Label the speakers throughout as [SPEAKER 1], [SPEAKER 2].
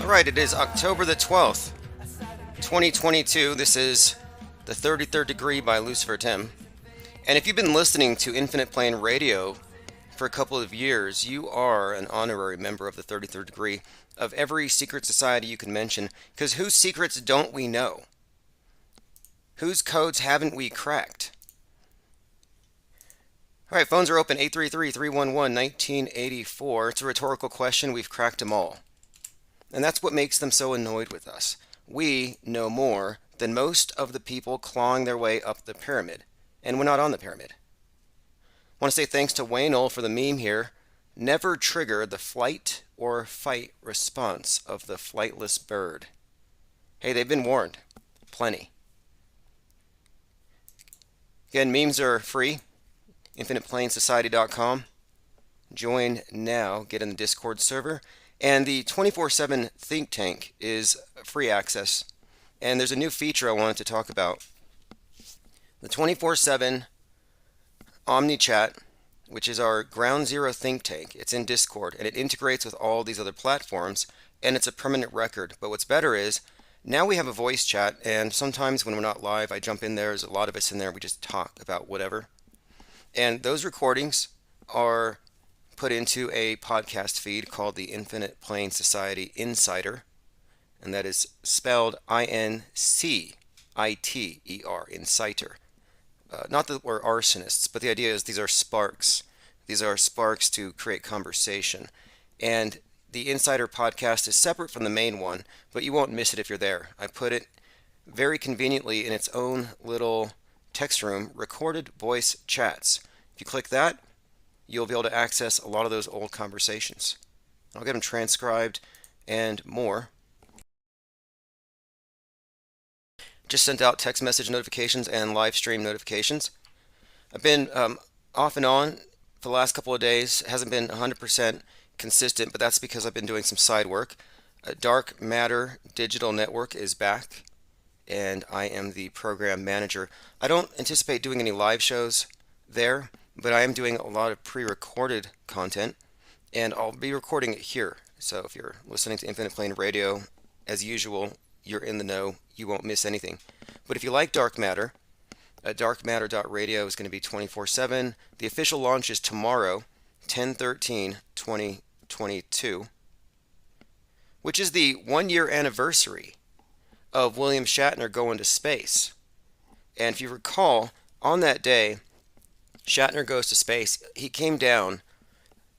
[SPEAKER 1] right, it is October the 12th, 2022. This is The 33rd Degree by Lucifer Tim. And if you've been listening to Infinite Plane Radio for a couple of years, you are an honorary member of the 33rd Degree of every secret society you can mention, because whose secrets don't we know? Whose codes haven't we cracked? All right, phones are open, 833-311-1984. It's a rhetorical question. We've cracked them all. And that's what makes them so annoyed with us. We know more than most of the people clawing their way up the pyramid. And we're not on the pyramid. I want to say thanks to Waynell for the meme here. Never trigger the flight or fight response of the flightless bird. Hey, they've been warned. Plenty. Again, memes are free. InfinitePlaneSociety.com. Join now. Get in the Discord server. And the 24/7 think tank is free access. And there's a new feature I wanted to talk about. The 24/7 OmniChat, which is our ground zero think tank. It's in Discord, and it integrates with all these other platforms, and it's a permanent record. But what's better is, now we have a voice chat, and sometimes when we're not live, I jump in there. There's a lot of us in there. We just talk about whatever. And those recordings are put into a podcast feed called the Infinite Plane Society Insider, and that is spelled INCITER, Inciter. Not that we're arsonists, but the idea is these are sparks. These are sparks to create conversation. And the Insider podcast is separate from the main one, but you won't miss it if you're there. I put it very conveniently in its own little text room, recorded voice chats. If you click that, you'll be able to access a lot of those old conversations. I'll get them transcribed and more. Just sent out text message notifications and live stream notifications. I've been off and on for the last couple of days. It hasn't been 100% consistent, but that's because I've been doing some side work. Dark Matter Digital Network is back, and I am the program manager. I don't anticipate doing any live shows there, but I am doing a lot of pre-recorded content, and I'll be recording it here. So if you're listening to Infinite Plane Radio, as usual, you're in the know. You won't miss anything. But if you like Dark Matter, darkmatter.radio is going to be 24/7. The official launch is tomorrow, 10/13/2022, which is the 1-year anniversary of William Shatner going to space. And if you recall, on that day, Shatner goes to space. He came down,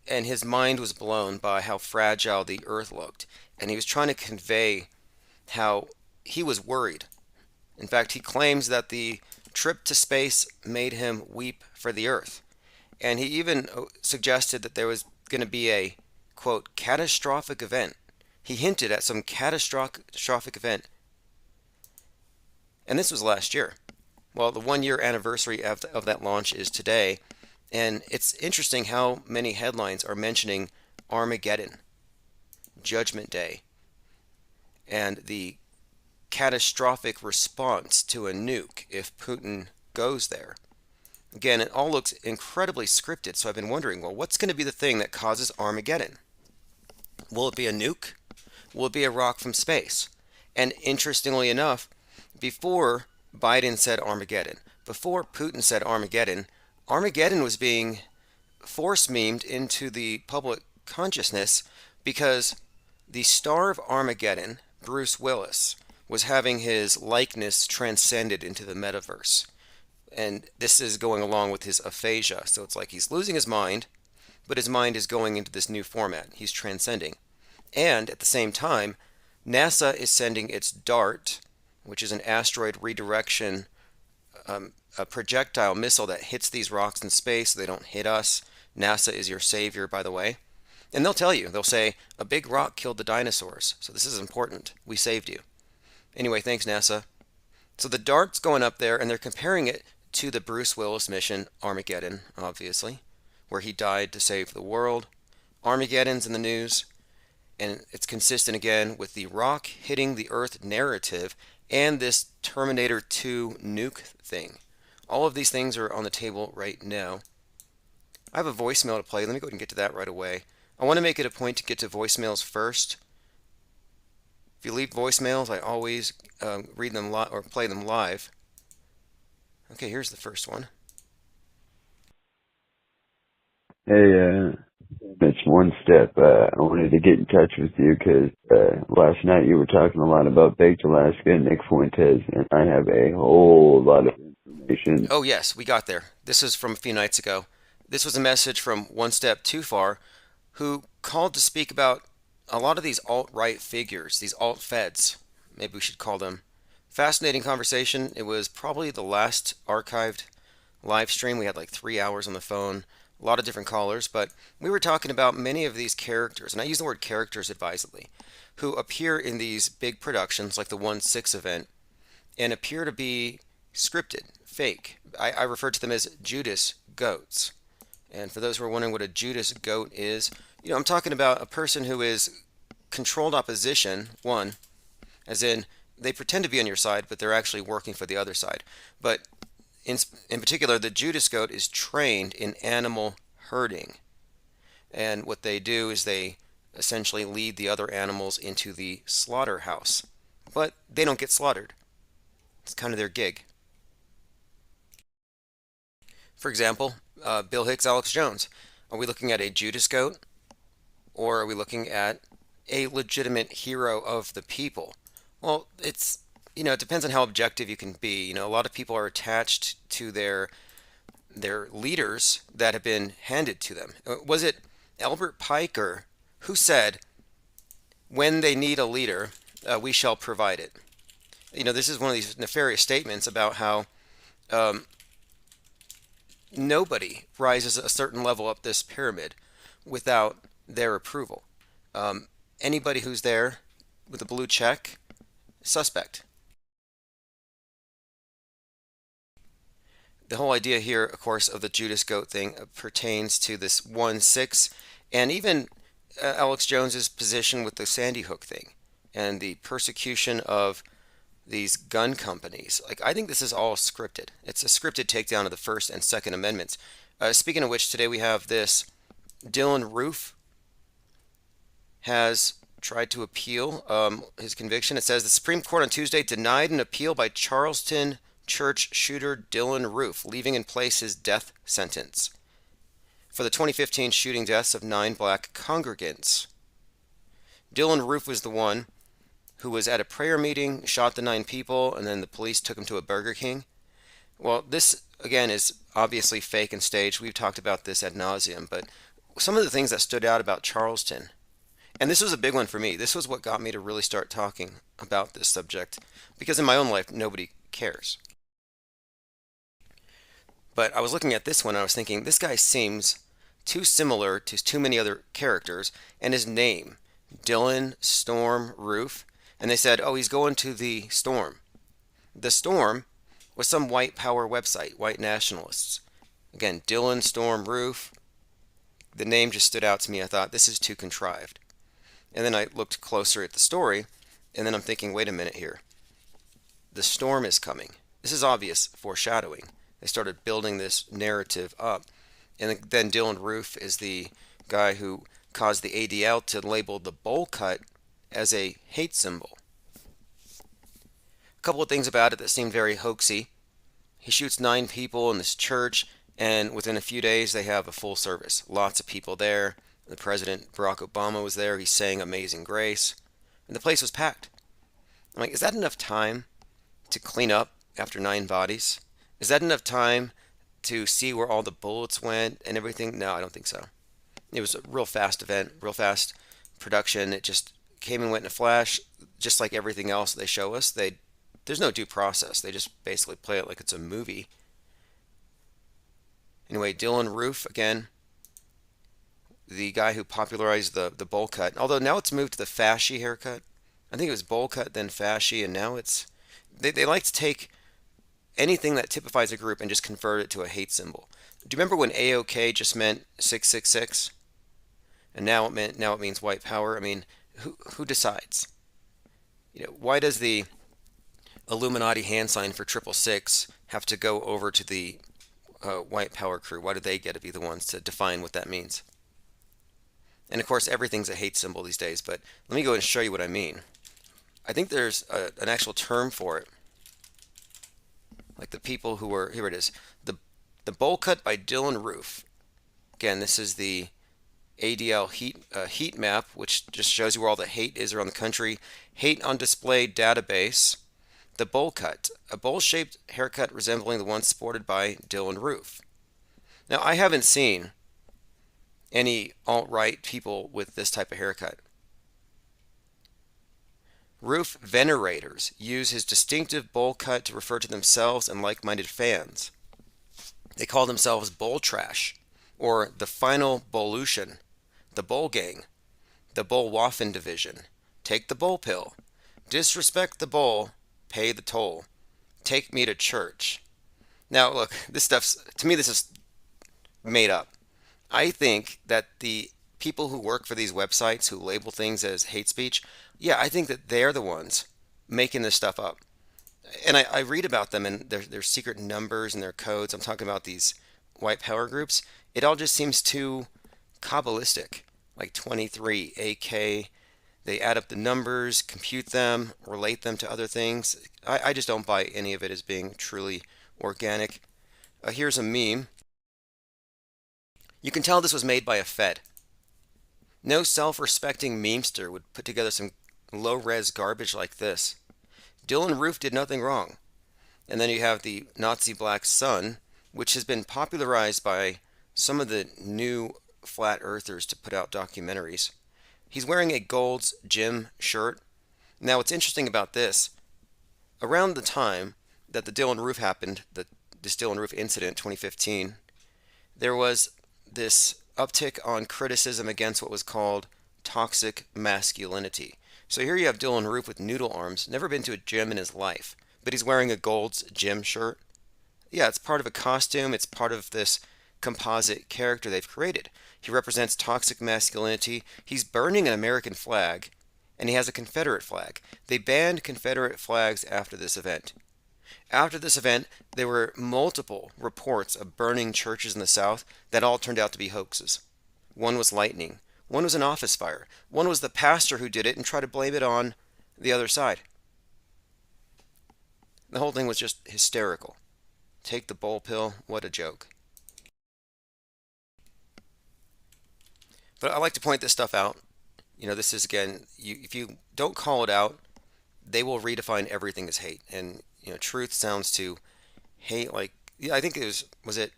[SPEAKER 1] and his mind was blown by how fragile the Earth looked. And he was trying to convey how he was worried. In fact, he claims that the trip to space made him weep for the Earth. And he even suggested that there was going to be a, quote, catastrophic event. He hinted at some catastrophic event. And this was last year. Well, the 1-year anniversary of that launch is today. And it's interesting how many headlines are mentioning Armageddon, Judgment Day, and the catastrophic response to a nuke if Putin goes there. Again, it all looks incredibly scripted, so I've been wondering, well, what's going to be the thing that causes Armageddon? Will it be a nuke? Will it be a rock from space? And interestingly enough, before Biden said Armageddon, before Putin said Armageddon, Armageddon was being force-memed into the public consciousness because the star of Armageddon, Bruce Willis, was having his likeness transcended into the metaverse. And this is going along with his aphasia. So it's like he's losing his mind, but his mind is going into this new format. He's transcending. And at the same time, NASA is sending its DART, which is an asteroid redirection, a projectile missile that hits these rocks in space so they don't hit us. NASA is your savior, by the way. And they'll tell you, they'll say, a big rock killed the dinosaurs. So this is important. We saved you. Anyway, thanks, NASA. So the DART's going up there, and they're comparing it to the Bruce Willis mission, Armageddon, obviously, where he died to save the world. Armageddon's in the news, and it's consistent again with the rock hitting the Earth narrative and this Terminator 2 nuke thing. All of these things are on the table right now. I have a voicemail to play. Let me go ahead and get to that right away. I want to make it a point to get to voicemails first. If you leave voicemails, I always read them or play them live. Okay, here's the first one.
[SPEAKER 2] Hey, it's one step. I wanted to get in touch with you because last night you were talking a lot about Baked Alaska and Nick Fuentes, and I have a whole lot of information.
[SPEAKER 1] Oh, yes, we got there. This is from a few nights ago. This was a message from One Step Too Far, who called to speak about a lot of these alt right figures, these alt feds, maybe we should call them. Fascinating conversation. It was probably the last archived live stream. We had like 3 hours on the phone, a lot of different callers, but we were talking about many of these characters, and I use the word characters advisedly, who appear in these big productions like the 1/6 event and appear to be scripted, fake. I refer to them as Judas goats. And for those who are wondering what a Judas goat is, I'm talking about a person who is controlled opposition, one, as in they pretend to be on your side, but they're actually working for the other side. But in particular, the Judas goat is trained in animal herding. And what they do is they essentially lead the other animals into the slaughterhouse. But they don't get slaughtered. It's kind of their gig. For example, Bill Hicks, Alex Jones. Are we looking at a Judas goat, or are we looking at a legitimate hero of the people? Well, it depends on how objective you can be. A lot of people are attached to their leaders that have been handed to them. Was it Albert Pike or who said, "When they need a leader, we shall provide it"? This is one of these nefarious statements about how um, nobody rises a certain level up this pyramid without their approval. Um, Anybody who's there with a blue check, suspect. The whole idea here, of course, of the Judas goat thing pertains to this 1/6, and even Alex Jones's position with the Sandy Hook thing and the persecution of these gun companies. Like, I think this is all scripted. It's a scripted takedown of the First and Second Amendments. Speaking of which, today we have this. Dylan Roof has tried to appeal his conviction. It says the Supreme Court on Tuesday denied an appeal by Charleston church shooter Dylan Roof, leaving in place his death sentence for the 2015 shooting deaths of 9 black congregants. Dylan Roof was the one who was at a prayer meeting, shot the 9 people, and then the police took him to a Burger King. Well, this, again, is obviously fake and staged. We've talked about this ad nauseum, but some of the things that stood out about Charleston, and this was a big one for me. This was what got me to really start talking about this subject, because in my own life, nobody cares. But I was looking at this one and I was thinking, this guy seems too similar to too many other characters, and his name, Dylan Storm Roof, and they said, oh, he's going to the Storm. The Storm was some white power website, white nationalists. Again, Dylan Storm Roof. The name just stood out to me. I thought, this is too contrived. And then I looked closer at the story, and then I'm thinking, wait a minute here. The storm is coming. This is obvious foreshadowing. They started building this narrative up. And then Dylan Roof is the guy who caused the ADL to label the bowl cut as a hate symbol. A couple of things about it that seemed very hoaxy. He shoots 9 people in this church, and within a few days they have a full service. Lots of people there. The President Barack Obama was there. He sang Amazing Grace. And the place was packed. I'm like, is that enough time to clean up after 9 bodies? Is that enough time to see where all the bullets went and everything? No, I don't think so. It was a real fast event, real fast production. It just came and went in a flash, just like everything else they show us. There's no due process. They just basically play it like it's a movie. Anyway, Dylan Roof, again, the guy who popularized the bowl cut. Although now it's moved to the fasci haircut. I think it was bowl cut, then fasci, and now it's... They like to take anything that typifies a group and just convert it to a hate symbol. Do you remember when AOK just meant 666? And now it means white power? I mean, who decides? Why does the Illuminati hand sign for 666 have to go over to the white power crew? Why do they get to be the ones to define what that means? And of course, everything's a hate symbol these days, but let me go and show you what I mean. I think there's an actual term for it. Like the people who were, here it is, the the bowl cut by Dylan Roof. Again, this is the ADL heat map, which just shows you where all the hate is around the country. Hate on display database. The bowl cut, a bowl-shaped haircut resembling the one sported by Dylan Roof. Now, I haven't seen any alt-right people with this type of haircut. Roof venerators use his distinctive bowl cut to refer to themselves and like-minded fans. They call themselves Bowl Trash, or the Final Bowlution, the Bowl Gang, the Bowl Waffen Division, Take the Bowl Pill, Disrespect the Bowl, Pay the Toll, Take Me to Church. Now, look, this stuff's, to me, this is made up. I think that the people who work for these websites who label things as hate speech, yeah, I think that they're the ones making this stuff up. And I read about them and their secret numbers and their codes. I'm talking about these white power groups. It all just seems too Kabbalistic, like 23, AK. They add up the numbers, compute them, relate them to other things. I just don't buy any of it as being truly organic. Here's a meme. You can tell this was made by a Fed. No self-respecting memester would put together some low-res garbage like this. Dylan Roof did nothing wrong. And then you have the Nazi Black Sun, which has been popularized by some of the new flat earthers to put out documentaries. He's wearing a Gold's Gym shirt. Now, what's interesting about this, around the time that the Dylan Roof happened, this Dylan Roof incident, 2015, there was this uptick on criticism against what was called toxic masculinity. So here you have Dylan Roof with noodle arms, never been to a gym in his life, but he's wearing a Gold's Gym shirt. Yeah, it's part of a costume, it's part of this composite character they've created. He represents toxic masculinity. He's burning an American flag, and he has a Confederate flag. They banned Confederate flags after this event. After this event, there were multiple reports of burning churches in the South that all turned out to be hoaxes. One was lightning. One was an office fire. One was the pastor who did it and tried to blame it on the other side. The whole thing was just hysterical. Take the bull pill, what a joke. But I like to point this stuff out. You know, this is again, if you don't call it out, they will redefine everything as hate. And you know, truth sounds to hate like, yeah, I think was it?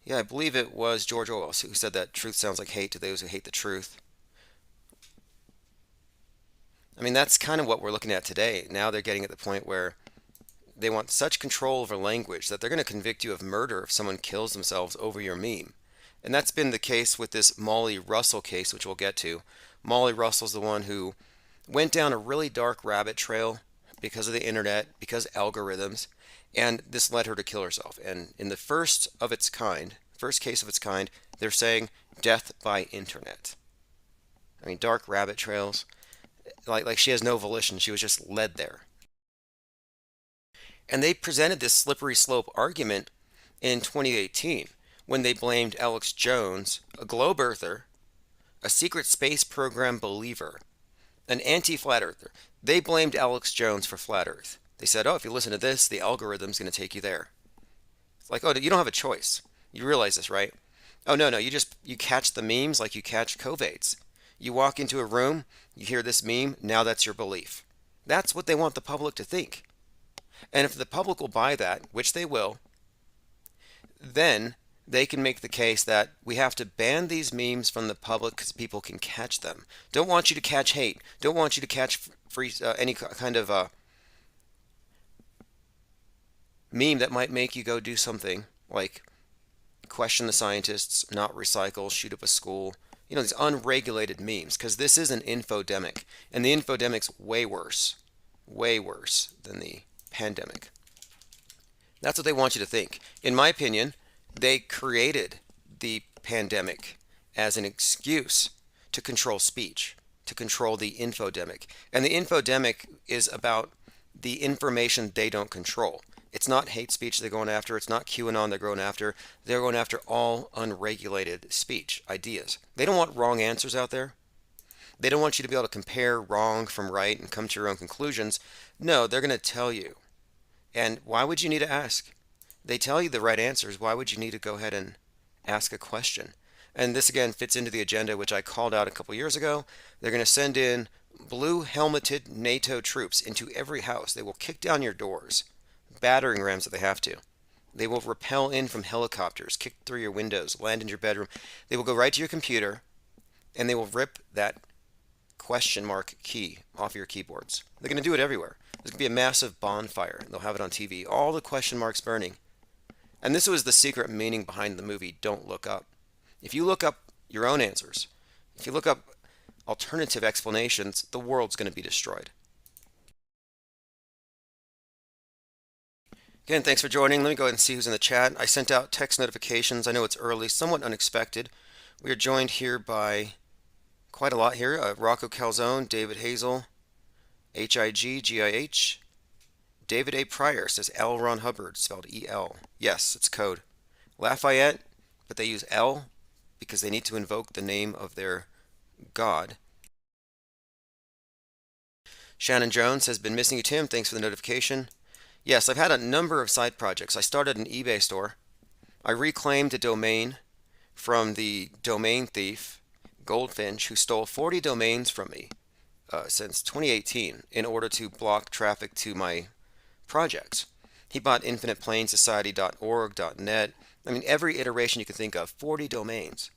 [SPEAKER 1] Yeah, I believe it was George Orwell who said that truth sounds like hate to those who hate the truth. I mean, that's kind of what we're looking at today. Now they're getting at the point where they want such control over language that they're going to convict you of murder if someone kills themselves over your meme. And that's been the case with this Molly Russell case, which we'll get to. Molly Russell's the one who went down a really dark rabbit trail because of the internet, because algorithms, and this led her to kill herself. And in the first case of its kind, they're saying death by internet. I mean, dark rabbit trails, like she has no volition, she was just led there. And they presented this slippery slope argument in 2018 when they blamed Alex Jones, a globe earther, a secret space program believer, an anti-flat earther. They blamed Alex Jones for flat earth. They said, oh, if you listen to this, the algorithm's going to take you there. It's like, oh, you don't have a choice. You realize this, right? Oh, no, you catch the memes like you catch COVIDs. You walk into a room, you hear this meme, now that's your belief. That's what they want the public to think. And if the public will buy that, which they will, then they can make the case that we have to ban these memes from the public because people can catch them. Don't want you to catch hate. Don't want you to catch any kind of meme that might make you go do something like question the scientists, not recycle, shoot up a school. You know, these unregulated memes, because this is an infodemic. And the infodemic's way worse than the pandemic. That's what they want you to think. In my opinion, they created the pandemic as an excuse to control speech, to control the infodemic. And the infodemic is about the information they don't control. It's not hate speech they're going after. It's not QAnon they're going after. They're going after all unregulated speech, ideas. They don't want wrong answers out there. They don't want you to be able to compare wrong from right and come to your own conclusions. No, they're going to tell you. And why would you need to ask? They tell you the right answers. Why would you need to go ahead and ask a question? And this again fits into the agenda which I called out a couple years ago. They're going to send in blue helmeted NATO troops into every house. They will kick down your doors, battering rams if they have to. They will rappel in from helicopters, kick through your windows, land in your bedroom. They will go right to your computer and they will rip that question mark key off your keyboards. They're going to do it everywhere. There's going to be a massive bonfire. They'll have it on TV. All the question marks burning. And this was the secret meaning behind the movie Don't Look Up. If you look up your own answers, if you look up alternative explanations, the world's going to be destroyed. Again, thanks for joining. Let me go ahead and see who's in the chat. I sent out text notifications. I know it's early, somewhat unexpected. We are joined here by quite a lot here. Rocco Calzone, David Hazel, HIGGIH. David A. Pryor says L. Ron Hubbard, spelled E-L. Yes, it's code. Lafayette, but they use L because they need to invoke the name of their god. Shannon Jones has been missing you, Tim. Thanks for the notification. Yes, I've had a number of side projects. I started an eBay store. I reclaimed a domain from the domain thief, Goldfinch, who stole 40 domains from me since 2018 in order to block traffic to my projects. He bought infiniteplanesociety.org, .net. I mean, every iteration you can think of, 40 domains.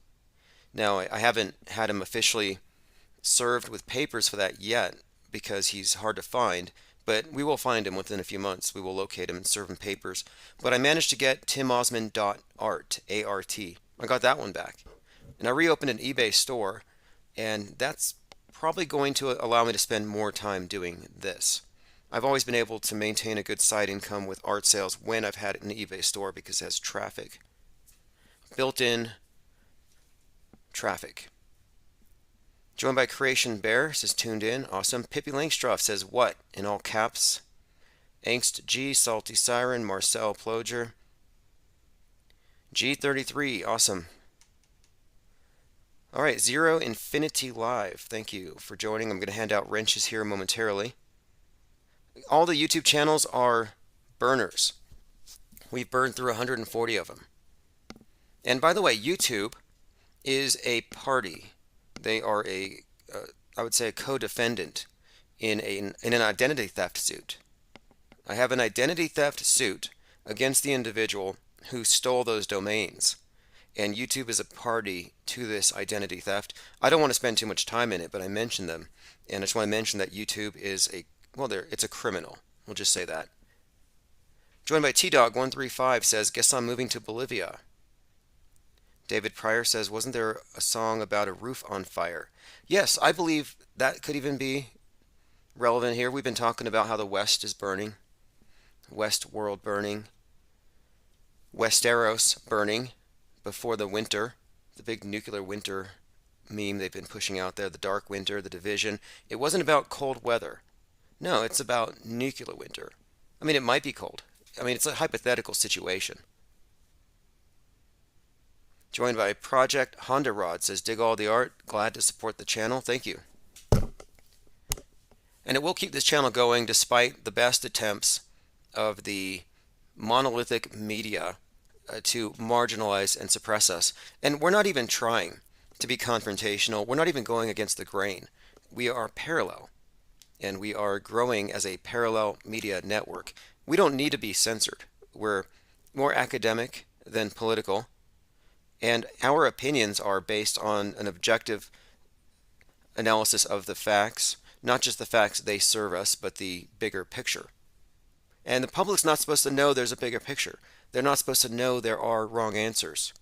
[SPEAKER 1] Now, I haven't had him officially served with papers for that yet because he's hard to find, but we will find him within a few months. We will locate him and serve him papers. But I managed to get timosman.art, A-R-T. I got that one back. And I reopened an eBay store, and that's probably going to allow me to spend more time doing this. I've always been able to maintain a good side income with art sales when I've had an eBay store because it has traffic. Built-in traffic. Joined by Creation Bear says tuned in. Awesome. Pippi Langstroth says what? In all caps. Angst G, Salty Siren, Marcel Ploger. G33, awesome. All right, Zero Infinity Live. Thank you for joining. I'm going to hand out wrenches here momentarily. All the YouTube channels are burners. We've burned through 140 of them. And by the way, YouTube is a party. They are I would say, a co-defendant in an identity theft suit. I have an identity theft suit against the individual who stole those domains. And YouTube is a party to this identity theft. I don't want to spend too much time in it, but I mentioned them. And I just want to mention that YouTube is it's a criminal. We'll just say that. Joined by T-Dog135 says, guess I'm moving to Bolivia. David Pryor says, wasn't there a song about a roof on fire? Yes, I believe that could even be relevant here. We've been talking about how the West is burning. West world burning. Westeros burning before the winter. The big nuclear winter meme they've been pushing out there. The dark winter, the division. It wasn't about cold weather. No, it's about nuclear winter. I mean, it might be cold. I mean, it's a hypothetical situation. Joined by Project Honda Rod says, dig all the art. Glad to support the channel. Thank you. And it will keep this channel going despite the best attempts of the monolithic media to marginalize and suppress us. And we're not even trying to be confrontational. We're not even going against the grain. We are parallel. And we are growing as a parallel media network. We don't need to be censored. We're more academic than political. And our opinions are based on an objective analysis of the facts, not just the facts they serve us, but the bigger picture. And the public's not supposed to know there's a bigger picture. They're not supposed to know there are wrong answers.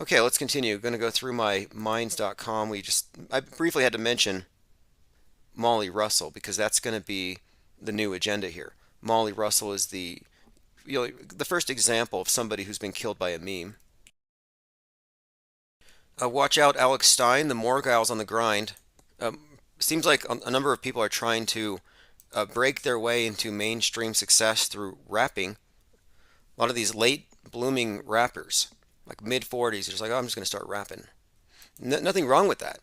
[SPEAKER 1] Okay, let's continue. I'm going to go through my minds.com. I briefly had to mention Molly Russell because that's going to be the new agenda here. Molly Russell is the first example of somebody who's been killed by a meme. Watch out, Alex Stein, the Morgiles on the grind. Seems like a number of people are trying to break their way into mainstream success through rapping. A lot of these late blooming rappers, like mid-40s, are just like, oh, I'm just going to start rapping. Nothing wrong with that.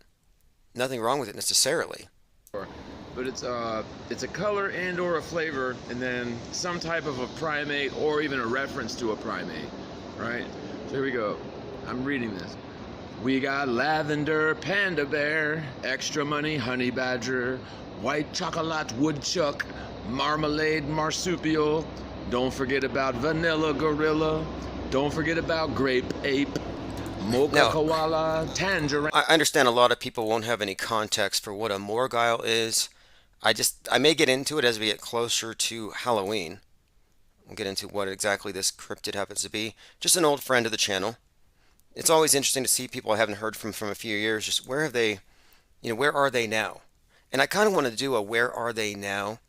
[SPEAKER 1] Nothing wrong with it necessarily.
[SPEAKER 3] But it's a color and or a flavor, and then some type of a primate or even a reference to a primate, right? So here we go. I'm reading this. We got lavender, panda bear, extra money, honey badger, white chocolate woodchuck, marmalade marsupial. Don't forget about vanilla gorilla. Don't forget about grape ape, mocha
[SPEAKER 1] Now,
[SPEAKER 3] koala, tangerine.
[SPEAKER 1] I understand a lot of people won't have any context for what a Morgile is. I may get into it as we get closer to Halloween. We'll get into what exactly this cryptid happens to be. Just an old friend of the channel. It's always interesting to see people I haven't heard from a few years. Just where have they, where are they now? And I kind of want to do a where are they now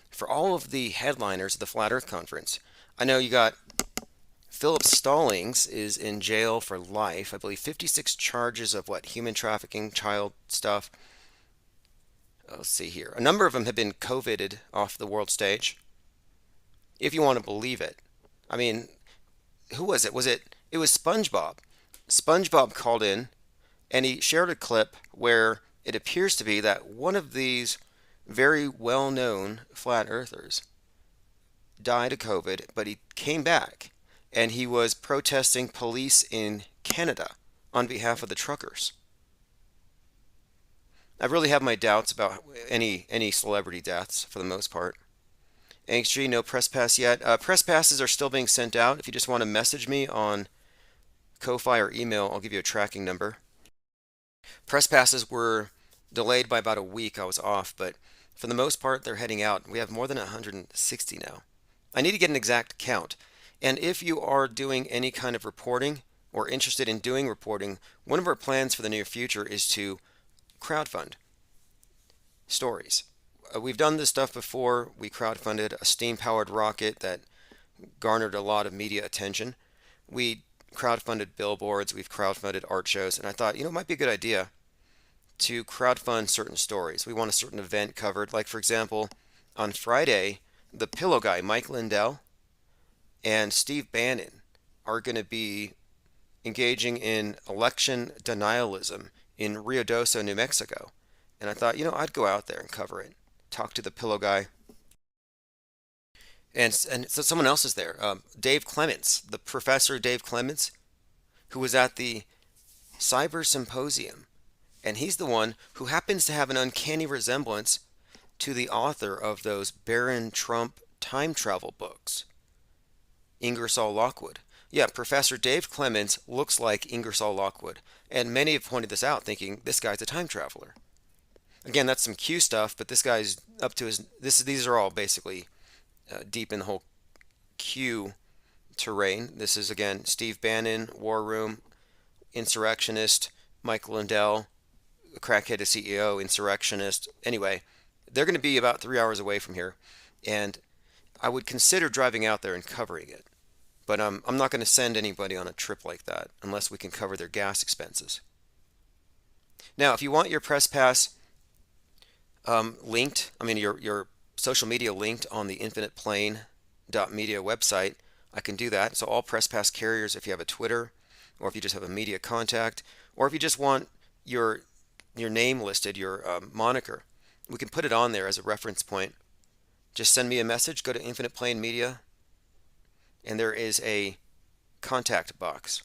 [SPEAKER 1] for all of the headliners of the Flat Earth Conference. I know you got Philip Stallings is in jail for life. I believe 56 charges of what, human trafficking, child stuff. Let's see here. A number of them have been COVIDed off the world stage, if you want to believe it. I mean, who was it? It was SpongeBob. SpongeBob called in and he shared a clip where it appears to be that one of these very well-known flat earthers died of COVID, but he came back and he was protesting police in Canada on behalf of the truckers. I really have my doubts about any celebrity deaths for the most part. HG, no press pass yet. Press passes are still being sent out. If you just want to message me on Ko-Fi or email, I'll give you a tracking number. Press passes were delayed by about a week. I was off, but for the most part, they're heading out. We have more than 160 now. I need to get an exact count. And if you are doing any kind of reporting or interested in doing reporting, one of our plans for the near future is to crowdfund stories. We've done this stuff before. We crowdfunded a steam-powered rocket that garnered a lot of media attention. We crowdfunded billboards. We've crowdfunded art shows. And I thought, it might be a good idea to crowdfund certain stories. We want a certain event covered. Like, for example, on Friday, the Pillow Guy, Mike Lindell, and Steve Bannon are going to be engaging in election denialism in Ruidoso, New Mexico. And I thought, I'd go out there and cover it, talk to the Pillow Guy. And so someone else is there, Dave Clements, the professor Dave Clements, who was at the Cyber Symposium. And he's the one who happens to have an uncanny resemblance to the author of those Baron Trump time travel books, Ingersoll Lockwood. Yeah, Professor Dave Clements looks like Ingersoll Lockwood. And many have pointed this out, thinking this guy's a time traveler. Again, that's some Q stuff, but this guy's up to his. These are all basically deep in the whole Q terrain. This is again Steve Bannon, War Room, insurrectionist, Mike Lindell, crackhead CEO, insurrectionist. Anyway, they're going to be about 3 hours away from here, and I would consider driving out there and covering it. But I'm not going to send anybody on a trip like that unless we can cover their gas expenses. Now, if you want your press pass linked, your social media linked on the infiniteplane.media website, I can do that. So all press pass carriers, if you have a Twitter, or if you just have a media contact, or if you just want your name listed, your moniker, we can put it on there as a reference point. Just send me a message, go to Infinite Plane Media, and there is a contact box.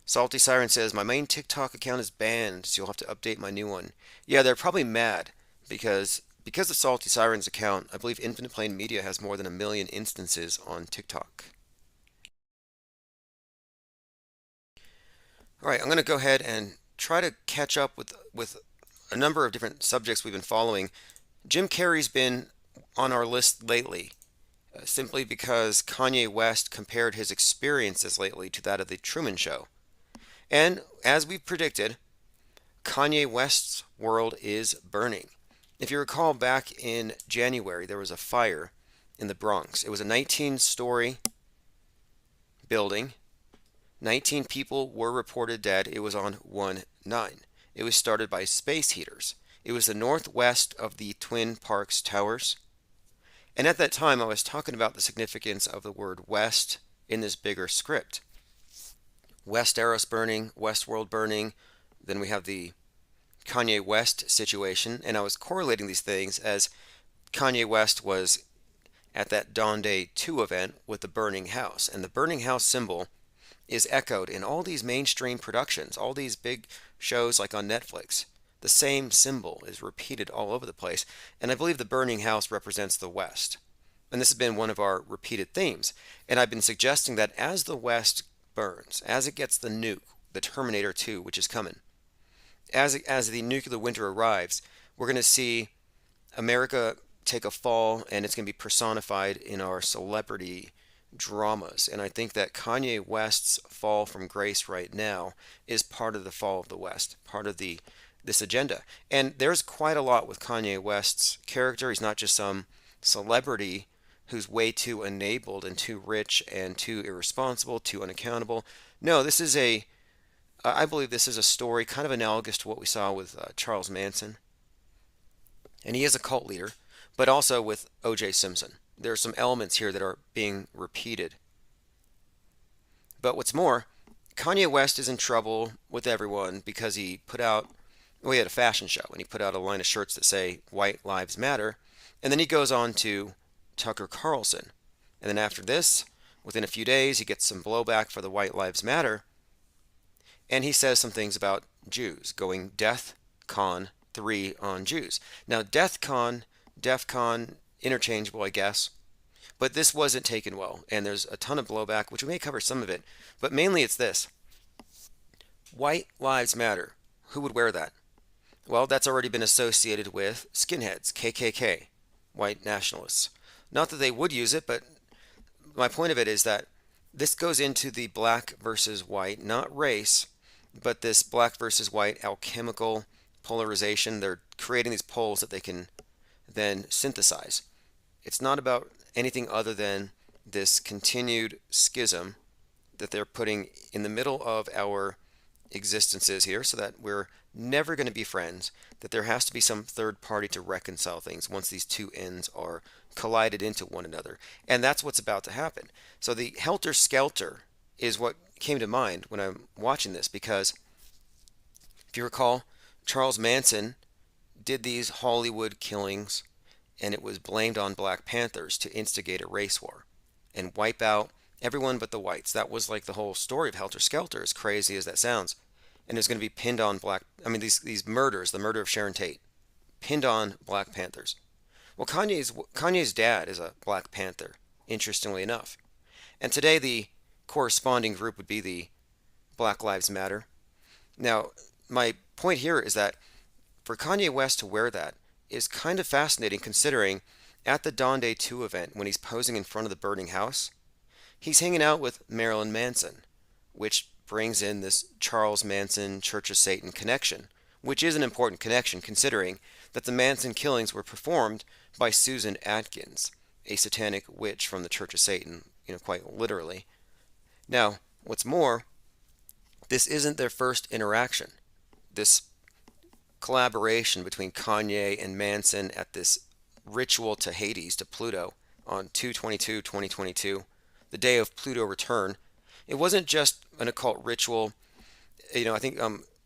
[SPEAKER 1] Salty Siren says, my main TikTok account is banned, so you'll have to update my new one. Yeah, they're probably mad because of Salty Siren's account, I believe Infinite Plane Media has more than 1 million instances on TikTok. All right, I'm going to go ahead and try to catch up with a number of different subjects we've been following. Jim Carrey's been on our list lately, simply because Kanye West compared his experiences lately to that of the Truman Show. And as we've predicted, Kanye West's world is burning. If you recall, back in January, there was a fire in the Bronx. It was a 19-story building. 19 people were reported dead. It was on 1-9. It was started by space heaters. It was the northwest of the Twin Parks Towers. And at that time, I was talking about the significance of the word West in this bigger script. Westeros burning, Westworld burning. Then we have the Kanye West situation, and I was correlating these things as Kanye West was at that Dawn Day 2 event with the burning house. And the burning house symbol is echoed in all these mainstream productions, all these big shows like on Netflix. The same symbol is repeated all over the place. And I believe the burning house represents the West. And this has been one of our repeated themes. And I've been suggesting that as the West burns, as it gets the nuke, the Terminator 2, which is coming, as the nuclear winter arrives, we're going to see America take a fall, and it's going to be personified in our celebrity dramas. And I think that Kanye West's fall from grace right now is part of the fall of the West, part of the this agenda. And there's quite a lot with Kanye West's character. He's not just some celebrity who's way too enabled and too rich and too irresponsible, too unaccountable. No, this is a I believe this is a story kind of analogous to what we saw with Charles Manson, and he is a cult leader, but also with O.J. Simpson. There are some elements here that are being repeated. But what's more, Kanye West is in trouble with everyone because he had a fashion show, and he put out a line of shirts that say White Lives Matter, and then he goes on to Tucker Carlson. And then after this, within a few days, he gets some blowback for the White Lives Matter, and he says some things about Jews, going Death Con 3 on Jews. Now, Death Con, Def Con, interchangeable, I guess, but this wasn't taken well, and there's a ton of blowback, which we may cover some of it, but mainly it's this. White Lives Matter. Who would wear that? Well, that's already been associated with skinheads, KKK, white nationalists. Not that they would use it, but my point of it is that this goes into the black versus white, not race, but this black versus white alchemical polarization. They're creating these poles that they can then synthesize. It's not about anything other than this continued schism that they're putting in the middle of our existences here so that we're never going to be friends, that there has to be some third party to reconcile things once these two ends are collided into one another. And that's what's about to happen. So the helter skelter is what came to mind when I'm watching this, because if you recall, Charles Manson did these Hollywood killings, and it was blamed on Black Panthers to instigate a race war and wipe out everyone but the whites. That was like the whole story of Helter Skelter, as crazy as that sounds. And it's going to be pinned on these murders, the murder of Sharon Tate, pinned on Black Panthers. Well, Kanye's dad is a Black Panther, interestingly enough. And today the corresponding group would be the Black Lives Matter. Now, my point here is that for Kanye West to wear that is kind of fascinating, considering at the Dawn Day 2 event, when he's posing in front of the burning house, he's hanging out with Marilyn Manson, which brings in this Charles Manson Church of Satan connection, which is an important connection considering that the Manson killings were performed by Susan Atkins, a satanic witch from the Church of Satan, quite literally. Now, what's more, this isn't their first interaction. This collaboration between Kanye and Manson at this ritual to Hades, to Pluto, on 2/22/2022, the day of Pluto return, it wasn't just an occult ritual. I think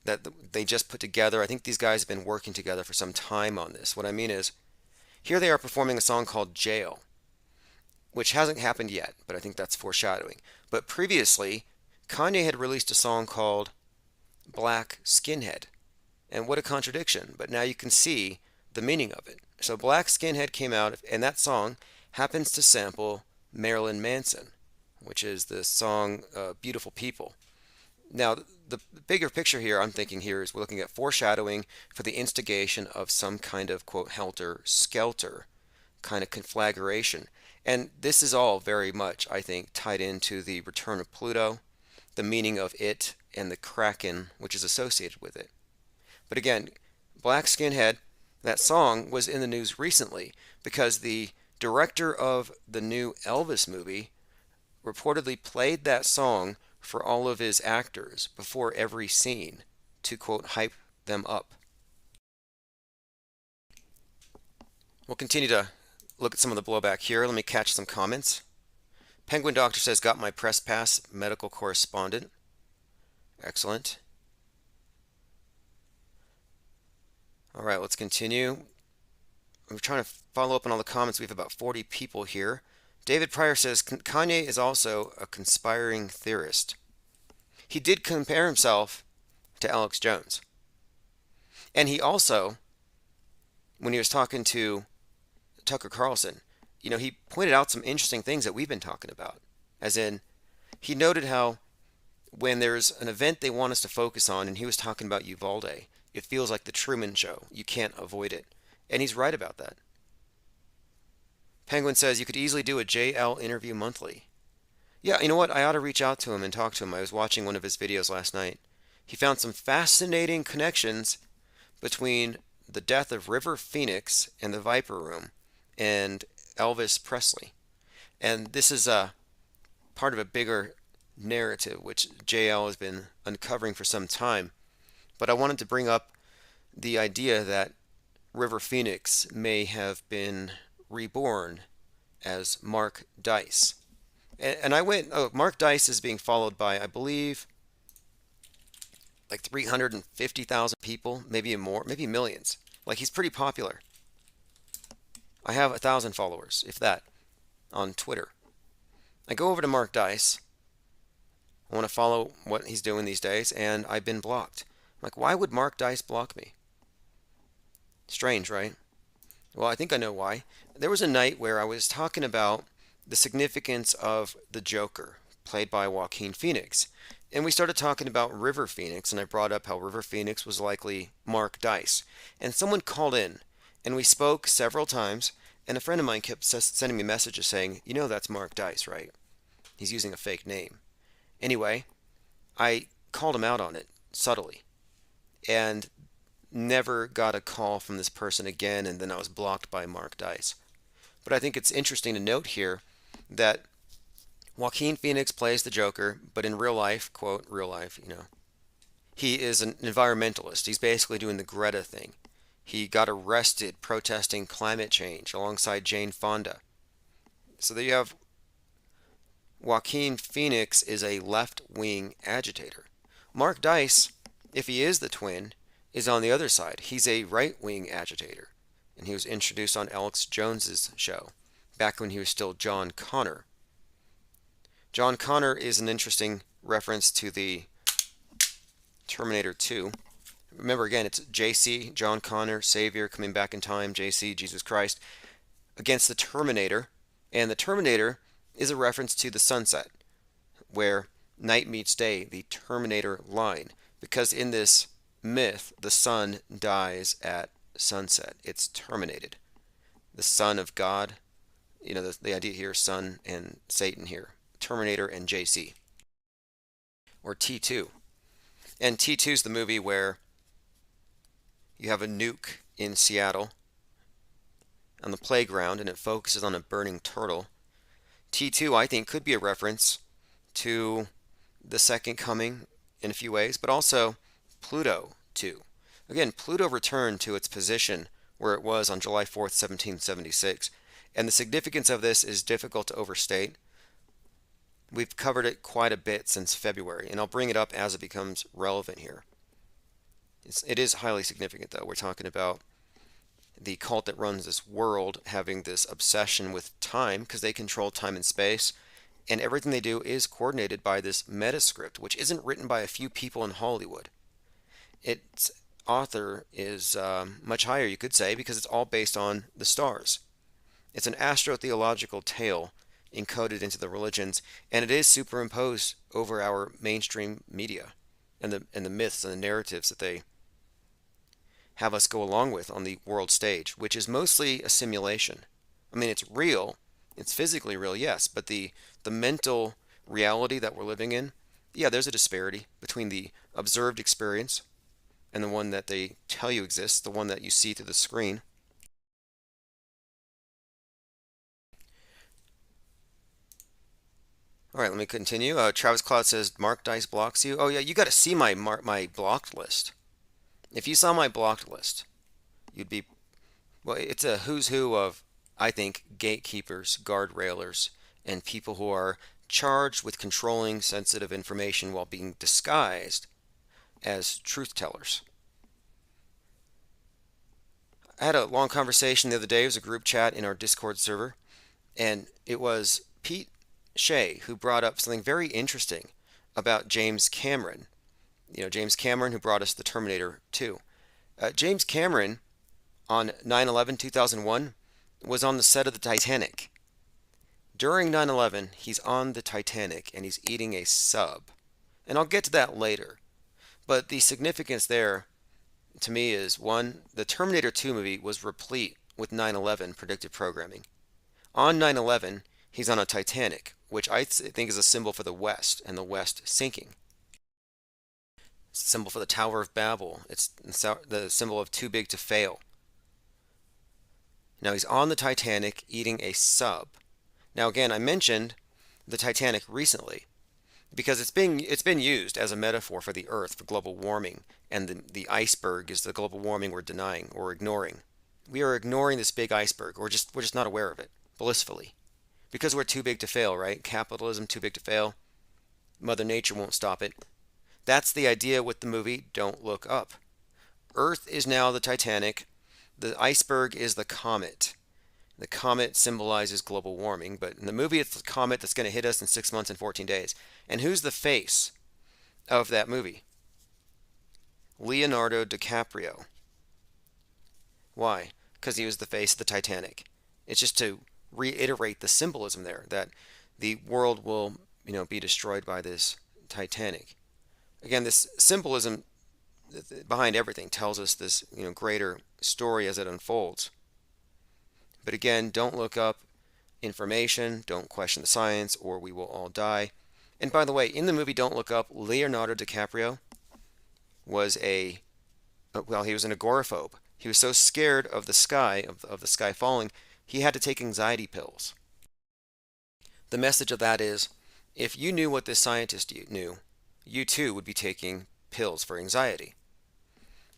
[SPEAKER 1] that they just put together. I think these guys have been working together for some time on this. What I mean is, here they are performing a song called Jail, which hasn't happened yet, but I think that's foreshadowing. But previously, Kanye had released a song called Black Skinhead. And what a contradiction, but now you can see the meaning of it. So Black Skinhead came out, and that song happens to sample Marilyn Manson, which is the song Beautiful People. Now, the bigger picture here, I'm thinking here, is we're looking at foreshadowing for the instigation of some kind of, quote, helter skelter kind of conflagration. And this is all very much, I think, tied into the return of Pluto, the meaning of it, and the Kraken, which is associated with it. But again, Black Skinhead, that song was in the news recently because the director of the new Elvis movie reportedly played that song for all of his actors before every scene to, quote, hype them up. We'll continue to look at some of the blowback here. Let me catch some comments. Penguin Doctor says, got my press pass, medical correspondent. Excellent. All right, let's continue. I'm trying to follow up on all the comments. We have about 40 people here. David Pryor says Kanye is also a conspiring theorist. He did compare himself to Alex Jones. And he also, when he was talking to Tucker Carlson, he pointed out some interesting things that we've been talking about. As in, he noted how when there's an event they want us to focus on, and he was talking about Uvalde, it feels like the Truman Show. You can't avoid it. And he's right about that. Penguin says you could easily do a JL interview monthly. Yeah, you know what? I ought to reach out to him and talk to him. I was watching one of his videos last night. He found some fascinating connections between the death of River Phoenix and the Viper Room and Elvis Presley. And this is a part of a bigger narrative which JL has been uncovering for some time. But I wanted to bring up the idea that River Phoenix may have been reborn as Mark Dice. And I went, Mark Dice is being followed by, I believe, like 350,000 people, maybe more, maybe millions. Like, he's pretty popular. I have 1,000 followers, if that, on Twitter. I go over to Mark Dice. I want to follow what he's doing these days, and I've been blocked. I'm like, why would Mark Dice block me? Strange, right? Well, I think I know why. There was a night where I was talking about the significance of the Joker, played by Joaquin Phoenix. And we started talking about River Phoenix, and I brought up how River Phoenix was likely Mark Dice. And someone called in, and we spoke several times, and a friend of mine kept sending me messages saying, that's Mark Dice, right? He's using a fake name. Anyway, I called him out on it, subtly, and never got a call from this person again, and then I was blocked by Mark Dice. But I think it's interesting to note here that Joaquin Phoenix plays the Joker, but in real life, quote, real life, he is an environmentalist. He's basically doing the Greta thing. He got arrested protesting climate change alongside Jane Fonda. So there you have Joaquin Phoenix is a left-wing agitator. Mark Dice, if he is the twin, is on the other side. He's a right-wing agitator. And he was introduced on Alex Jones's show, back when he was still John Connor. John Connor is an interesting reference to the Terminator 2. Remember, again, it's JC, John Connor, Savior, coming back in time, JC, Jesus Christ, against the Terminator. And the Terminator is a reference to the sunset, where night meets day, the Terminator line. Because in this myth, the sun dies at sunset. It's terminated. The Son of God, the idea here, Son and Satan here. Terminator and JC. Or T2. And T2 is the movie where you have a nuke in Seattle on the playground, and it focuses on a burning turtle. T2, I think, could be a reference to the second coming in a few ways, but also Pluto 2. Again, Pluto returned to its position where it was on July 4th, 1776, and the significance of this is difficult to overstate. We've covered it quite a bit since February, and I'll bring it up as it becomes relevant here. It is highly significant, though. We're talking about the cult that runs this world having this obsession with time because they control time and space, and everything they do is coordinated by this metascript, which isn't written by a few people in Hollywood. Its author is much higher, you could say, because it's all based on the stars. It's an astrotheological tale encoded into the religions, and it is superimposed over our mainstream media and the myths and the narratives that they have us go along with on the world stage, which is mostly a simulation. I mean, it's real, it's physically real, yes, but the mental reality that we're living in, yeah, there's a disparity between the observed experience and the one that they tell you exists, the one that you see through the screen. All right, let me continue. Travis Cloud says Mark Dice blocks you. Oh yeah, you got to see my blocked list. If you saw my blocked list, you'd be, well, it's a who's who of, I think, gatekeepers, guardrailers, and people who are charged with controlling sensitive information while being disguised as truth tellers. I had a long conversation the other day. It was a group chat in our Discord server, and it was Pete Shea who brought up something very interesting about James Cameron. James Cameron, who brought us the Terminator 2. James Cameron, on 9/11 2001, was on the set of the Titanic. During 9/11, he's on the Titanic and he's eating a sub. And I'll get to that later. But the significance there to me is one, the Terminator 2 movie was replete with 9/11 predictive programming. On 9/11, he's on a Titanic, which I think is a symbol for the West and the West sinking. It's a symbol for the Tower of Babel. It's the symbol of too big to fail. Now he's on the Titanic eating a sub. Now again, I mentioned the Titanic recently because it's been used as a metaphor for the Earth for global warming, and the iceberg is the global warming we're denying or ignoring. We are ignoring this big iceberg, or we're just not aware of it blissfully because we're too big to fail, right? Capitalism too big to fail. Mother Nature won't stop it. That's the idea with the movie Don't Look Up. Earth is now the Titanic. The iceberg is the comet. The comet symbolizes global warming, but in the movie it's the comet that's going to hit us in 6 months and 14 days. And who's the face of that movie? Leonardo DiCaprio. Why? Because he was the face of the Titanic. It's just to reiterate the symbolism there that the world will, be destroyed by this Titanic. Again, this symbolism behind everything tells us this, greater story as it unfolds. But again, don't look up information, don't question the science, or we will all die. And by the way, in the movie Don't Look Up, Leonardo DiCaprio was he was an agoraphobe. He was so scared of the sky, of the sky falling, he had to take anxiety pills. The message of that is, if you knew what this scientist knew, you too would be taking pills for anxiety.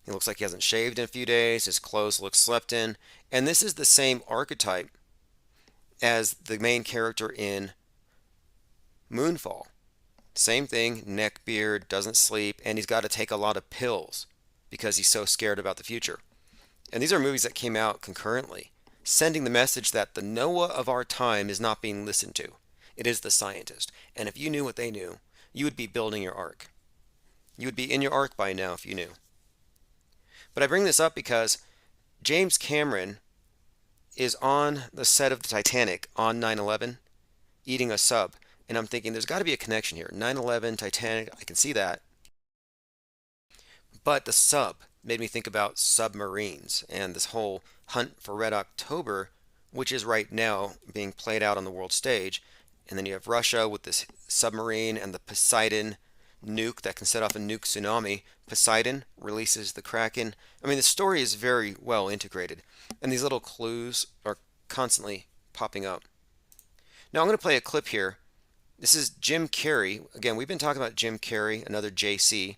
[SPEAKER 1] He looks like he hasn't shaved in a few days, his clothes look slept in, and this is the same archetype as the main character in Moonfall. Same thing, neck beard, doesn't sleep, and he's got to take a lot of pills because he's so scared about the future. And these are movies that came out concurrently, sending the message that the Noah of our time is not being listened to. It is the scientist. And if you knew what they knew, you would be building your ark. You would be in your ark by now if you knew. But I bring this up because James Cameron is on the set of the Titanic on 9/11 eating a sub. And I'm thinking there's got to be a connection here. 9/11, Titanic, I can see that. But the sub made me think about submarines and this whole hunt for Red October, which is right now being played out on the world stage. And then you have Russia with this submarine and the Poseidon nuke that can set off a nuke tsunami. Poseidon releases the Kraken. I mean, the story is very well integrated, and these little clues are constantly popping up. Now, I'm going to play a clip here. This is Jim Carrey. Again, we've been talking about Jim Carrey, another JC,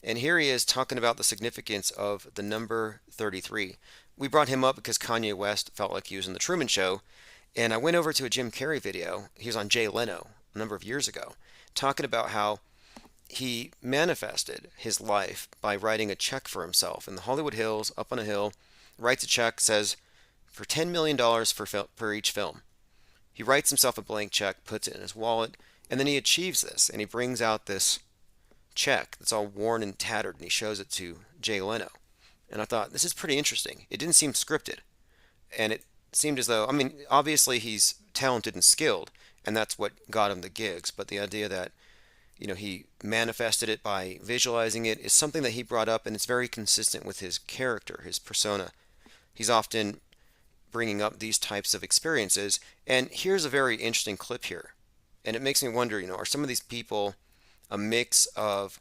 [SPEAKER 1] and here he is talking about the significance of the number 33. We brought him up because Kanye West felt like he was in The Truman Show, and I went over to a Jim Carrey video. He was on Jay Leno a number of years ago, talking about how he manifested his life by writing a check for himself in the Hollywood Hills, up on a hill, writes a check, says, for $10 million per each film. He writes himself a blank check, puts it in his wallet, and then he achieves this, and he brings out this check that's all worn and tattered, and he shows it to Jay Leno. And I thought, this is pretty interesting. It didn't seem scripted, and it seemed as though, I mean, obviously he's talented and skilled, and that's what got him the gigs, but the idea that he manifested it by visualizing it is something that he brought up, and it's very consistent with his character, his persona. He's often bringing up these types of experiences, and here's a very interesting clip here. And it makes me wonder, are some of these people a mix of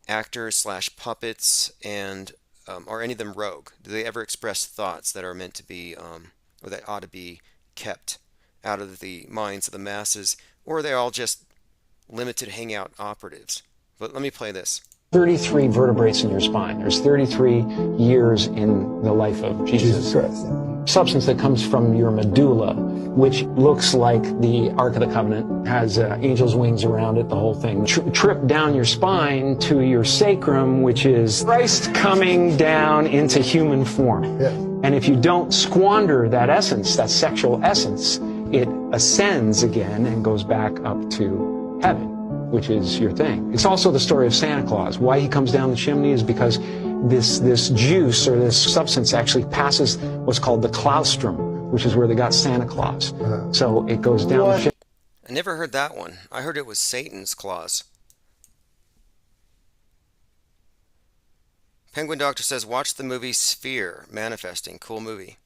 [SPEAKER 1] actors slash puppets, and are any of them rogue? Do they ever express thoughts that are meant to be, or that ought to be kept out of the minds of the masses, or are they all just limited hangout operatives? But let me play this.
[SPEAKER 4] 33 vertebrates in your spine. There's 33 years in the life of Jesus Christ. Substance that comes from your medulla, which looks like the Ark of the Covenant, has angel's wings around it, the whole thing. Trip down your spine to your sacrum, which is Christ coming down into human form. Yeah. And if you don't squander that essence, that sexual essence, it ascends again and goes back up to heaven, which is your thing. It's also the story of Santa Claus. Why he comes down the chimney is because this juice or this substance actually passes what's called the claustrum, which is where they got Santa Claus. So it goes down the chimney.
[SPEAKER 1] I never heard that one. I heard it was Satan's claws. Penguin Doctor says, watch the movie Sphere, Manifesting. Cool movie.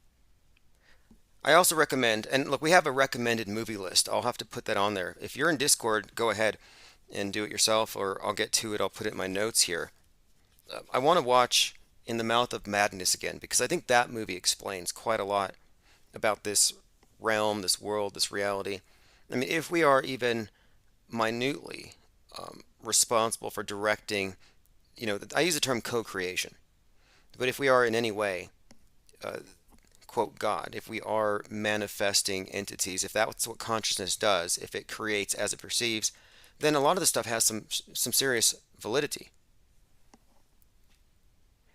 [SPEAKER 1] I also recommend, and look, we have a recommended movie list. I'll have to put that on there. If you're in Discord, go ahead and do it yourself, or I'll get to it. I'll put it in my notes here. I want to watch In the Mouth of Madness again, because I think that movie explains quite a lot about this realm, this world, this reality. I mean, if we are even minutely responsible for directing, I use the term co-creation, but if we are in any way, quote, God, if we are manifesting entities, if that's what consciousness does, if it creates as it perceives, then a lot of the stuff has some serious validity.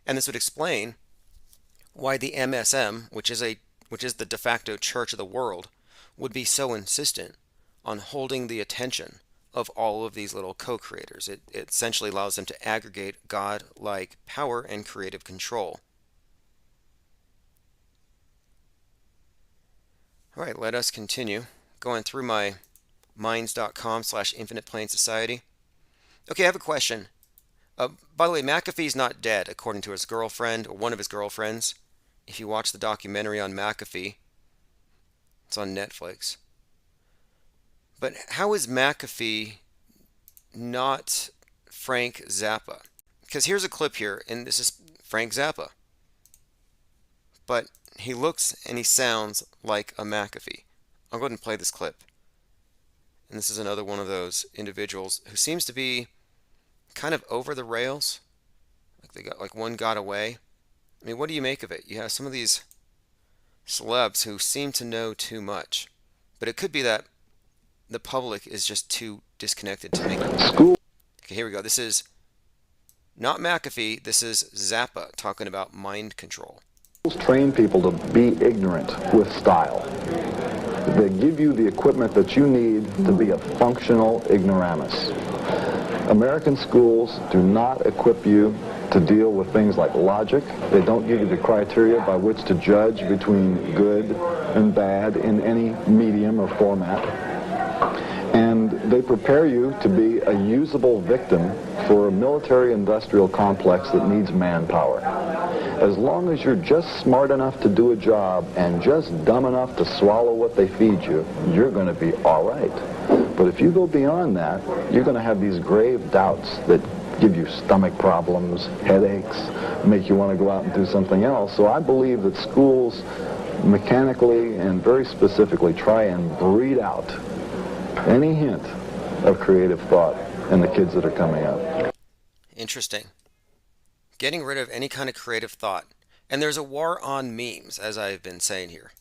[SPEAKER 1] And this would explain why the MSM, which is the de facto church of the world, would be so insistent on holding the attention of all of these little co-creators. It essentially allows them to aggregate God-like power and creative control. All right, let us continue going through my minds.com/Infinite Plane Society. Okay, I have a question. By the way, McAfee's not dead, according to his girlfriend, or one of his girlfriends. If you watch the documentary on McAfee, it's on Netflix. But how is McAfee not Frank Zappa? Because here's a clip here, and this is Frank Zappa. But he looks and he sounds like a McAfee. I'll go ahead and play this clip. And this is another one of those individuals who seems to be kind of over the rails. Like one got away. I mean, what do you make of it? You have some of these celebs who seem to know too much. But it could be that the public is just too disconnected to make it. Okay, here we go. This is not McAfee. This is Zappa talking about mind control.
[SPEAKER 5] Train people to be ignorant with style. They give you the equipment that you need to be a functional ignoramus. American schools do not equip you to deal with things like logic. They don't give you the criteria by which to judge between good and bad in any medium or format. And they prepare you to be a usable victim for a military-industrial complex that needs manpower. As long as you're just smart enough to do a job and just dumb enough to swallow what they feed you, you're going to be all right. But if you go beyond that, you're going to have these grave doubts that give you stomach problems, headaches, make you want to go out and do something else. So I believe that schools mechanically and very specifically try and breed out any hint of creative thought in the kids that are coming up.
[SPEAKER 1] Interesting. Getting rid of any kind of creative thought. And there's a war on memes, as I've been saying here.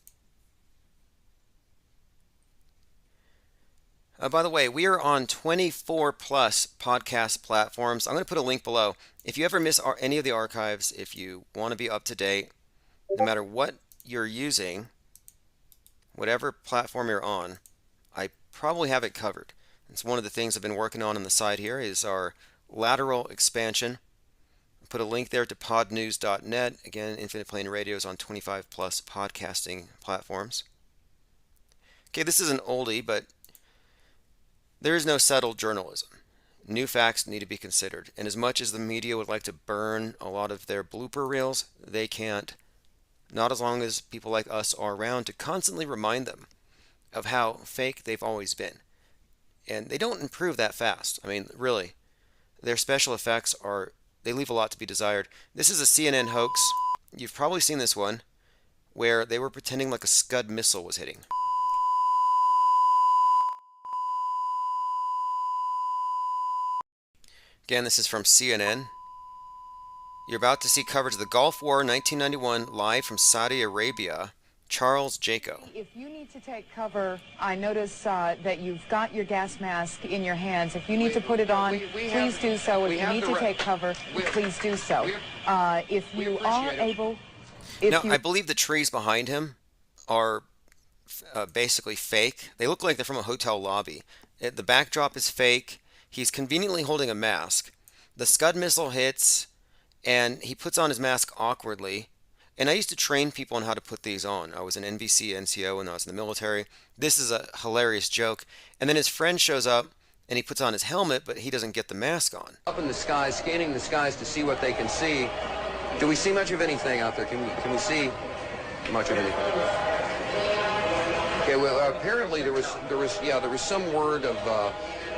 [SPEAKER 1] By the way, we are on 24 plus podcast platforms. I'm going to put a link below. If you ever miss any of the archives, if you want to be up to date, no matter what you're using, whatever platform you're on, I probably have it covered. It's one of the things I've been working on the side here is our lateral expansion. I'll put a link there to podnews.net. Again, Infinite Plane Radio is on 25 plus podcasting platforms. Okay, this is an oldie, but there is no settled journalism. New facts need to be considered. And as much as the media would like to burn a lot of their blooper reels, they can't. Not as long as people like us are around to constantly remind them of how fake they've always been. And they don't improve that fast. I mean, really. Their special effects they leave a lot to be desired. This is a CNN hoax. You've probably seen this one, where they were pretending like a Scud missile was hitting. Again, this is from CNN. You're about to see coverage of the Gulf War 1991 live from Saudi Arabia. Charles Jaco.
[SPEAKER 6] If you need to take cover, I notice that you've got your gas mask in your hands. If you need to put it on, please do so. If you need to take cover, please do so. If you are able...
[SPEAKER 1] Now, I believe the trees behind him are basically fake. They look like they're from a hotel lobby. The backdrop is fake. He's conveniently holding a mask. The Scud missile hits, and he puts on his mask awkwardly. And I used to train people on how to put these on. I was an NBC NCO when I was in the military. This is a hilarious joke. And then his friend shows up, and he puts on his helmet, but he doesn't get the mask on.
[SPEAKER 7] Up in the skies, scanning the skies to see what they can see. Do we see much of anything out there? Can we see much of anything? Okay. Well, apparently there was some word of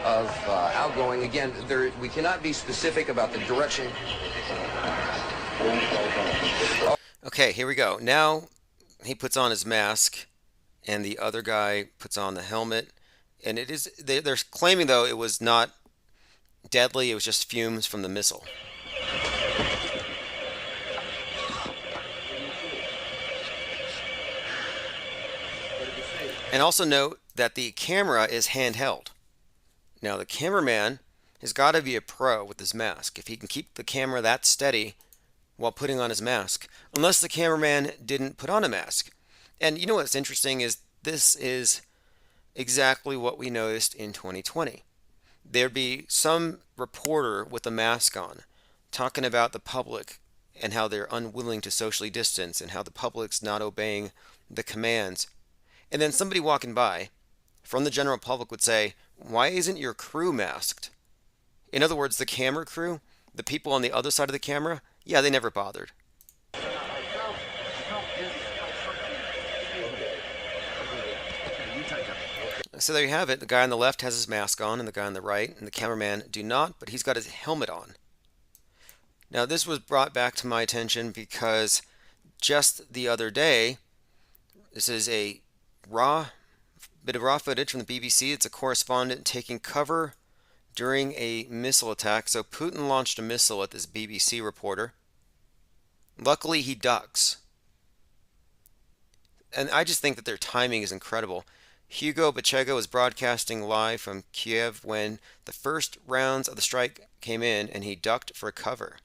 [SPEAKER 7] outgoing. Again, we cannot be specific about the direction.
[SPEAKER 1] Okay, here we go. Now he puts on his mask, and the other guy puts on the helmet. And they're claiming, though, it was not deadly. It was just fumes from the missile. And also note that the camera is handheld. Now, the cameraman has got to be a pro with his mask. If he can keep the camera that steady while putting on his mask, unless the cameraman didn't put on a mask. And you know what's interesting is this is exactly what we noticed in 2020. There'd be some reporter with a mask on talking about the public and how they're unwilling to socially distance and how the public's not obeying the commands. And then somebody walking by from the general public would say, "Why isn't your crew masked?" In other words, the camera crew, the people on the other side of the camera, yeah, they never bothered. So there you have it. The guy on the left has his mask on, and the guy on the right and the cameraman do not, but he's got his helmet on. Now, this was brought back to my attention because just the other day, this is a bit of raw footage from the BBC. It's a correspondent taking cover during a missile attack. So Putin launched a missile at this BBC reporter. Luckily, he ducks. And I just think that their timing is incredible. Hugo Bachego is broadcasting live from Kiev when the first rounds of the strike came in, and he ducked for cover.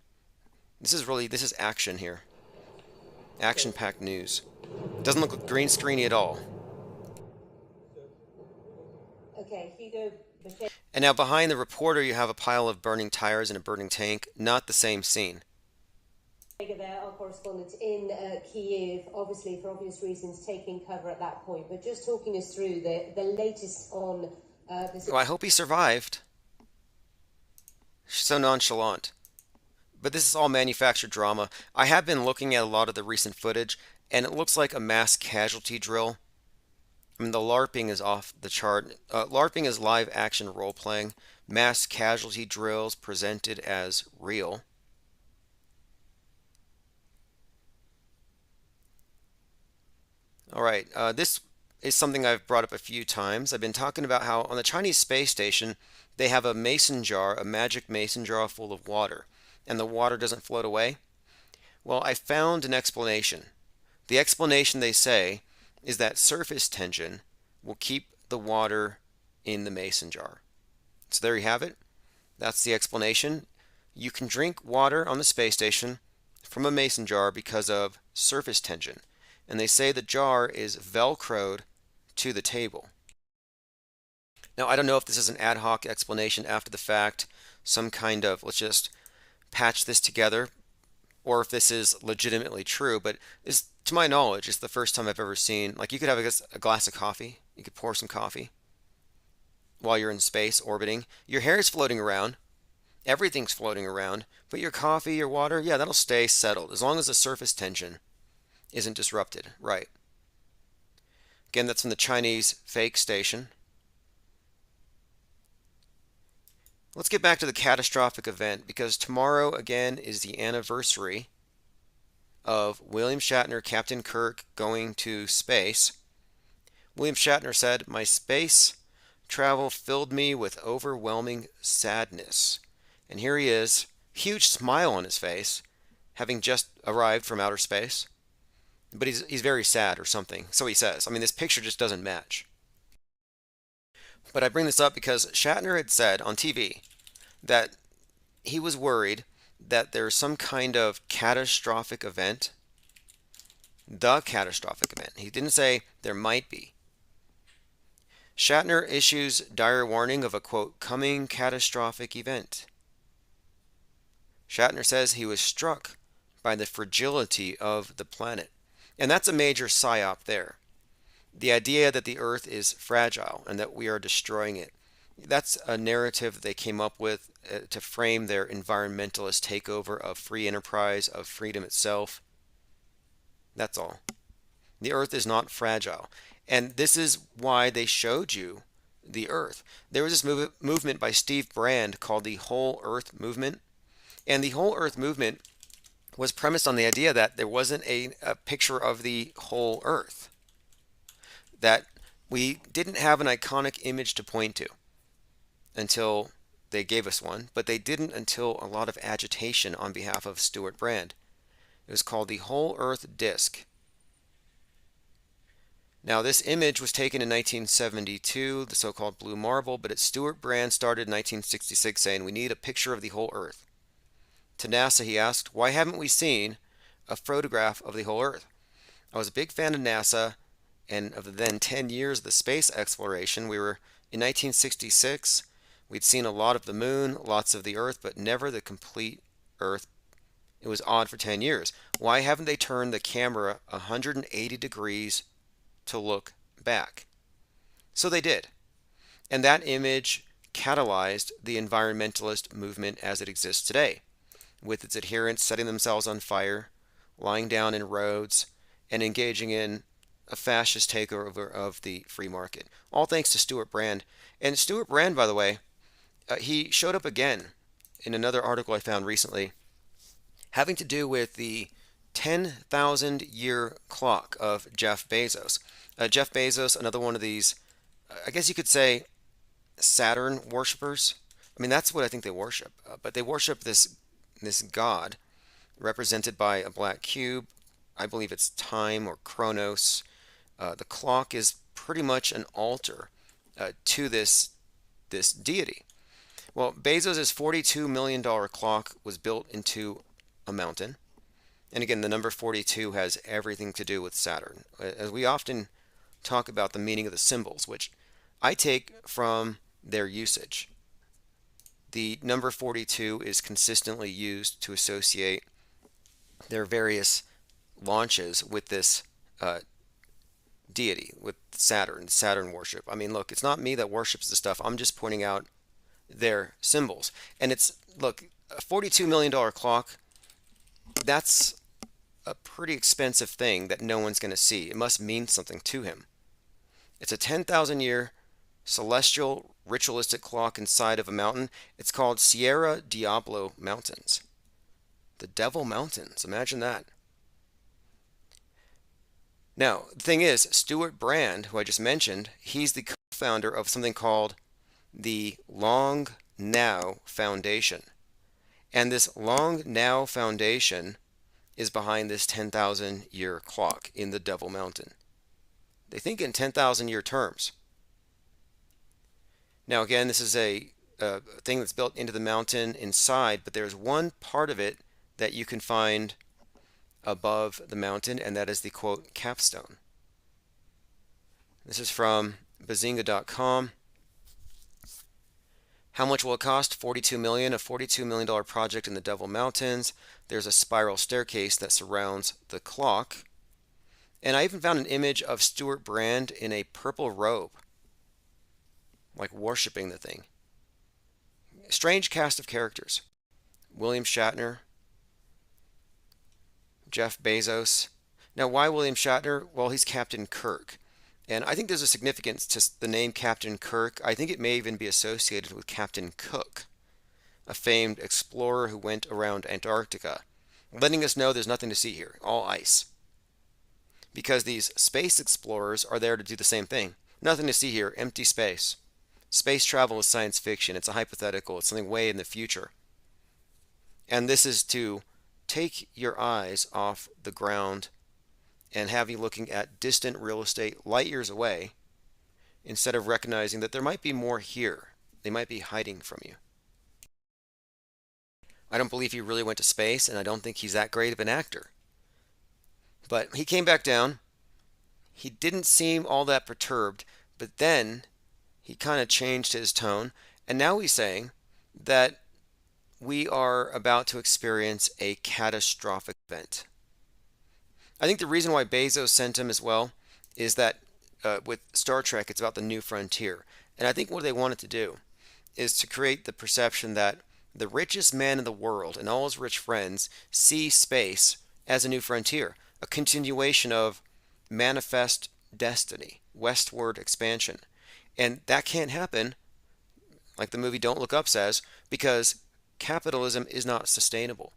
[SPEAKER 1] This is action here. Action-packed news. Doesn't look green screeny at all.
[SPEAKER 8] Okay, Hugo.
[SPEAKER 1] And now behind the reporter, you have a pile of burning tires and a burning tank. Not the same scene.
[SPEAKER 8] There, our correspondent in Kyiv, obviously for obvious reasons, taking cover at that point. But just talking us through the latest on this.
[SPEAKER 1] Well, I hope he survived. So nonchalant. But this is all manufactured drama. I have been looking at a lot of the recent footage, and it looks like a mass casualty drill. I mean, the LARPing is off the chart. LARPing is live action role playing. Mass casualty drills presented as real. All right, this is something I've brought up a few times. I've been talking about how on the Chinese space station, they have a mason jar, a magic mason jar full of water, and the water doesn't float away. Well, I found an explanation. The explanation, they say, is that surface tension will keep the water in the mason jar. So there you have it. That's the explanation. You can drink water on the space station from a mason jar because of surface tension. And they say the jar is velcroed to the table. Now, I don't know if this is an ad hoc explanation after the fact, some kind of, let's just patch this together, or if this is legitimately true, but to my knowledge, it's the first time I've ever seen, like you could have a glass of coffee, you could pour some coffee while you're in space orbiting. Your hair is floating around, everything's floating around, but your coffee, your water, yeah, that'll stay settled as long as the surface tension isn't disrupted, right? Again, that's from the Chinese fake station. Let's get back to the catastrophic event, because tomorrow again is the anniversary of William Shatner, Captain Kirk, going to space. William Shatner said, "My space travel filled me with overwhelming sadness." And here he is, huge smile on his face, having just arrived from outer space. But he's very sad or something, so he says. I mean, this picture just doesn't match. But I bring this up because Shatner had said on TV that he was worried that there's some kind of catastrophic event. The catastrophic event. He didn't say there might be. Shatner issues dire warning of a, quote, coming catastrophic event. Shatner says he was struck by the fragility of the planet. And that's a major psyop there. The idea that the Earth is fragile and that we are destroying it. That's a narrative that they came up with to frame their environmentalist takeover of free enterprise, of freedom itself. That's all. The Earth is not fragile. And this is why they showed you the Earth. There was this movement by Steve Brand called the Whole Earth Movement. And the Whole Earth Movement was premised on the idea that there wasn't a picture of the whole Earth. That we didn't have an iconic image to point to until they gave us one, but they didn't until a lot of agitation on behalf of Stuart Brand. It was called the Whole Earth Disk. Now, this image was taken in 1972, the so-called Blue Marble, but Stuart Brand started in 1966 saying, we need a picture of the whole Earth. To NASA, he asked, why haven't we seen a photograph of the whole Earth? I was a big fan of NASA and of the then 10 years of the space exploration. We were in 1966. We'd seen a lot of the moon, lots of the Earth, but never the complete Earth. It was odd for 10 years. Why haven't they turned the camera 180 degrees to look back? So they did. And that image catalyzed the environmentalist movement as it exists today, with its adherents setting themselves on fire, lying down in roads, and engaging in a fascist takeover of the free market. All thanks to Stuart Brand. And Stuart Brand, by the way, he showed up again in another article I found recently having to do with the 10,000 year clock of Jeff Bezos. Jeff Bezos, another one of these, I guess you could say, Saturn worshippers. I mean, that's what I think they worship. But they worship this god represented by a black cube. I believe it's time or Chronos. The clock is pretty much an altar to this deity. Well, Bezos' $42 million clock was built into a mountain. And again, the number 42 has everything to do with Saturn. As we often talk about the meaning of the symbols, which I take from their usage. The number 42 is consistently used to associate their various launches with this deity, with Saturn worship. I mean, look, it's not me that worships the stuff. I'm just pointing out their symbols. And it's, look, a $42 million clock, that's a pretty expensive thing that no one's going to see. It must mean something to him. It's a 10,000 year celestial ritualistic clock inside of a mountain. It's called Sierra Diablo Mountains. The Devil Mountains. Imagine that. Now, the thing is, Stuart Brand, who I just mentioned, he's the co-founder of something called the Long Now Foundation. And this Long Now Foundation is behind this 10,000 year clock in the Devil Mountain. They think in 10,000 year terms. Now again, this is a thing that's built into the mountain inside, but there's one part of it that you can find above the mountain, and that is the, quote, capstone. This is from bazinga.com. How much will it cost? $42 million, a $42 million project in the Devil Mountains. There's a spiral staircase that surrounds the clock. And I even found an image of Stuart Brand in a purple robe, like worshiping the thing. Strange cast of characters. William Shatner, Jeff Bezos. Now, why William Shatner? Well, he's Captain Kirk. And I think there's a significance to the name Captain Kirk. I think it may even be associated with Captain Cook, a famed explorer who went around Antarctica, letting us know there's nothing to see here, all ice. Because these space explorers are there to do the same thing. Nothing to see here, empty space. Space travel is science fiction. It's a hypothetical. It's something way in the future. And this is to take your eyes off the ground and have you looking at distant real estate light years away instead of recognizing that there might be more here. They might be hiding from you. I don't believe he really went to space, and I don't think he's that great of an actor. But he came back down. He didn't seem all that perturbed, but then he kind of changed his tone, and now he's saying that we are about to experience a catastrophic event. I think the reason why Bezos sent him as well is that with Star Trek, it's about the new frontier. And I think what they wanted to do is to create the perception that the richest man in the world and all his rich friends see space as a new frontier, a continuation of manifest destiny, westward expansion. And that can't happen, like the movie Don't Look Up says, because capitalism is not sustainable.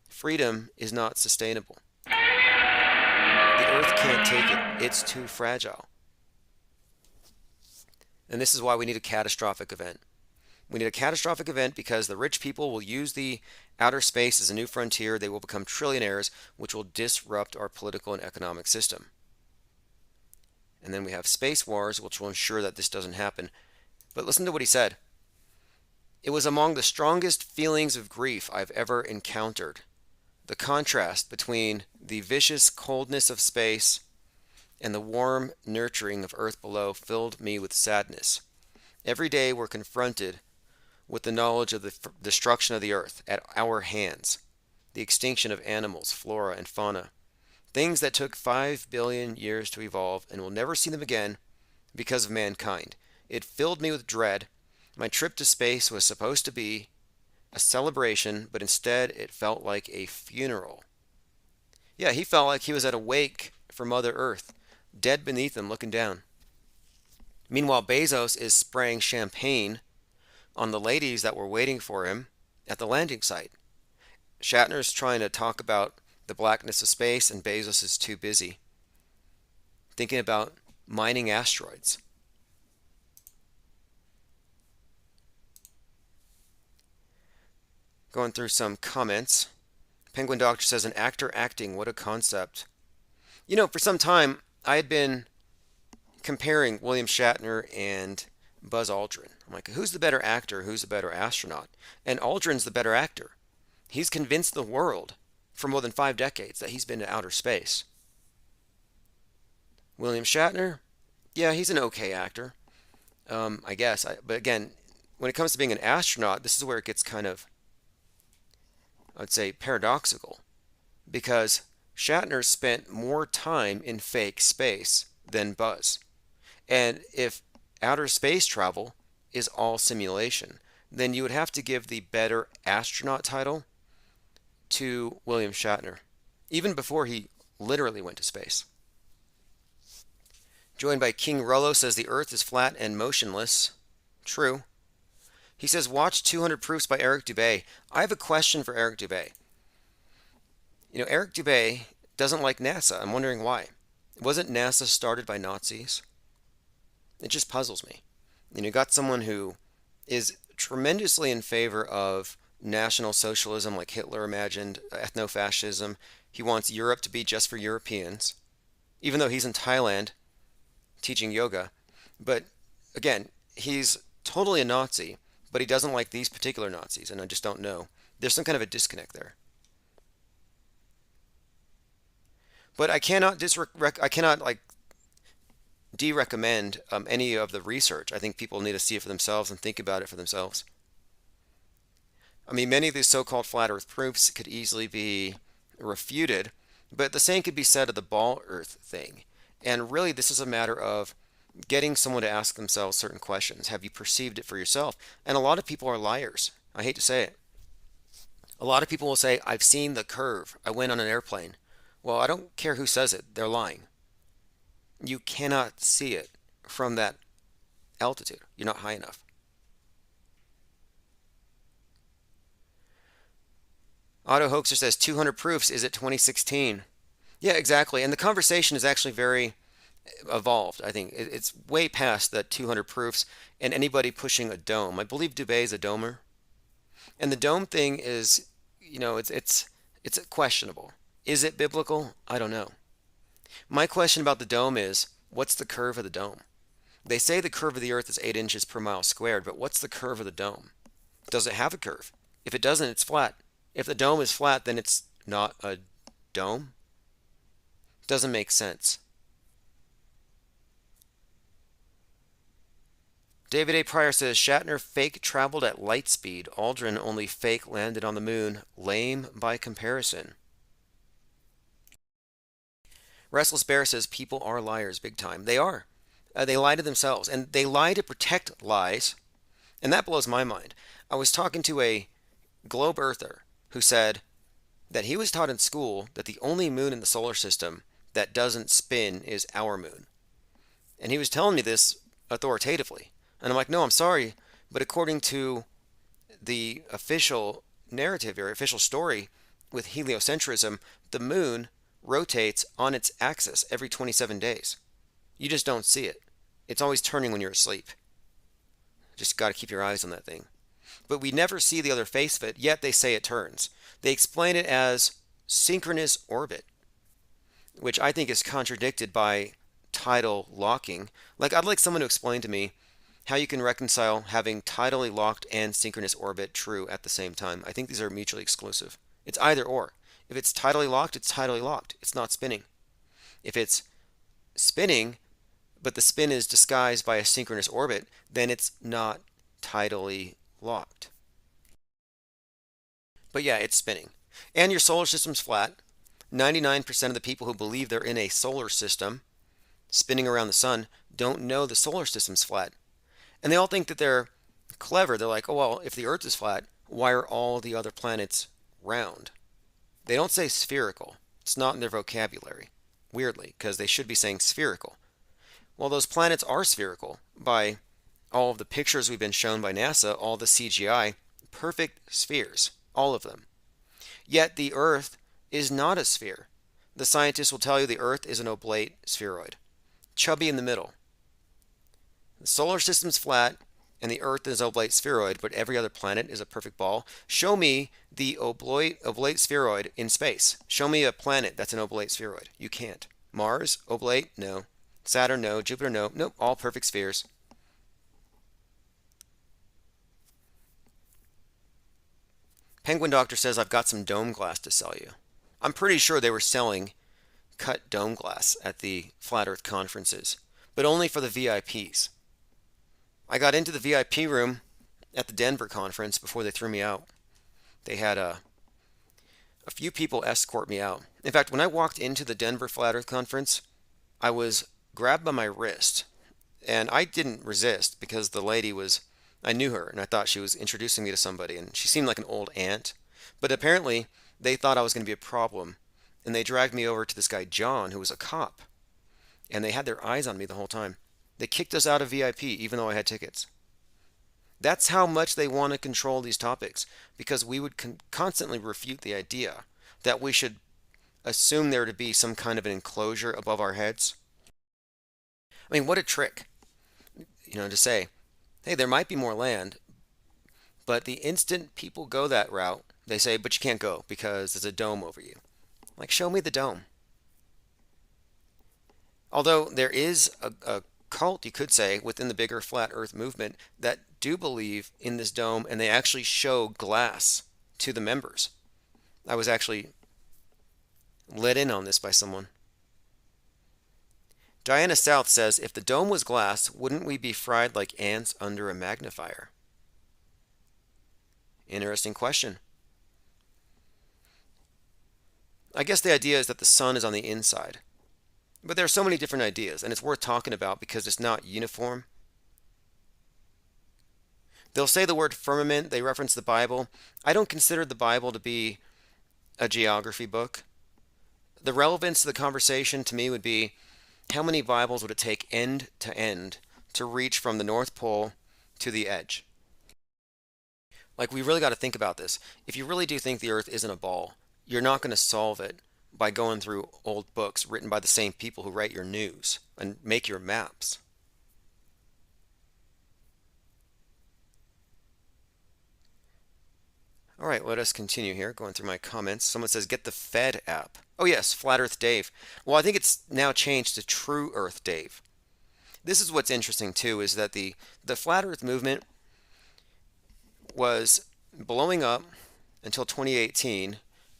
[SPEAKER 1] Freedom is not sustainable. The earth can't take it. It's too fragile. And this is why we need a catastrophic event. We need a catastrophic event because the rich people will use the outer space as a new frontier. They will become trillionaires, which will disrupt our political and economic system. And then we have space wars, which will ensure that this doesn't happen. But listen to what he said. It was among the strongest feelings of grief I've ever encountered. The contrast between the vicious coldness of space and the warm nurturing of earth below filled me with sadness. Every day we're confronted with the knowledge of the destruction of the earth at our hands, the extinction of animals, flora, and fauna, things that took 5 billion years to evolve and will never see them again because of mankind. It filled me with dread. My trip to space was supposed to be a celebration, but instead it felt like a funeral. Yeah, he felt like he was at a wake for Mother Earth, dead beneath him looking down. Meanwhile, Bezos is spraying champagne on the ladies that were waiting for him at the landing site. Shatner's trying to talk about the blackness of space, and Bezos is too busy thinking about mining asteroids. Going through some comments. Penguin Doctor says, an actor acting, what a concept. You know, for some time, I had been comparing William Shatner and Buzz Aldrin. I'm like, who's the better actor? Who's the better astronaut? And Aldrin's the better actor. He's convinced the world for more than 5 decades that he's been to outer space. William Shatner, yeah, he's an okay actor, I guess. But again, when it comes to being an astronaut, this is where it gets kind of, I would say, paradoxical, because Shatner spent more time in fake space than Buzz. And if outer space travel is all simulation, then you would have to give the better astronaut title to William Shatner, even before he literally went to space. Joined by King Rollo says the earth is flat and motionless. True. He says, watch 200 Proofs by Eric Dubay. I have a question for Eric Dubay. You know, Eric Dubay doesn't like NASA. I'm wondering why. Wasn't NASA started by Nazis? It just puzzles me. You know, you got someone who is tremendously in favor of National Socialism like Hitler imagined, ethno-fascism. He wants Europe to be just for Europeans, even though he's in Thailand teaching yoga. But again, he's totally a Nazi, but he doesn't like these particular Nazis, and I just don't know. There's some kind of a disconnect there. But I cannot de-recommend any of the research. I think people need to see it for themselves and think about it for themselves. I mean, many of these so-called flat Earth proofs could easily be refuted, but the same could be said of the ball Earth thing. And really, this is a matter of getting someone to ask themselves certain questions. Have you perceived it for yourself? And a lot of people are liars. I hate to say it. A lot of people will say, I've seen the curve. I went on an airplane. Well, I don't care who says it. They're lying. You cannot see it from that altitude. You're not high enough. Auto Hoaxer says 200 proofs. Is it 2016? Yeah, exactly. And the conversation is actually very evolved. I think it's way past the 200 proofs and anybody pushing a dome. I believe Dubé is a domer. And the dome thing is, it's questionable. Is it biblical? I don't know. My question about the dome is, what's the curve of the dome? They say the curve of the earth is 8 inches per mile squared, but what's the curve of the dome? Does it have a curve? If it doesn't, it's flat. If the dome is flat, then it's not a dome? Doesn't make sense. David A. Pryor says Shatner fake traveled at light speed. Aldrin only fake landed on the moon. Lame by comparison. Restless Bear says people are liars big time. They are. They lie to themselves, and they lie to protect lies. And that blows my mind. I was talking to a globe earther who said that he was taught in school that the only moon in the solar system that doesn't spin is our moon. And he was telling me this authoritatively. And I'm like, no, I'm sorry, but according to the official narrative or official story with heliocentrism, the moon rotates on its axis every 27 days. You just don't see it. It's always turning when you're asleep. Just got to keep your eyes on that thing. But we never see the other face of it, yet they say it turns. They explain it as synchronous orbit, which I think is contradicted by tidal locking. Like, I'd like someone to explain to me how you can reconcile having tidally locked and synchronous orbit true at the same time. I think these are mutually exclusive. It's either or. If it's tidally locked, it's tidally locked. It's not spinning. If it's spinning, but the spin is disguised by a synchronous orbit, then it's not tidally locked. But yeah, it's spinning. And your solar system's flat. 99% of the people who believe they're in a solar system spinning around the sun don't know the solar system's flat. And they all think that they're clever. They're like, oh, well, if the Earth is flat, why are all the other planets round? They don't say spherical. It's not in their vocabulary, weirdly, because they should be saying spherical. Well, those planets are spherical by all of the pictures we've been shown by NASA, all the CGI, perfect spheres, all of them. Yet the Earth is not a sphere. The scientists will tell you the Earth is an oblate spheroid, chubby in the middle. The solar system's flat and the Earth is an oblate spheroid, but every other planet is a perfect ball. Show me the oblate spheroid in space. Show me a planet that's an oblate spheroid. You can't. Mars, oblate? No. Saturn, no. Jupiter, no. Nope, all perfect spheres. Penguin Doctor says, I've got some dome glass to sell you. I'm pretty sure they were selling cut dome glass at the Flat Earth conferences, but only for the VIPs. I got into the VIP room at the Denver conference before they threw me out. They had a few people escort me out. In fact, when I walked into the Denver Flat Earth conference, I was grabbed by my wrist, and I didn't resist because the lady was, I knew her, and I thought she was introducing me to somebody, and she seemed like an old aunt. But apparently, they thought I was going to be a problem, and they dragged me over to this guy, John, who was a cop, and they had their eyes on me the whole time. They kicked us out of VIP, even though I had tickets. That's how much they want to control these topics, because we would constantly refute the idea that we should assume there to be some kind of an enclosure above our heads. I mean, what a trick, to say, hey, there might be more land, but the instant people go that route, they say, but you can't go because there's a dome over you. Like, show me the dome. Although there is a cult, you could say, within the bigger flat earth movement that do believe in this dome, and they actually show glass to the members. I was actually let in on this by someone. Diana South says, if the dome was glass, wouldn't we be fried like ants under a magnifier? Interesting question. I guess the idea is that the sun is on the inside. But there are so many different ideas, and it's worth talking about because it's not uniform. They'll say the word firmament, they reference the Bible. I don't consider the Bible to be a geography book. The relevance of the conversation to me would be, how many Bibles would it take end to end to reach from the North Pole to the edge? Like, we really got to think about this. If you really do think the Earth isn't a ball, you're not going to solve it by going through old books written by the same people who write your news and make your maps. All right, let us continue here. Going through my comments. Someone says, get the Fed app. Oh, yes, Flat Earth Dave. Well, I think it's now changed to True Earth Dave. This is what's interesting, too, is that the Flat Earth movement was blowing up until 2018,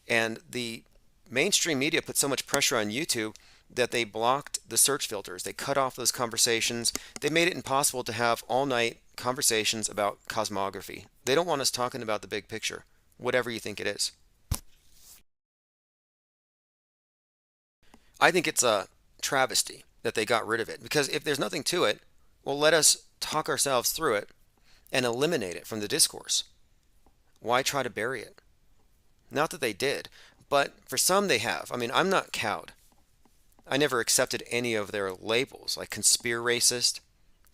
[SPEAKER 1] and the mainstream media put so much pressure on YouTube that they blocked the search filters. They cut off those conversations. They made it impossible to have all night conversations about cosmography. They don't want us talking about the big picture, whatever you think it is. I think it's a travesty that they got rid of it, because if there's nothing to it, well, let us talk ourselves through it and eliminate it from the discourse. Why try to bury it? Not that they did, but for some they have. I mean, I'm not cowed. I never accepted any of their labels, like conspiracist.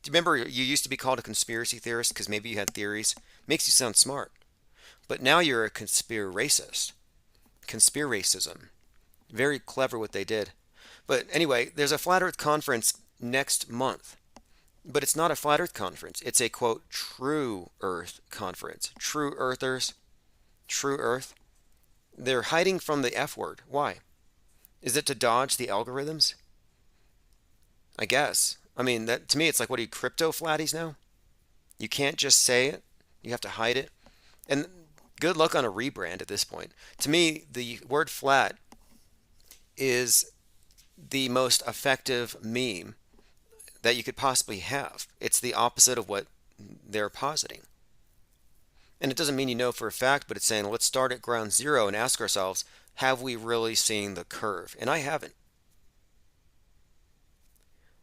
[SPEAKER 1] Do you remember you used to be called a conspiracy theorist because maybe you had theories? Makes you sound smart. But now you're a conspiracist. Conspiracism. Very clever what they did. But anyway, there's a Flat Earth conference next month. But it's not a Flat Earth conference. It's a, quote, True Earth conference. True Earthers. True Earth. They're hiding from the F word. Why? Is it to dodge the algorithms? I guess. I mean, that to me, it's like, what are you, crypto flatties now? You can't just say it. You have to hide it. And good luck on a rebrand at this point. To me, the word flat is the most effective meme that you could possibly have. It's the opposite of what they're positing. And it doesn't mean you know for a fact, but it's saying, let's start at ground zero and ask ourselves, have we really seen the curve? And I haven't.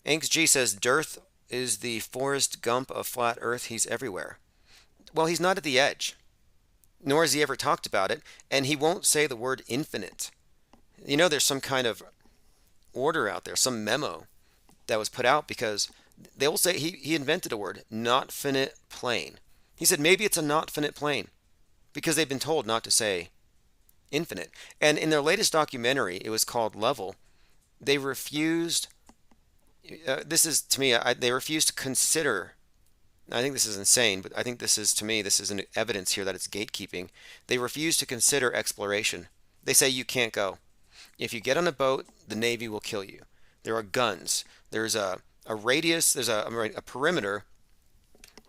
[SPEAKER 1] Anx G says, Dearth is the Forrest Gump of flat Earth. He's everywhere. Well, he's not at the edge, nor has he ever talked about it, and he won't say the word infinite. You know, there's some kind of order out there, some memo that was put out, because they will say he invented a word, not finite plane. He said maybe it's a not finite plane because they've been told not to say infinite. And in their latest documentary, it was called Level, they refused, this is to me, they refused to consider, I think this is insane, but I think this is, to me, this is an evidence here that it's gatekeeping. They refuse to consider exploration. They say you can't go. If you get on a boat, the Navy will kill you. There are guns. There's a radius, there's a perimeter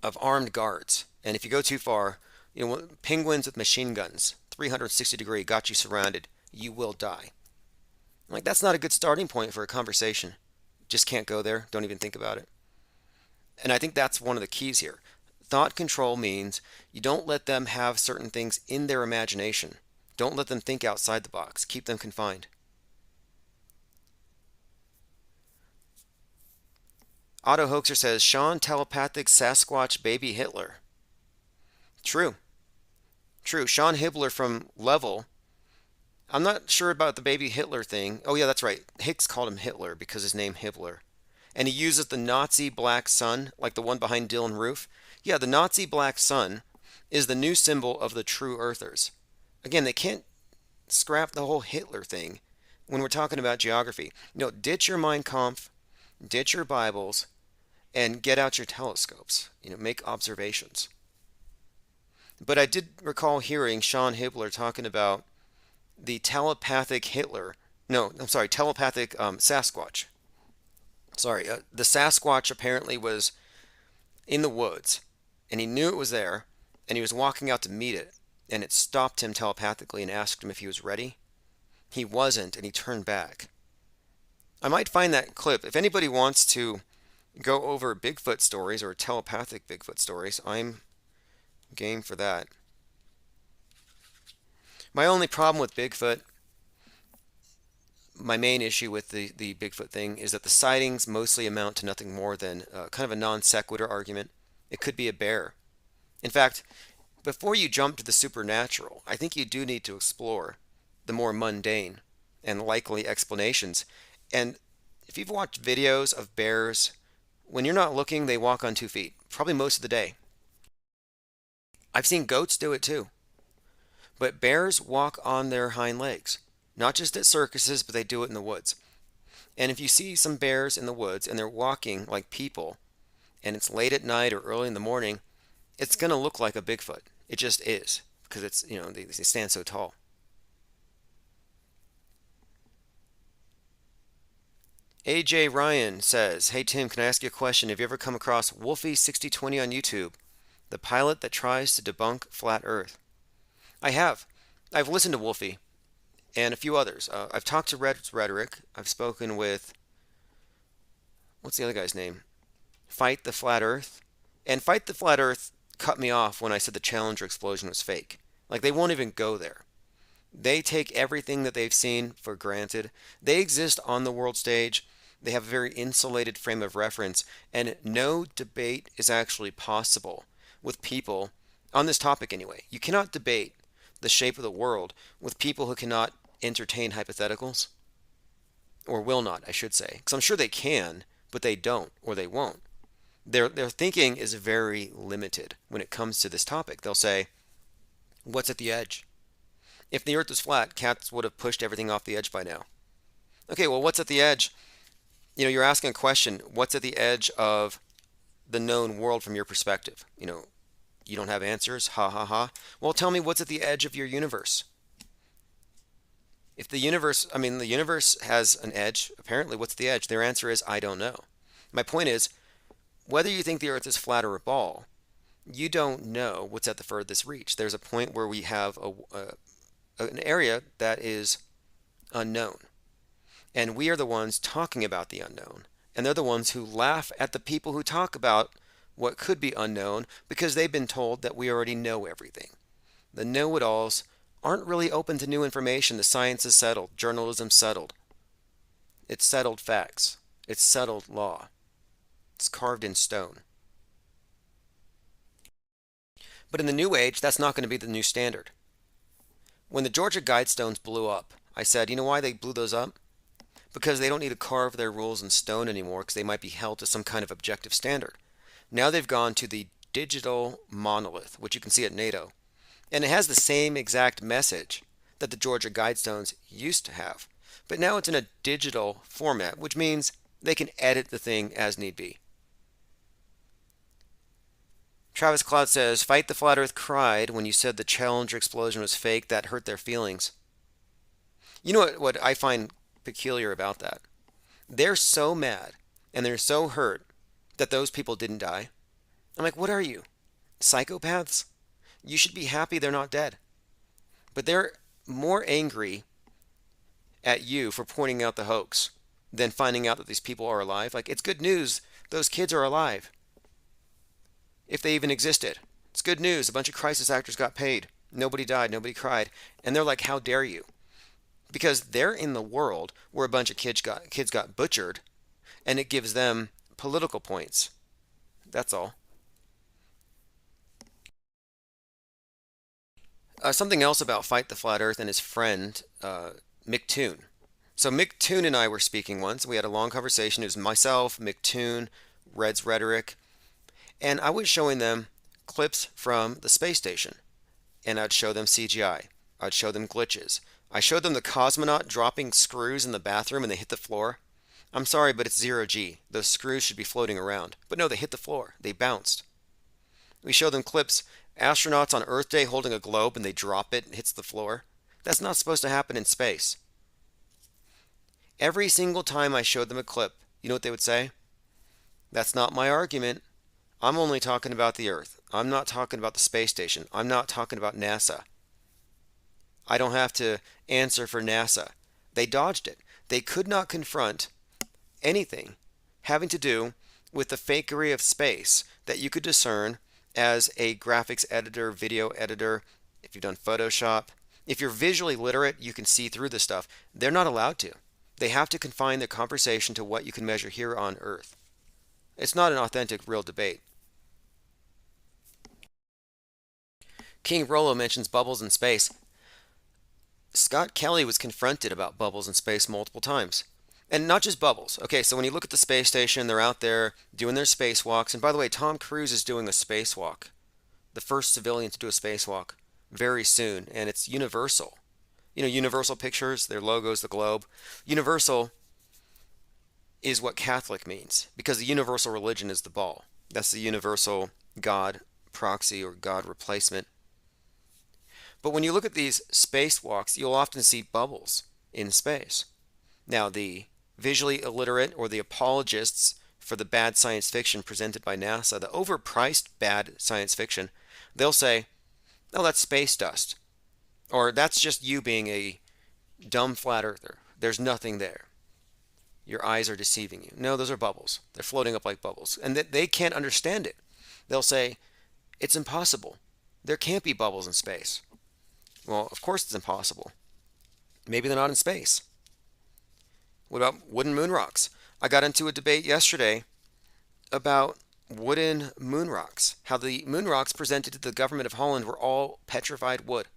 [SPEAKER 1] of armed guards. And if you go too far, you know, penguins with machine guns, 360 degree, got you surrounded. You will die. Like, that's not a good starting point for a conversation. Just can't go there. Don't even think about it. And I think that's one of the keys here. Thought control means you don't let them have certain things in their imagination. Don't let them think outside the box. Keep them confined. Otto Hoaxer says, Sean telepathic Sasquatch baby Hitler. True. True. Sean Hibbler from Level. I'm not sure about the baby Hitler thing. Oh, yeah, that's right. Hicks called him Hitler because his name Hibbler. And he uses the Nazi black sun, like the one behind Dylan Roof. Yeah, the Nazi black sun is the new symbol of the true earthers. Again, they can't scrap the whole Hitler thing when we're talking about geography. You know, ditch your Mein Kampf, ditch your Bibles, and get out your telescopes. You know, make observations. But I did recall hearing Sean Hibbler talking about the telepathic Hitler. No, I'm sorry, telepathic Sasquatch. Sorry, the Sasquatch apparently was in the woods, and he knew it was there, and he was walking out to meet it, and it stopped him telepathically and asked him if he was ready. He wasn't, and he turned back. I might find that clip. If anybody wants to go over Bigfoot stories or telepathic Bigfoot stories, I'm game for that. My only problem with Bigfoot, my main issue with the Bigfoot thing, is that the sightings mostly amount to nothing more than kind of a non sequitur argument. It could be a bear. In fact, before you jump to the supernatural, I think you do need to explore the more mundane and likely explanations. And if you've watched videos of bears, when you're not looking, they walk on 2 feet, probably most of the day. I've seen goats do it too. But bears walk on their hind legs, not just at circuses, but they do it in the woods. And if you see some bears in the woods and they're walking like people, and it's late at night or early in the morning, it's going to look like a Bigfoot. It just is. because it's, they stand so tall. AJ Ryan says, "Hey Tim, can I ask you a question? Have you ever come across Wolfie6020 on YouTube, the pilot that tries to debunk flat Earth?" I have. I've listened to Wolfie and a few others. I've talked to Rhetoric. I've spoken with, what's the other guy's name? Fight the Flat Earth. And Fight the Flat Earth cut me off when I said the Challenger explosion was fake. Like, they won't even go there. They take everything that they've seen for granted. They exist on the world stage. They have a very insulated frame of reference, and no debate is actually possible with people on this topic anyway. You cannot debate the shape of the world with people who cannot entertain hypotheticals, or will not, I should say. Because I'm sure they can, but they don't, or they won't. Their thinking is very limited when it comes to this topic. They'll say, what's at the edge? If the earth was flat, cats would have pushed everything off the edge by now. Okay, well, what's at the edge? You're asking a question, what's at the edge of the known world from your perspective? You don't have answers, ha ha ha. Well, tell me what's at the edge of your universe. If the universe, the universe has an edge, apparently what's the edge? Their answer is, I don't know. My point is, whether you think the earth is flat or a ball, you don't know what's at the furthest reach. There's a point where we have an area that is unknown. And we are the ones talking about the unknown. And they're the ones who laugh at the people who talk about what could be unknown because they've been told that we already know everything. The know-it-alls aren't really open to new information. The science is settled. Journalism settled. It's settled facts. It's settled law. It's carved in stone. But in the new age, that's not going to be the new standard. When the Georgia Guidestones blew up, I said, you know why they blew those up? Because they don't need to carve their rules in stone anymore because they might be held to some kind of objective standard. Now they've gone to the digital monolith, which you can see at NATO. And it has the same exact message that the Georgia Guidestones used to have. But now it's in a digital format, which means they can edit the thing as need be. Travis Cloud says, Fight the Flat Earth cried when you said the Challenger explosion was fake. That hurt their feelings. You know what I find peculiar about that? They're so mad and they're so hurt that those people didn't die. I'm like, what are you? Psychopaths? You should be happy they're not dead. But they're more angry at you for pointing out the hoax than finding out that these people are alive. Like, it's good news. Those kids are alive. If they even existed. It's good news. A bunch of crisis actors got paid. Nobody died. Nobody cried. And they're like, how dare you? Because they're in the world where a bunch of kids got butchered, and it gives them political points. That's all. Something else about Fight the Flat Earth and his friend, Mick Toon. So Mick Toon and I were speaking once. We had a long conversation. It was myself, Mick Toon, Red's Rhetoric, and I was showing them clips from the space station. And I'd show them CGI. I'd show them glitches. I showed them the cosmonaut dropping screws in the bathroom and they hit the floor. I'm sorry, but it's 0G. Those screws should be floating around. But no, they hit the floor. They bounced. We show them clips, astronauts on Earth Day holding a globe and they drop it and it hits the floor. That's not supposed to happen in space. Every single time I showed them a clip, you know what they would say? That's not my argument. I'm only talking about the Earth. I'm not talking about the space station. I'm not talking about NASA. I don't have to answer for NASA. They dodged it. They could not confront anything having to do with the fakery of space that you could discern as a graphics editor, video editor, if you've done Photoshop. If you're visually literate, you can see through this stuff. They're not allowed to. They have to confine their conversation to what you can measure here on Earth. It's not an authentic, real debate. King Rollo mentions bubbles in space. Scott Kelly was confronted about bubbles in space multiple times. And not just bubbles. Okay, so when you look at the space station, they're out there doing their spacewalks. And by the way, Tom Cruise is doing a spacewalk. The first civilian to do a spacewalk very soon. And it's Universal. You know, Universal Pictures, their logo's the globe. Universal is what Catholic means. Because the universal religion is the ball. That's the universal God proxy or God replacement. But when you look at these spacewalks, you'll often see bubbles in space. Now, the visually illiterate or the apologists for the bad science fiction presented by NASA, the overpriced bad science fiction, they'll say, oh, that's space dust. Or that's just you being a dumb flat earther. There's nothing there. Your eyes are deceiving you. No, those are bubbles. They're floating up like bubbles. And they can't understand it. They'll say, it's impossible. There can't be bubbles in space. Well, of course it's impossible. Maybe they're not in space. What about wooden moon rocks? I got into a debate yesterday about wooden moon rocks. How the moon rocks presented to the government of Holland were all petrified wood.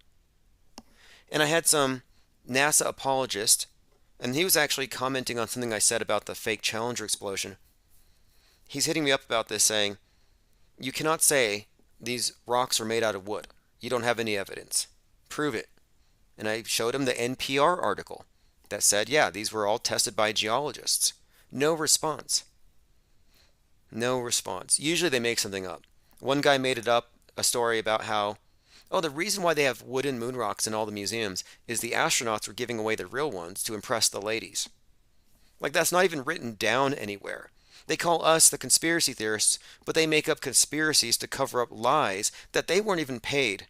[SPEAKER 1] And I had some NASA apologist, and he was actually commenting on something I said about the fake Challenger explosion. He's hitting me up about this, saying, you cannot say these rocks are made out of wood. You don't have any evidence. Prove it. And I showed him the NPR article that said, yeah, these were all tested by geologists. No response. No response. Usually they make something up. One guy made it up, a story about how, oh, the reason why they have wooden moon rocks in all the museums is the astronauts were giving away the real ones to impress the ladies. Like, that's not even written down anywhere. They call us the conspiracy theorists, but they make up conspiracies to cover up lies that they weren't even paid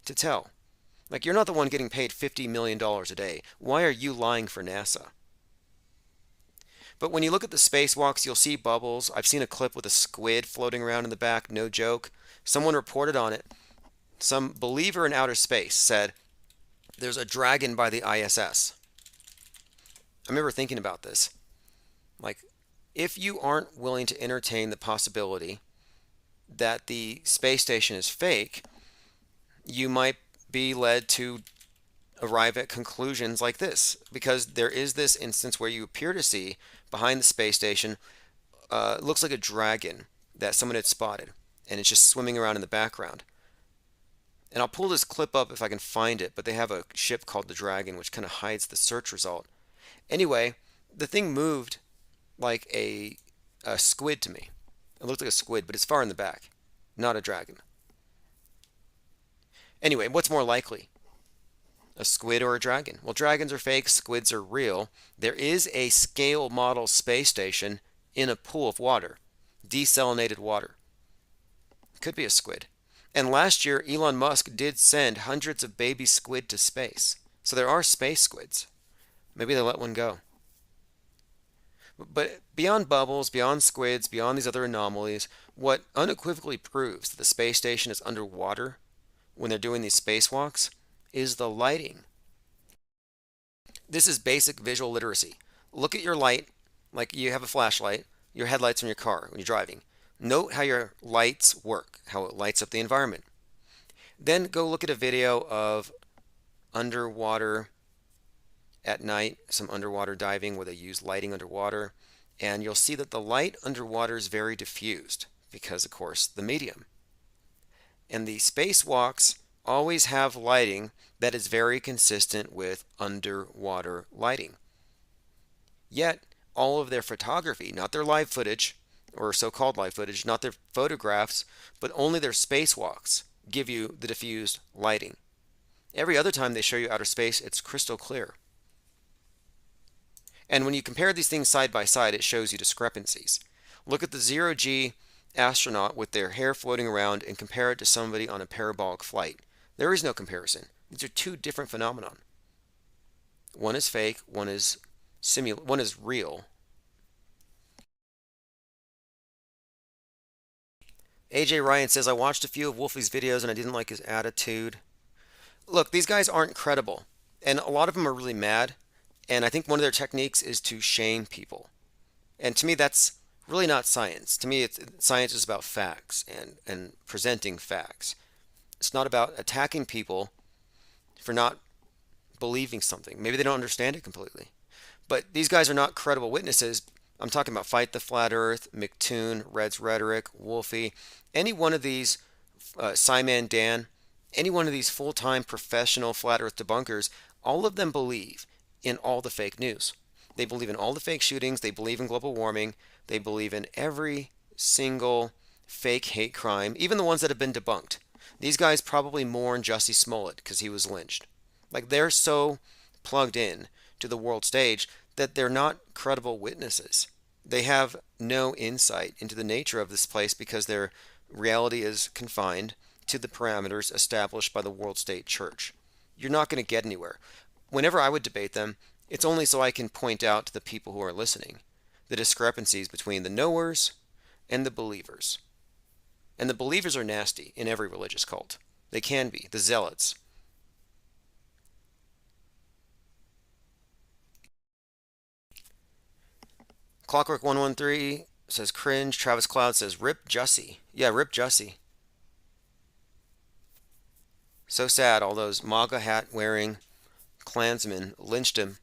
[SPEAKER 1] to tell. Like, you're not the one getting paid $50 million a day. Why are you lying for NASA? But when you look at the spacewalks, you'll see bubbles. I've seen a clip with a squid floating around in the back, no joke. Someone reported on it. Some believer in outer space said, there's a dragon by the ISS. I remember thinking about this. Like, if you aren't willing to entertain the possibility that the space station is fake, you might be led to arrive at conclusions like this, because there is this instance where you appear to see behind the space station looks like a dragon that someone had spotted, and it's just swimming around in the background. And I'll pull this clip up if I can find it, but they have a ship called the Dragon which kind of hides the search result. Anyway, the thing moved like a squid to me. It looked like a squid, but it's far in the back, not a dragon. Anyway, what's more likely? A squid or a dragon? Well, dragons are fake, squids are real. There is a scale model space station in a pool of water, desalinated water. Could be a squid. And last year, Elon Musk did send hundreds of baby squid to space. So there are space squids. Maybe they let one go. But beyond bubbles, beyond squids, beyond these other anomalies, what unequivocally proves that the space station is underwater when they're doing these spacewalks is the lighting. This is basic visual literacy. Look at your light, like you have a flashlight, your headlights on your car when you're driving. Note how your lights work, how it lights up the environment. Then go look at a video of underwater at night, some underwater diving where they use lighting underwater, and you'll see that the light underwater is very diffused because, of course, the medium. And the spacewalks always have lighting that is very consistent with underwater lighting. Yet, all of their photography, not their live footage, or so-called live footage, not their photographs, but only their spacewalks give you the diffused lighting. Every other time they show you outer space, it's crystal clear. And when you compare these things side by side, it shows you discrepancies. Look at the zero-G astronaut with their hair floating around and compare it to somebody on a parabolic flight. There is no comparison. These are two different phenomena. One is fake, one is real. AJ Ryan says, I watched a few of Wolfie's videos and I didn't like his attitude. Look, these guys aren't credible. And a lot of them are really mad. And I think one of their techniques is to shame people. And to me, that's really not science. To me, science is about facts and presenting facts. It's not about attacking people for not believing something. Maybe they don't understand it completely. But these guys are not credible witnesses. I'm talking about Fight the Flat Earth, McToon, Red's Rhetoric, Wolfie. Any one of these, Simon Dan, any one of these full-time professional Flat Earth debunkers, all of them believe in all the fake news. They believe in all the fake shootings. They believe in global warming. They believe in every single fake hate crime, even the ones that have been debunked. These guys probably mourn Jussie Smollett because he was lynched. Like they're so plugged in to the world stage that they're not credible witnesses. They have no insight into the nature of this place because their reality is confined to the parameters established by the world state church. You're not going to get anywhere. Whenever I would debate them, it's only so I can point out to the people who are listening the discrepancies between the knowers and the believers. And the believers are nasty in every religious cult. They can be, the zealots. Clockwork 113 says cringe. Travis Cloud says rip Jussie. Yeah, rip Jussie. So sad all those MAGA hat wearing Klansmen lynched him.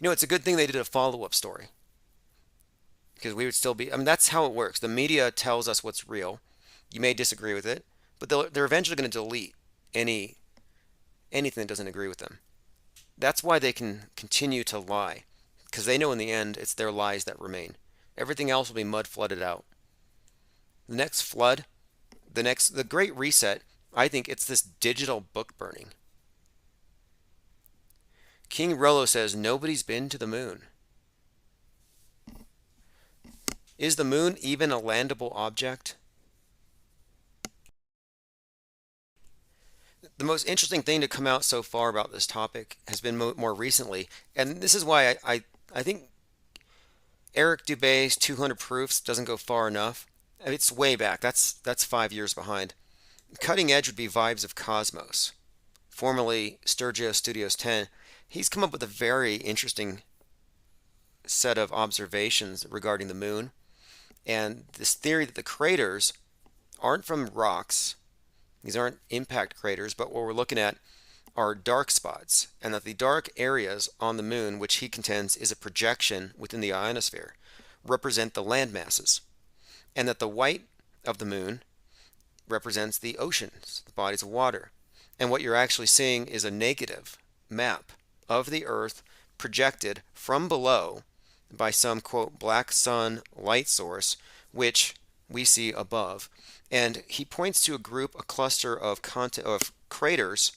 [SPEAKER 1] You know, it's a good thing they did a follow-up story. Because we would still be, I mean, that's how it works. The media tells us what's real. You may disagree with it, but they're eventually going to delete anything that doesn't agree with them. That's why they can continue to lie. Because they know in the end it's their lies that remain. Everything else will be mud flooded out. The next flood, the Great Reset, I think it's this digital book burning. King Rollo says nobody's been to the moon. Is the moon even a landable object? The most interesting thing to come out so far about this topic has been more recently, and this is why I think Eric Dubé's 200 Proofs doesn't go far enough. It's way back. That's 5 years behind. Cutting edge would be Vibes of Cosmos, formerly Sturgio Studios 10. He's come up with a very interesting set of observations regarding the moon, and this theory that the craters aren't from rocks. These aren't impact craters, but what we're looking at are dark spots, and that the dark areas on the moon, which he contends is a projection within the ionosphere, represent the land masses, and that the white of the moon represents the oceans, the bodies of water. And what you're actually seeing is a negative map of the Earth projected from below by some, quote, black sun light source, which we see above. And he points to a cluster of craters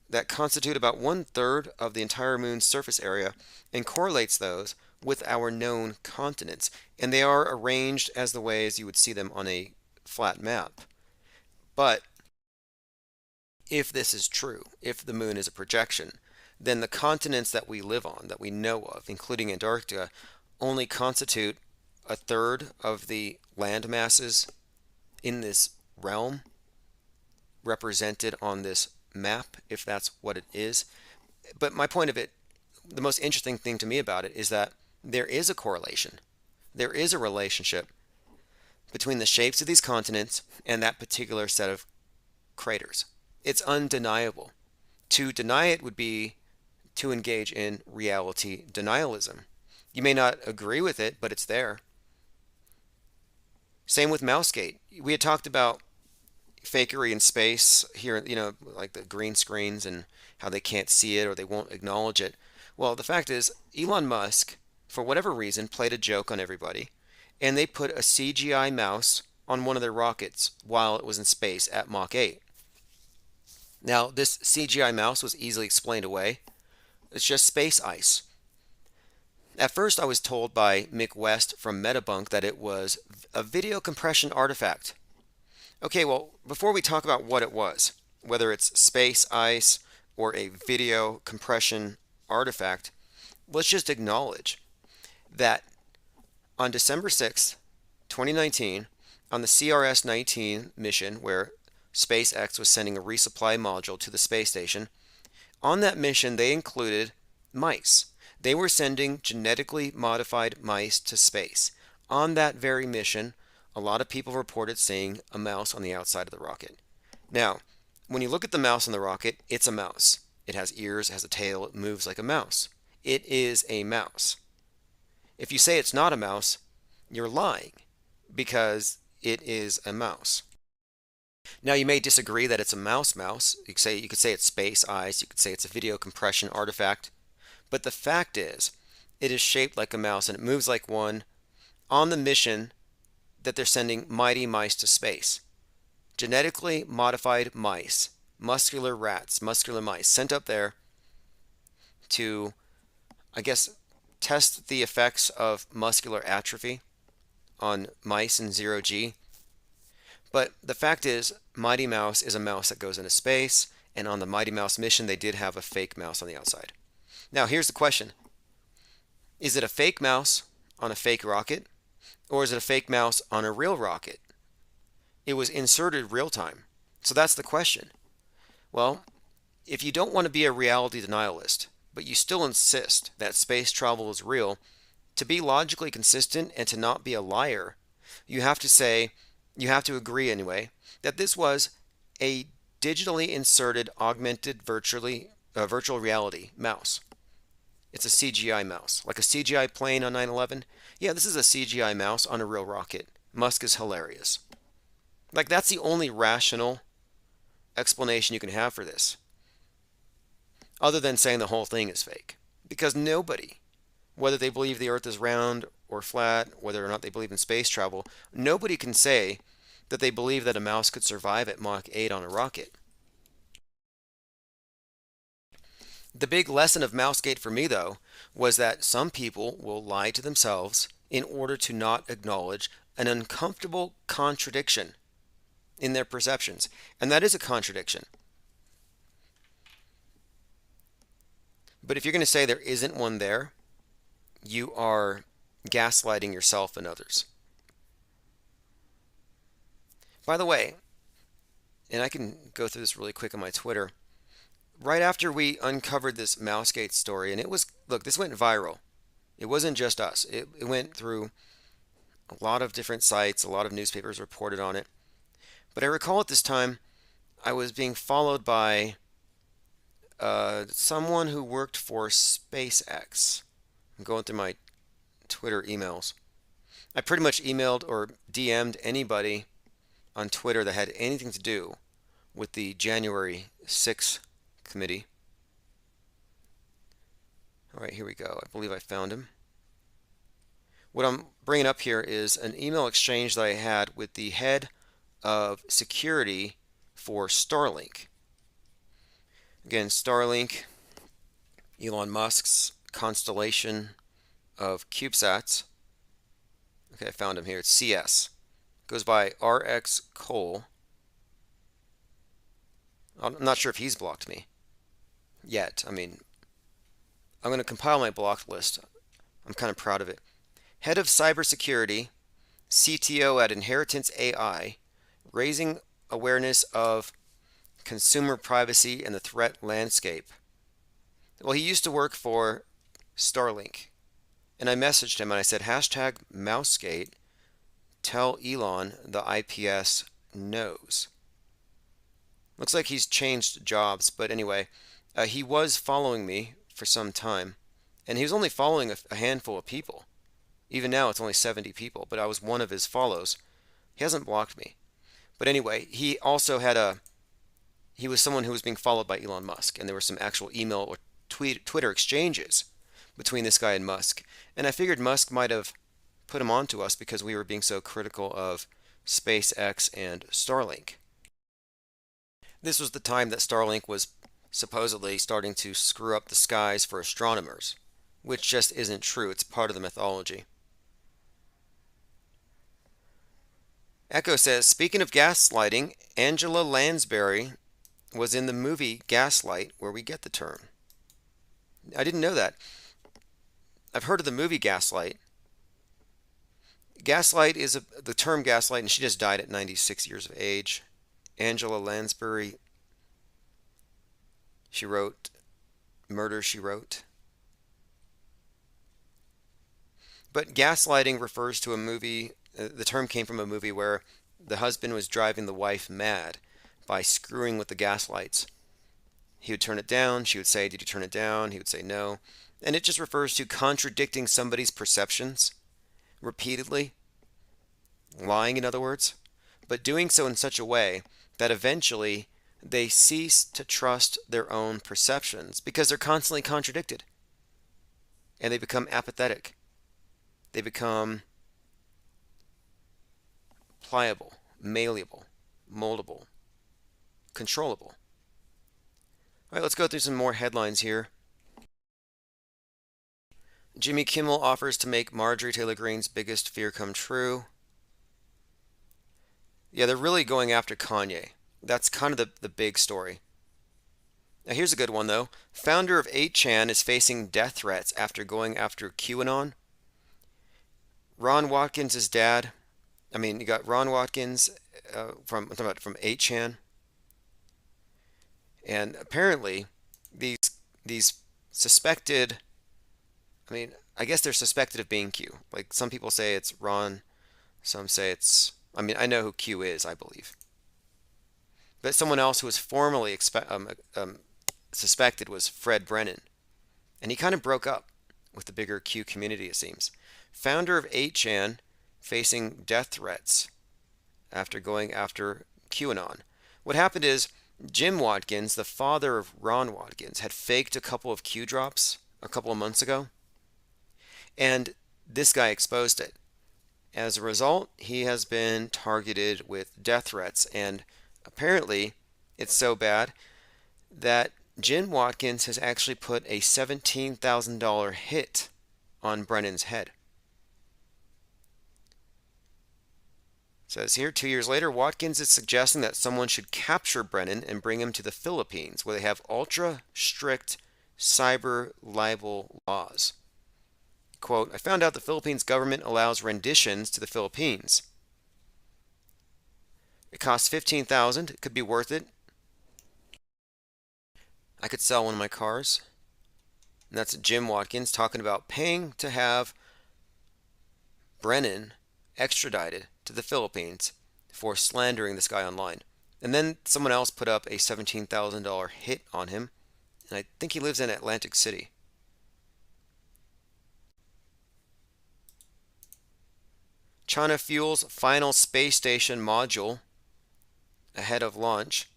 [SPEAKER 1] that constitute about 1/3 of the entire moon's surface area and correlates those with our known continents. And they are arranged as the ways you would see them on a flat map. But if this is true, if the moon is a projection, then the continents that we live on, that we know of, including Antarctica, only constitute 1/3 of the land masses in this realm represented on this map, if that's what it is. But my point of it, the most interesting thing to me about it is that there is a correlation. There is a relationship between the shapes of these continents and that particular set of craters. It's undeniable. To deny it would be to engage in reality denialism. You may not agree with it, but it's there. Same with Mousegate. We had talked about fakery in space here, like the green screens and how they can't see it or they won't acknowledge it. Well, the fact is, Elon Musk, for whatever reason, played a joke on everybody, and they put a CGI mouse on one of their rockets while it was in space at Mach 8. Now, this CGI mouse was easily explained away. It's just space ice. At first, I was told by Mick West from Metabunk that it was a video compression artifact. Okay, well, before we talk about what it was, whether it's space ice or a video compression artifact, let's just acknowledge that on December 6th, 2019, on the CRS-19 mission where SpaceX was sending a resupply module to the space station, on that mission they included mice. They were sending genetically modified mice to space. On that very mission, a lot of people reported seeing a mouse on the outside of the rocket. Now, when you look at the mouse on the rocket, it's a mouse. It has ears, it has a tail, it moves like a mouse. It is a mouse. If you say it's not a mouse, you're lying, because it is a mouse. Now, you may disagree that it's a mouse. You could say it's space ice, you could say it's a video compression artifact, but the fact is, it is shaped like a mouse and it moves like one on the mission that they're sending mighty mice to space genetically modified mice, muscular rats, muscular mice, sent up there to, I guess, test the effects of muscular atrophy on mice in zero G. But the fact is, Mighty Mouse is a mouse that goes into space, and on the Mighty Mouse mission, they did have a fake mouse on the outside. Now, here's the question. Is it a fake mouse on a fake rocket, or is it a fake mouse on a real rocket? It was inserted real time. So that's the question. Well, if you don't want to be a reality denialist, but you still insist that space travel is real, to be logically consistent and to not be a liar, you have to say, you have to agree anyway, that this was a digitally inserted augmented virtual reality mouse. It's a CGI mouse, like a CGI plane on 9/11. Yeah, this is a CGI mouse on a real rocket. Musk is hilarious. Like, that's the only rational explanation you can have for this, other than saying the whole thing is fake. Because nobody, whether they believe the Earth is round or flat, whether or not they believe in space travel, nobody can say that they believe that a mouse could survive at Mach 8 on a rocket. The big lesson of Mousegate for me, though, was that some people will lie to themselves in order to not acknowledge an uncomfortable contradiction in their perceptions. And that is a contradiction. But if you're going to say there isn't one there, you are gaslighting yourself and others. By the way, and I can go through this really quick on my Twitter, right after we uncovered this Mousegate story, and it was, look, this went viral. It wasn't just us. It went through a lot of different sites, a lot of newspapers reported on it. But I recall at this time, I was being followed by someone who worked for SpaceX. I'm going through my Twitter emails. I pretty much emailed or DM'd anybody on Twitter that had anything to do with the January 6th committee. All right, here we go. I believe I found him. What I'm bringing up here is an email exchange that I had with the head of security for Starlink. Again, Starlink, Elon Musk's constellation of CubeSats. Okay, I found him here. It's CS. Goes by RX Cole. I'm not sure if he's blocked me yet. I mean, I'm going to compile my blocked list. I'm kind of proud of it. Head of Cybersecurity, CTO at Inheritance AI, raising awareness of consumer privacy and the threat landscape. Well, he used to work for Starlink. And I messaged him and I said, hashtag Mousegate, tell Elon the IPS knows. Looks like he's changed jobs, but anyway, he was following me for some time. And he was only following a handful of people. Even now it's only 70 people, but I was one of his follows. He hasn't blocked me. But anyway, he also had he was someone who was being followed by Elon Musk, and there were some actual email or Twitter exchanges between this guy and Musk. And I figured Musk might have put him on to us because we were being so critical of SpaceX and Starlink. This was the time that Starlink was supposedly starting to screw up the skies for astronomers, which just isn't true. It's part of the mythology. Echo says, speaking of gaslighting, Angela Lansbury was in the movie Gaslight, where we get the term. I didn't know that. I've heard of the movie Gaslight. Gaslight is the term gaslight, and she just died at 96 years of age. Angela Lansbury, she wrote Murder, She Wrote. But gaslighting refers to a movie, the term came from a movie where the husband was driving the wife mad by screwing with the gaslights. He would turn it down, she would say, did you turn it down? He would say no. And it just refers to contradicting somebody's perceptions repeatedly, lying in other words, but doing so in such a way that eventually they cease to trust their own perceptions because they're constantly contradicted. And they become apathetic. They become pliable, malleable. moldable, controllable. All right, let's go through some more headlines here. Jimmy Kimmel offers to make Marjorie Taylor Greene's biggest fear come true. Yeah, they're really going after Kanye. That's kind of the big story. Now, here's a good one, though. Founder of 8chan is facing death threats after going after QAnon. Ron Watkins' dad. You got Ron Watkins from 8chan. And apparently, these suspected, I guess they're suspected of being Q. Like, some people say it's Ron, some say it's, I know who Q is, I believe. But someone else who was formerly suspected was Fred Brennan. And he kind of broke up with the bigger Q community, it seems. Founder of 8chan facing death threats after going after QAnon. What happened is Jim Watkins, the father of Ron Watkins, had faked a couple of Q drops a couple of months ago. And this guy exposed it. As a result, he has been targeted with death threats. And apparently, it's so bad that Jim Watkins has actually put a $17,000 hit on Brennan's head. It says here, 2 years later, Watkins is suggesting that someone should capture Brennan and bring him to the Philippines, where they have ultra strict cyber libel laws. Quote, I found out the Philippines government allows renditions to the Philippines. It costs $15,000. It could be worth it. I could sell one of my cars. And that's Jim Watkins talking about paying to have Brennan extradited to the Philippines for slandering this guy online. And then someone else put up a $17,000 hit on him. And I think he lives in Atlantic City. China fuels final space station module ahead of launch.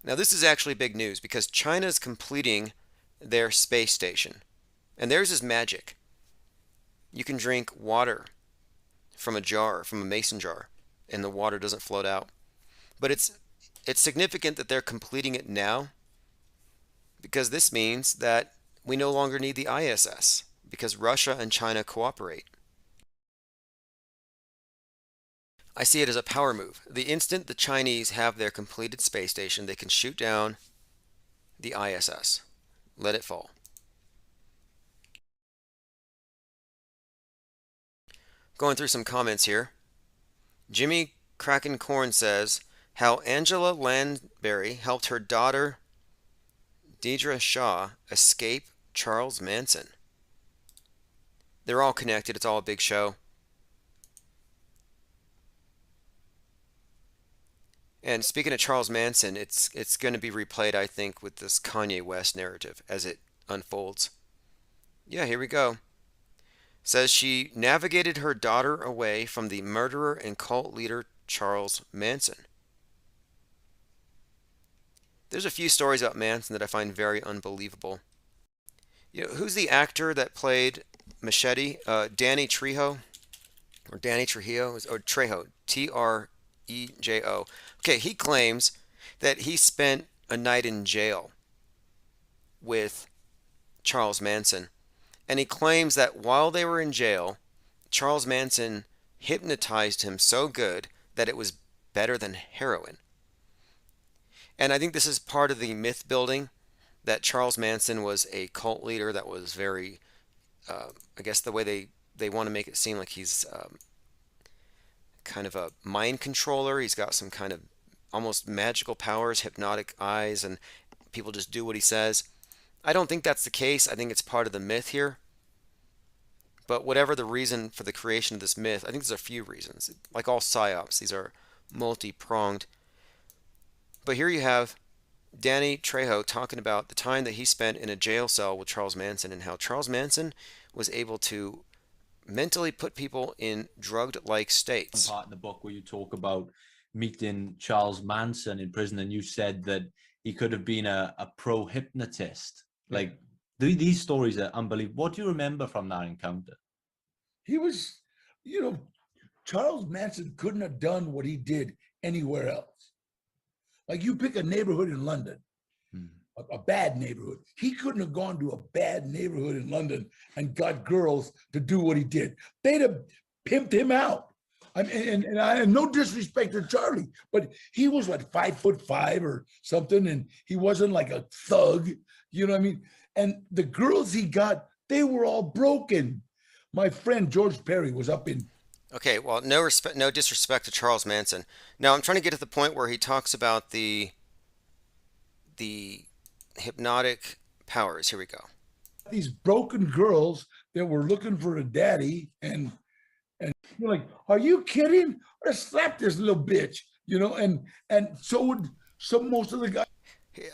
[SPEAKER 1] Now this is actually big news because China is completing their space station. And theirs is magic. You can drink water from a jar, from a mason jar, and the water doesn't float out. But it's significant that they're completing it now because this means that we no longer need the ISS because Russia and China cooperate. I see it as a power move. The instant the Chinese have their completed space station, they can shoot down the ISS. Let it fall. Going through some comments here. Jimmy Kraken Corn says how Angela Lansbury helped her daughter Deidre Shaw escape Charles Manson. They're all connected. It's all a big show. And speaking of Charles Manson, it's going to be replayed, I think, with this Kanye West narrative as it unfolds. Yeah, here we go. Says she navigated her daughter away from the murderer and cult leader Charles Manson. There's a few stories about Manson that I find very unbelievable. You know, who's the actor that played Machete? Danny Trejo? Or Danny Trujillo? Or Trejo. Trejo. Okay, he claims that he spent a night in jail with Charles Manson. And he claims that while they were in jail, Charles Manson hypnotized him so good that it was better than heroin. And I think this is part of the myth building that Charles Manson was a cult leader that was very, I guess the way they want to make it seem like he's kind of a mind controller. He's got some kind of almost magical powers, hypnotic eyes, and people just do what he says. I don't think that's the case. I think it's part of the myth here. But whatever the reason for the creation of this myth, I think there's a few reasons. Like all psyops, these are multi-pronged. But here you have Danny Trejo talking about the time that he spent in a jail cell with Charles Manson and how Charles Manson was able to mentally put people in drugged-like states.
[SPEAKER 9] Part in the book where you talk about meeting Charles Manson in prison, and you said that he could have been a pro-hypnotist. Like, these stories are unbelievable. What do you remember from that encounter?
[SPEAKER 10] He was, Charles Manson couldn't have done what he did anywhere else. Like you pick a neighborhood in London, a bad neighborhood. He couldn't have gone to a bad neighborhood in London and got girls to do what he did. They'd have pimped him out. I mean, and I have no disrespect to Charlie, but he was like 5'5" or something, and he wasn't like a thug, you know what I mean? And the girls he got, they were all broken. My friend George Perry was up in.
[SPEAKER 1] Okay, well, no disrespect to Charles Manson. Now I'm trying to get to the point where he talks about the hypnotic powers. Here we go.
[SPEAKER 10] These broken girls that were looking for a daddy, and you're like, are you kidding? Or slap this little bitch, you know? And so most of the guys.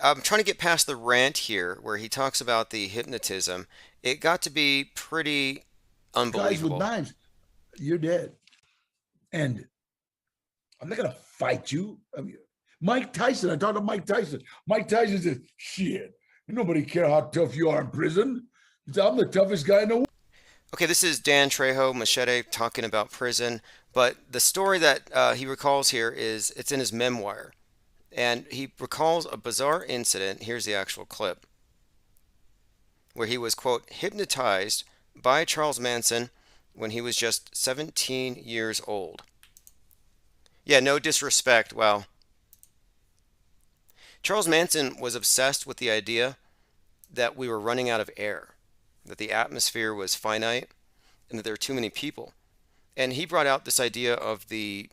[SPEAKER 1] I'm trying to get past the rant here where he talks about the hypnotism. It got to be pretty
[SPEAKER 10] Guys with
[SPEAKER 1] unbelievable.
[SPEAKER 10] knives, you're dead. And I'm not gonna fight you. I mean, Mike Tyson, I talked to Mike Tyson. Mike Tyson says, shit, nobody care how tough you are in prison. He said, I'm the toughest guy in the world.
[SPEAKER 1] Okay, this is Dan Trejo, Machete, talking about prison. But the story that he recalls here it's in his memoir. And he recalls a bizarre incident. Here's the actual clip where he was, quote, hypnotized by Charles Manson when he was just 17 years old. Yeah, no disrespect. Wow. Charles Manson was obsessed with the idea that we were running out of air, that the atmosphere was finite, and that there were too many people. And he brought out this idea of the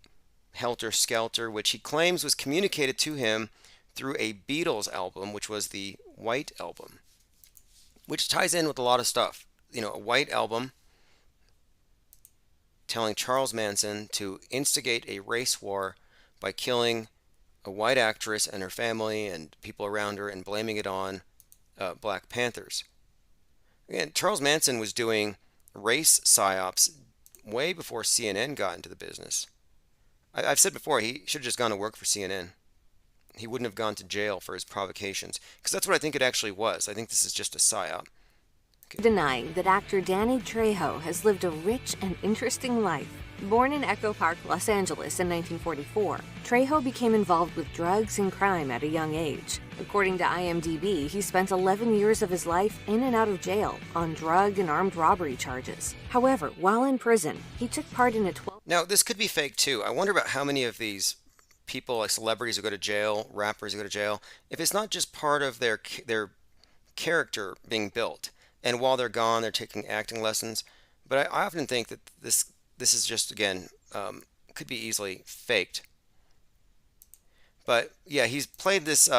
[SPEAKER 1] Helter Skelter, which he claims was communicated to him through a Beatles album, which was the White Album, which ties in with a lot of stuff. You know, a White Album telling Charles Manson to instigate a race war by killing a white actress and her family and people around her and blaming it on Black Panthers. Again, Charles Manson was doing race psyops way before CNN got into the business. I've said before, he should have just gone to work for CNN. He wouldn't have gone to jail for his provocations, because that's what I think it actually was. I think this is just a psyop. Okay.
[SPEAKER 11] Denying that actor Danny Trejo has lived a rich and interesting life. Born in Echo Park, Los Angeles in 1944, Trejo became involved with drugs and crime at a young age. According to IMDb, he spent 11 years of his life in and out of jail on drug and armed robbery charges. However, while in prison, he took part in a 12...
[SPEAKER 1] Now, this could be fake too. I wonder about how many of these people, like celebrities who go to jail, rappers who go to jail, if it's not just part of their character being built. And while they're gone, they're taking acting lessons. But I often think that this is just, again, could be easily faked. But yeah, he's played this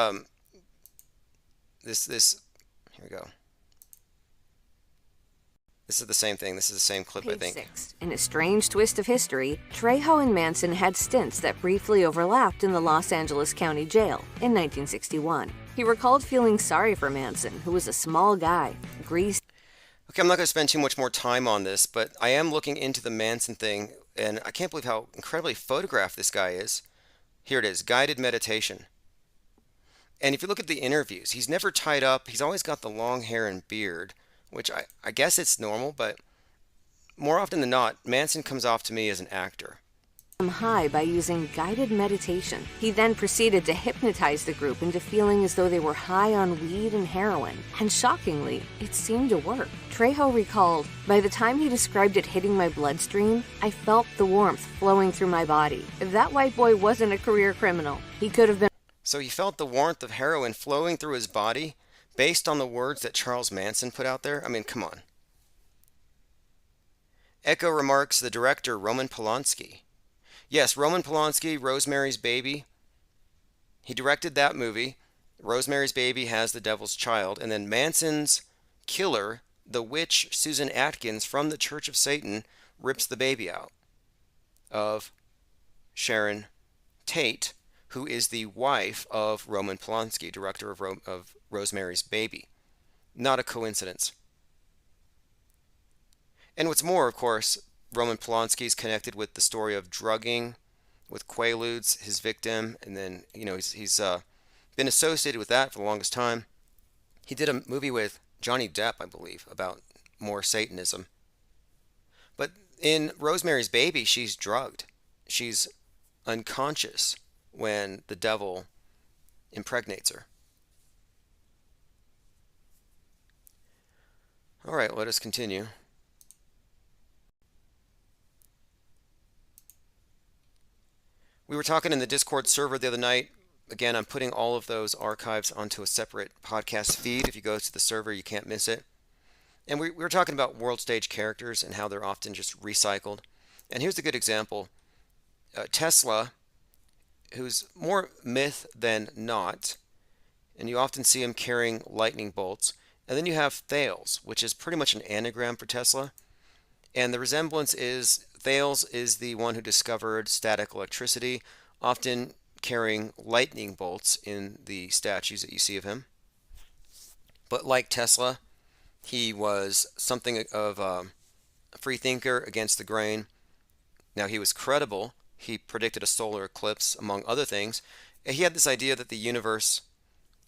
[SPEAKER 1] this here we go. This is the same thing. This is the same clip, I think.
[SPEAKER 11] 6. In a strange twist of history, Trejo and Manson had stints that briefly overlapped in the Los Angeles County Jail in 1961. He recalled feeling sorry for Manson, who was a small guy, greased.
[SPEAKER 1] Okay, I'm not going to spend too much more time on this, but I am looking into the Manson thing, and I can't believe how incredibly photographed this guy is. Here it is, guided meditation. And if you look at the interviews, he's never tied up. He's always got the long hair and beard, which I guess it's normal, but more often than not, Manson comes off to me as an actor.
[SPEAKER 11] High by using guided meditation. He then proceeded to hypnotize the group into feeling as though they were high on weed and heroin. And shockingly, it seemed to work. Trejo recalled, by the time he described it hitting my bloodstream, I felt the warmth flowing through my body. That white boy wasn't a career criminal. He could have been...
[SPEAKER 1] So he felt the warmth of heroin flowing through his body based on the words that Charles Manson put out there? I mean, come on. Echo remarks the director, Roman Polanski. Yes, Roman Polanski, Rosemary's Baby. He directed that movie. Rosemary's Baby has the devil's child. And then Manson's killer, the witch Susan Atkins from the Church of Satan, rips the baby out of Sharon Tate, who is the wife of Roman Polanski, director of Rosemary's Baby. Not a coincidence. And what's more, of course, Roman Polanski is connected with the story of drugging with Quaaludes, his victim, and then, you know, he's been associated with that for the longest time. He did a movie with Johnny Depp, I believe, about more Satanism. But in Rosemary's Baby, she's drugged. She's unconscious when the devil impregnates her. All right, let us continue. We were talking in the Discord server the other night. Again, I'm putting all of those archives onto a separate podcast feed. If you go to the server, you can't miss it. And we were talking about world stage characters and how they're often just recycled. And here's a good example. Tesla, who's more myth than not, and you often see him carrying lightning bolts. And then you have Thales, which is pretty much an anagram for Tesla. And the resemblance is Thales is the one who discovered static electricity, often carrying lightning bolts in the statues that you see of him. But like Tesla, he was something of a free thinker against the grain. Now, he was credible. He predicted a solar eclipse, among other things. He had this idea that the universe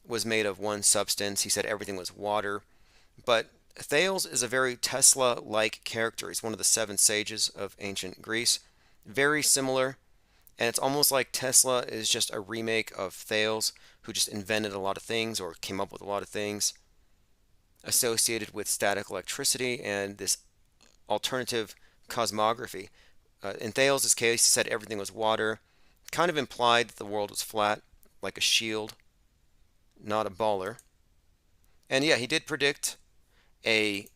[SPEAKER 1] was made of one substance. He said everything was water. But Thales is a very Tesla-like character. He's one of the 7 sages of ancient Greece. Very similar. And it's almost like Tesla is just a remake of Thales, who just invented a lot of things or came up with a lot of things associated with static electricity and this alternative cosmography. In Thales' case, he said everything was water, kind of implied that the world was flat, like a shield, not a baller. And yeah, he did predict a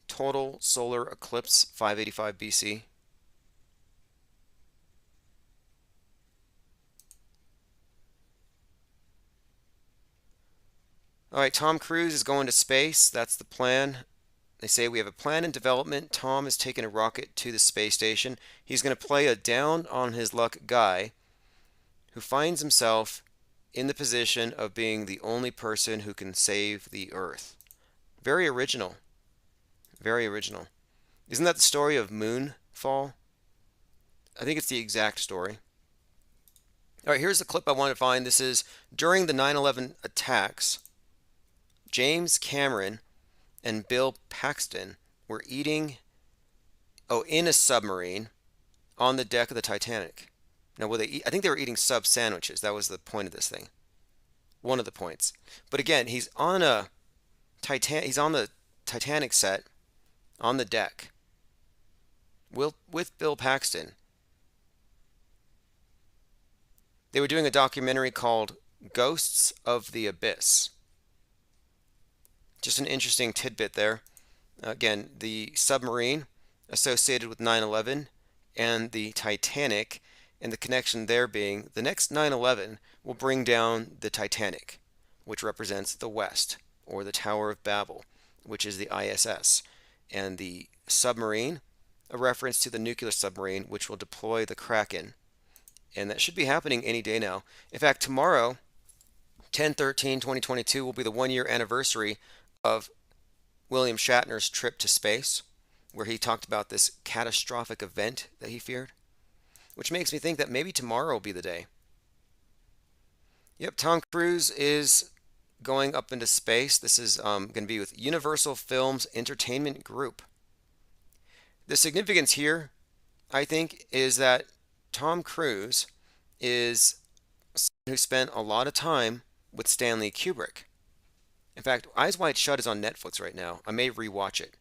[SPEAKER 1] total solar eclipse, 585 BC. All right, Tom Cruise is going to space. That's the plan. They say we have a plan in development. Tom is taking a rocket to the space station. He's going to play a down on his luck guy who finds himself in the position of being the only person who can save the Earth. Very original. Very original. Isn't that the story of Moonfall? I think it's the exact story. All right, here's the clip I want to find. This is during the 9/11 attacks. James Cameron and Bill Paxton were eating, in a submarine on the deck of the Titanic. Now, will they eat? I think they were eating sub sandwiches. That was the point of this thing. One of the points. But again, he's on the Titanic set on the deck with Bill Paxton. They were doing a documentary called Ghosts of the Abyss. Just an interesting tidbit there. Again, the submarine associated with 9/11 and the Titanic, and the connection there being the next 9/11 will bring down the Titanic, which represents the West, or the Tower of Babel, which is the ISS, and the submarine, a reference to the nuclear submarine, which will deploy the Kraken. And that should be happening any day now. In fact, tomorrow, 10/13/2022, will be the 1-year anniversary of William Shatner's trip to space, where he talked about this catastrophic event that he feared, which makes me think that maybe tomorrow will be the day. Yep, Tom Cruise is going up into space. This is going to be with Universal Films Entertainment Group. The significance here, I think, is that Tom Cruise is someone who spent a lot of time with Stanley Kubrick. In fact, Eyes Wide Shut is on Netflix right now. I may rewatch it.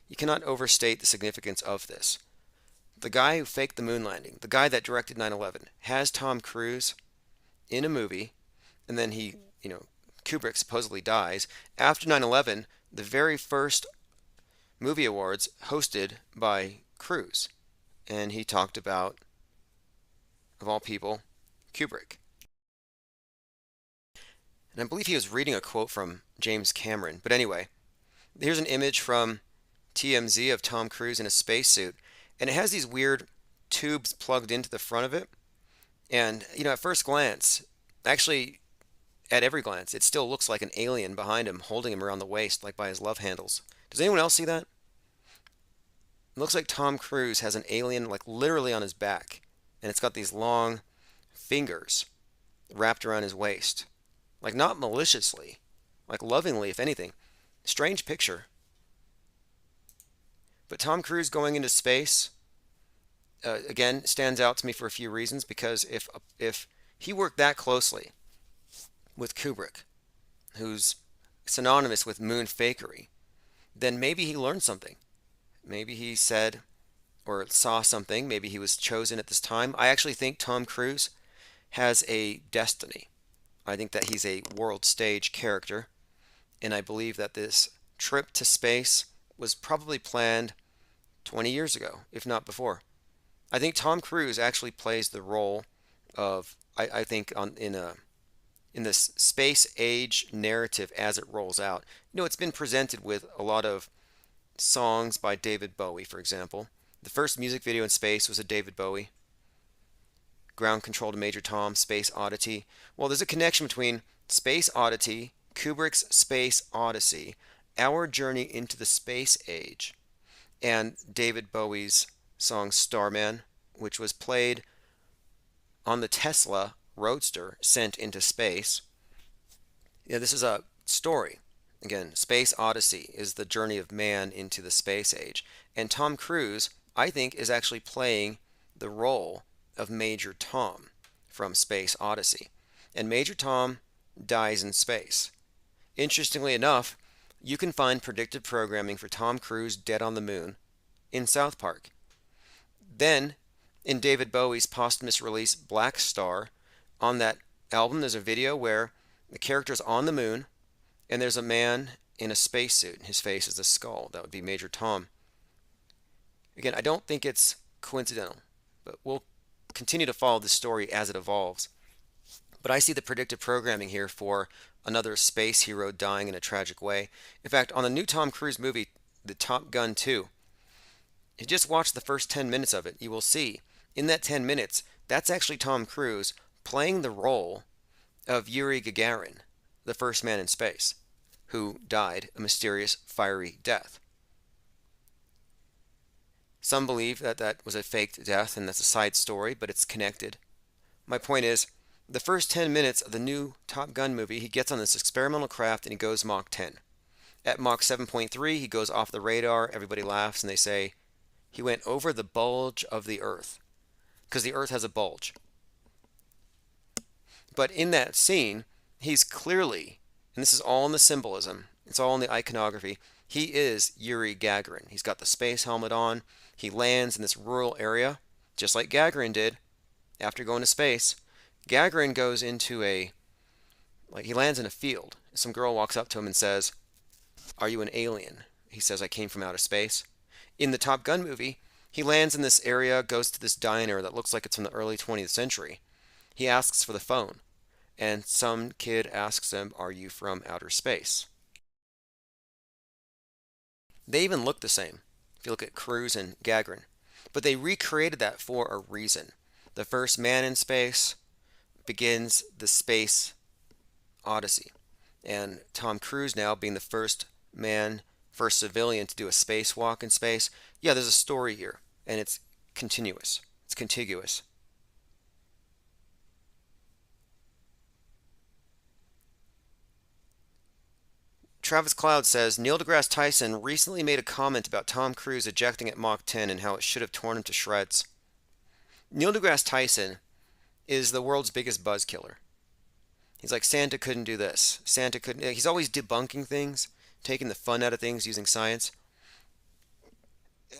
[SPEAKER 1] You cannot overstate the significance of this. The guy who faked the moon landing, the guy that directed 9/11, has Tom Cruise in a movie, and then Kubrick supposedly dies. After 9/11, the very first movie awards hosted by Cruise, and he talked about, of all people, Kubrick. And I believe he was reading a quote from James Cameron. But anyway, here's an image from TMZ of Tom Cruise in a spacesuit. And it has these weird tubes plugged into the front of it. And, at first glance, actually, at every glance, it still looks like an alien behind him, holding him around the waist, like by his love handles. Does anyone else see that? It looks like Tom Cruise has an alien, like literally on his back. And it's got these long fingers wrapped around his waist. Like, not maliciously, like lovingly, if anything. Strange picture. But Tom Cruise going into space, again, stands out to me for a few reasons, because if he worked that closely with Kubrick, who's synonymous with moon fakery, then maybe he learned something. Maybe he said or saw something. Maybe he was chosen at this time. I actually think Tom Cruise has a destiny. I think that he's a world stage character, and I believe that this trip to space was probably planned 20 years ago, if not before. I think Tom Cruise actually plays the role of, I think, in this space age narrative as it rolls out. It's been presented with a lot of songs by David Bowie, for example. The first music video in space was a David Bowie. Ground Control to Major Tom, Space Oddity. Well, there's a connection between Space Oddity, Kubrick's Space Odyssey, Our Journey into the Space Age, and David Bowie's song Starman, which was played on the Tesla Roadster sent into space. This is a story. Again, Space Odyssey is the journey of man into the space age. And Tom Cruise, I think, is actually playing the role of Major Tom from Space Odyssey. And Major Tom dies in space. Interestingly enough, you can find predictive programming for Tom Cruise dead on the moon in South Park. Then, in David Bowie's posthumous release Black Star, on that album there's a video where the character's on the moon and there's a man in a spacesuit and his face is a skull. That would be Major Tom. Again, I don't think it's coincidental, but we'll continue to follow this story as it evolves. But I see the predictive programming here for another space hero dying in a tragic way. In fact, on the new Tom Cruise movie, the Top Gun 2, you just watch the first 10 minutes of it, you will see in that 10 minutes, that's actually Tom Cruise playing the role of Yuri Gagarin, the first man in space, who died a mysterious, fiery death. Some believe that that was a faked death and that's a side story, but it's connected. My point is, the first 10 minutes of the new Top Gun movie, he gets on this experimental craft and he goes Mach 10. At Mach 7.3, he goes off the radar, everybody laughs and they say, he went over the bulge of the Earth, because the Earth has a bulge. But in that scene, he's clearly, and this is all in the symbolism, it's all in the iconography, he is Yuri Gagarin. He's got the space helmet on, he lands in this rural area, just like Gagarin did after going to space. Gagarin goes into he lands in a field. Some girl walks up to him and says, "Are you an alien?" He says, "I came from outer space." In the Top Gun movie, he lands in this area, goes to this diner that looks like it's from the early 20th century. He asks for the phone, and some kid asks him, "Are you from outer space?" They even look the same, if you look at Cruise and Gagarin. But they recreated that for a reason. The first man in space begins the space odyssey. And Tom Cruise now being the first civilian to do a spacewalk in space. Yeah, there's a story here, and it's continuous. It's contiguous. Travis Cloud says, Neil deGrasse Tyson recently made a comment about Tom Cruise ejecting at Mach 10 and how it should have torn him to shreds. Neil deGrasse Tyson is the world's biggest buzz killer. He's like, Santa couldn't do this. Santa couldn't. He's always debunking things, taking the fun out of things using science.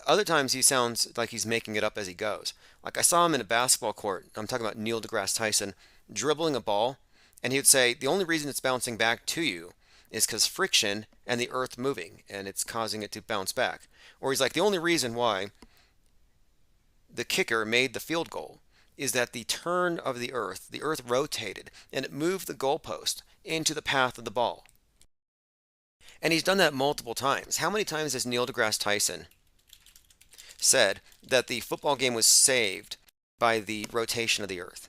[SPEAKER 1] Other times he sounds like he's making it up as he goes. Like I saw him in a basketball court. I'm talking about Neil deGrasse Tyson dribbling a ball, and he would say, the only reason it's bouncing back to you is because friction and the earth moving, and it's causing it to bounce back. Or he's like, the only reason why the kicker made the field goal is that the turn of the earth rotated, and it moved the goalpost into the path of the ball. And he's done that multiple times. How many times has Neil deGrasse Tyson said that the football game was saved by the rotation of the earth?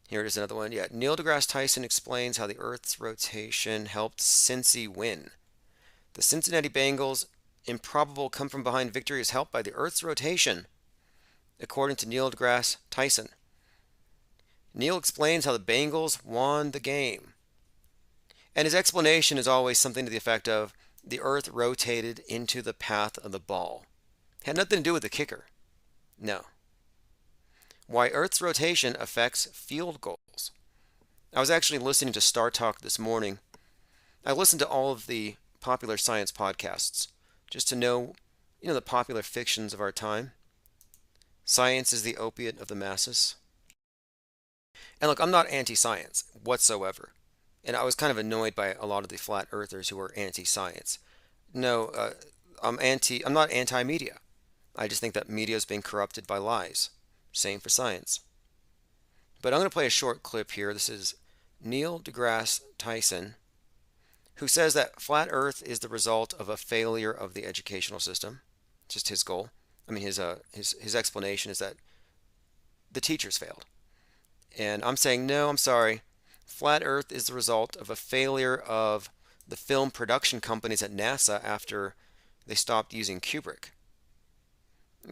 [SPEAKER 1] Here it is, another one. Yeah, Neil deGrasse Tyson explains how the earth's rotation helped Cincy win. The Cincinnati Bengals' improbable come-from-behind victory is helped by the earth's rotation, according to Neil deGrasse Tyson. Neil explains how the Bengals won the game. And his explanation is always something to the effect of, the earth rotated into the path of the ball. It had nothing to do with the kicker. No. Why Earth's rotation affects field goals. I was actually listening to Star Talk this morning. I listened to all of the popular science podcasts just to know, the popular fictions of our time. Science is the opiate of the masses. And look, I'm not anti-science whatsoever. And I was kind of annoyed by a lot of the flat earthers who were anti-science. No, I'm not anti-media. I just think that media is being corrupted by lies. Same for science. But I'm going to play a short clip here. This is Neil deGrasse Tyson, who says that flat Earth is the result of a failure of the educational system. Just his goal. I mean, his explanation is that the teachers failed. And I'm saying, no, I'm sorry. Flat Earth is the result of a failure of the film production companies at NASA after they stopped using Kubrick.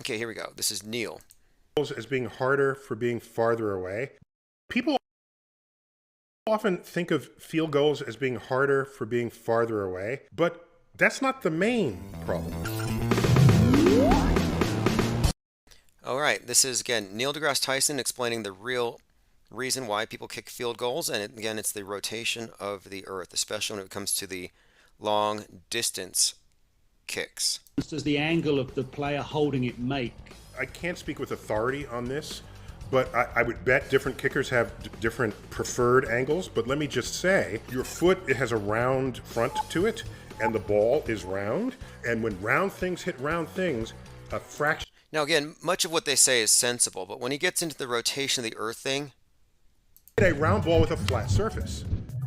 [SPEAKER 1] Okay, here we go. This is Neil.
[SPEAKER 12] As being harder for being farther away. People often think of field goals as being harder for being farther away, but that's not the main problem.
[SPEAKER 1] All right, this is, again, Neil deGrasse Tyson explaining the real reason why people kick field goals. And again, it's the rotation of the Earth, especially when it comes to the long distance kicks.
[SPEAKER 13] Does the angle of the player holding it make?
[SPEAKER 12] I can't speak with authority on this, but I would bet different kickers have different preferred angles. But let me just say, your foot, it has a round front to it, and the ball is round. And when round things hit round things, a fraction.
[SPEAKER 1] Now, again, much of what they say is sensible, but when he gets into the rotation of the Earth thing,
[SPEAKER 12] a round ball with a flat surface.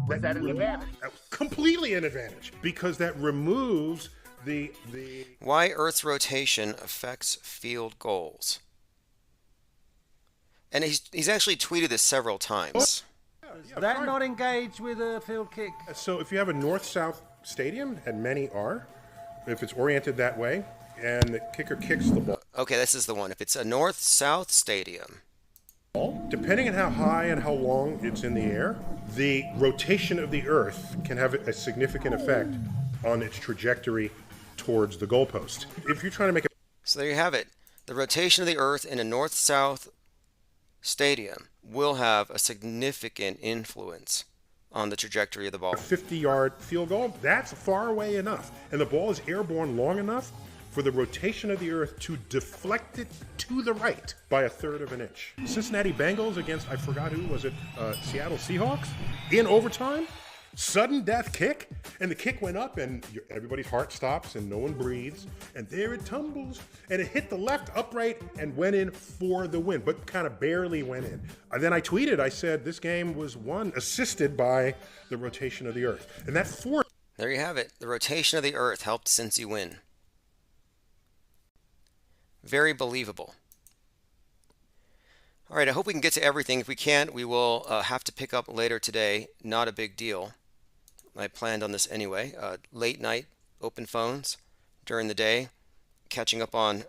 [SPEAKER 14] Was that an advantage?
[SPEAKER 12] Completely an advantage, because that removes the
[SPEAKER 1] why Earth's rotation affects field goals. And he's actually tweeted this several times.
[SPEAKER 14] Does that not engage with a field kick?
[SPEAKER 12] So if you have a north-south stadium, and many are, if it's oriented that way, and the kicker kicks the ball.
[SPEAKER 1] Okay, this is the one. If it's a north-south stadium,
[SPEAKER 12] depending on how high and how long it's in the air, the rotation of the Earth can have a significant effect on its trajectory towards the goalpost. If you're trying to make a...
[SPEAKER 1] So there you have it. The rotation of the Earth in a north-south stadium will have a significant influence on the trajectory of the ball.
[SPEAKER 12] A 50-yard field goal, that's far away enough. And the ball is airborne long enough for the rotation of the Earth to deflect it to the right by a third of an inch. Cincinnati Bengals against, I forgot who, was it Seattle Seahawks? In overtime, sudden death kick, and the kick went up, and everybody's heart stops, and no one breathes, and there it tumbles, and it hit the left upright and went in for the win, but kind of barely went in. And then I tweeted, I said, this game was won, assisted by the rotation of the Earth. And that forced...
[SPEAKER 1] There you have it. The rotation of the Earth helped Cincy win. Very believable. All right, I hope we can get to everything. If we can't, we will have to pick up later today. Not a big deal. I planned on this anyway. Late night, open phones during the day, catching up on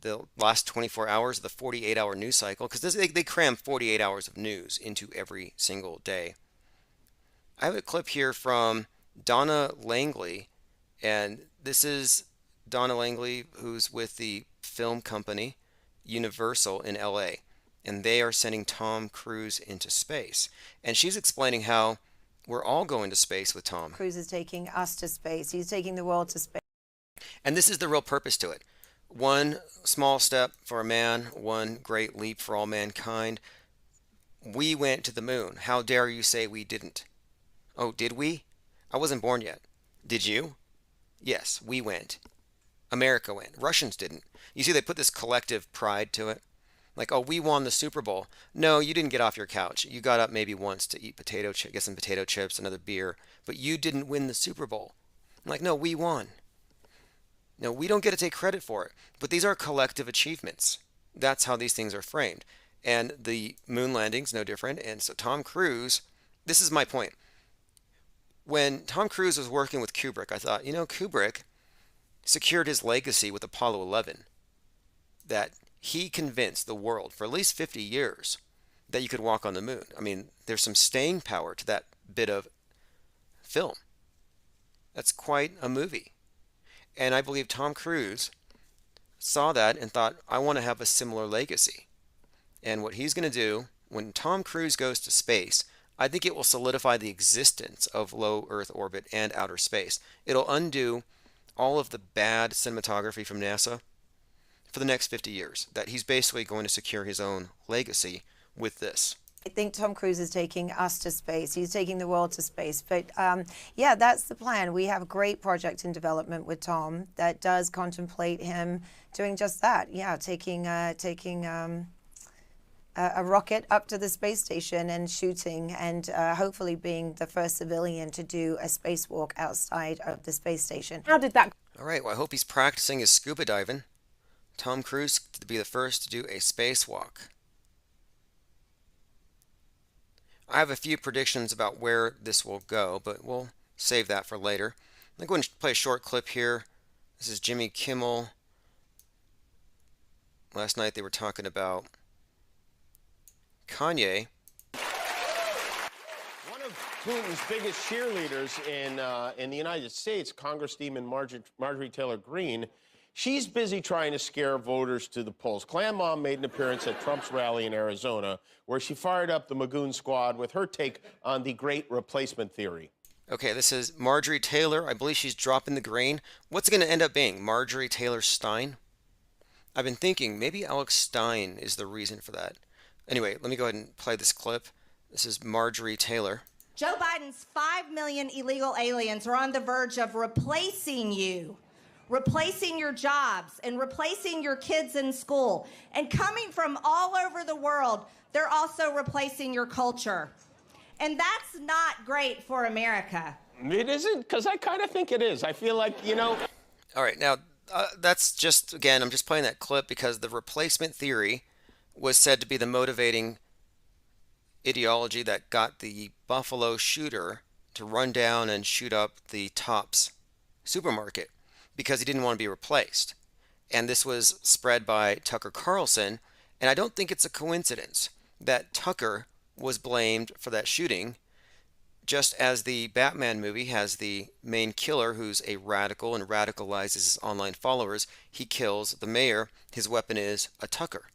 [SPEAKER 1] the last 24 hours of the 48-hour news cycle, because they cram 48 hours of news into every single day. I have a clip here from Donna Langley, and this is Donna Langley, who's with the film company Universal in LA, and they are sending Tom Cruise into space. And she's explaining how we're all going to space with Tom.
[SPEAKER 15] Cruise is taking us to space. He's taking the world to space.
[SPEAKER 1] And this is the real purpose to it. One small step for a man, one great leap for all mankind. We went to the moon. How dare you say we didn't? Oh, did we? I wasn't born yet. Did you? Yes, we went. America went. Russians didn't. You see, they put this collective pride to it. Like, oh, we won the Super Bowl. No, you didn't get off your couch. You got up maybe once to eat get some potato chips, another beer, but you didn't win the Super Bowl. I'm like, no, we won. No, we don't get to take credit for it. But these are collective achievements. That's how these things are framed. And the moon landing's no different. And so Tom Cruise, this is my point. When Tom Cruise was working with Kubrick, I thought, Kubrick secured his legacy with Apollo 11. That he convinced the world for at least 50 years that you could walk on the moon. I mean, there's some staying power to that bit of film. That's quite a movie. And I believe Tom Cruise saw that and thought, I want to have a similar legacy. And what he's going to do, when Tom Cruise goes to space, I think it will solidify the existence of low Earth orbit and outer space. It'll undo all of the bad cinematography from NASA for the next 50 years, that he's basically going to secure his own legacy with this.
[SPEAKER 15] I think Tom Cruise is taking us to space. He's taking the world to space. But yeah, that's the plan. We have a great project in development with Tom that does contemplate him doing just that. Yeah, taking a rocket up to the space station and shooting, and hopefully being the first civilian to do a spacewalk outside of the space station. How did that?
[SPEAKER 1] All right, well, I hope he's practicing his scuba diving. Tom Cruise to be the first to do a spacewalk. I have a few predictions about where this will go, but we'll save that for later. I'm going to play a short clip here. This is Jimmy Kimmel. Last night they were talking about Kanye.
[SPEAKER 16] One of Putin's biggest cheerleaders in the United States, Congresswoman Marjorie Taylor Greene, she's busy trying to scare voters to the polls. Clan Mom made an appearance at Trump's rally in Arizona, where she fired up the Magoon Squad with her take on the great replacement theory.
[SPEAKER 1] Okay, this is Marjorie Taylor. I believe she's dropping the grain. What's it going to end up being? Marjorie Taylor Stein? I've been thinking maybe Alex Stein is the reason for that. Anyway, let me go ahead and play this clip. This is Marjorie Taylor.
[SPEAKER 17] Joe Biden's 5 million illegal aliens are on the verge of replacing you, replacing your jobs, and replacing your kids in school. And coming from all over the world, they're also replacing your culture. And that's not great for America.
[SPEAKER 16] It isn't, because I kind of think it is. I feel like, you know.
[SPEAKER 1] All right, now that's just, again, I'm just playing that clip because the replacement theory was said to be the motivating ideology that got the Buffalo shooter to run down and shoot up the Tops supermarket because he didn't want to be replaced. And this was spread by Tucker Carlson, and I don't think it's a coincidence that Tucker was blamed for that shooting, just as the Batman movie has the main killer who's a radical and radicalizes his online followers. He kills the mayor. His weapon is a Tucker.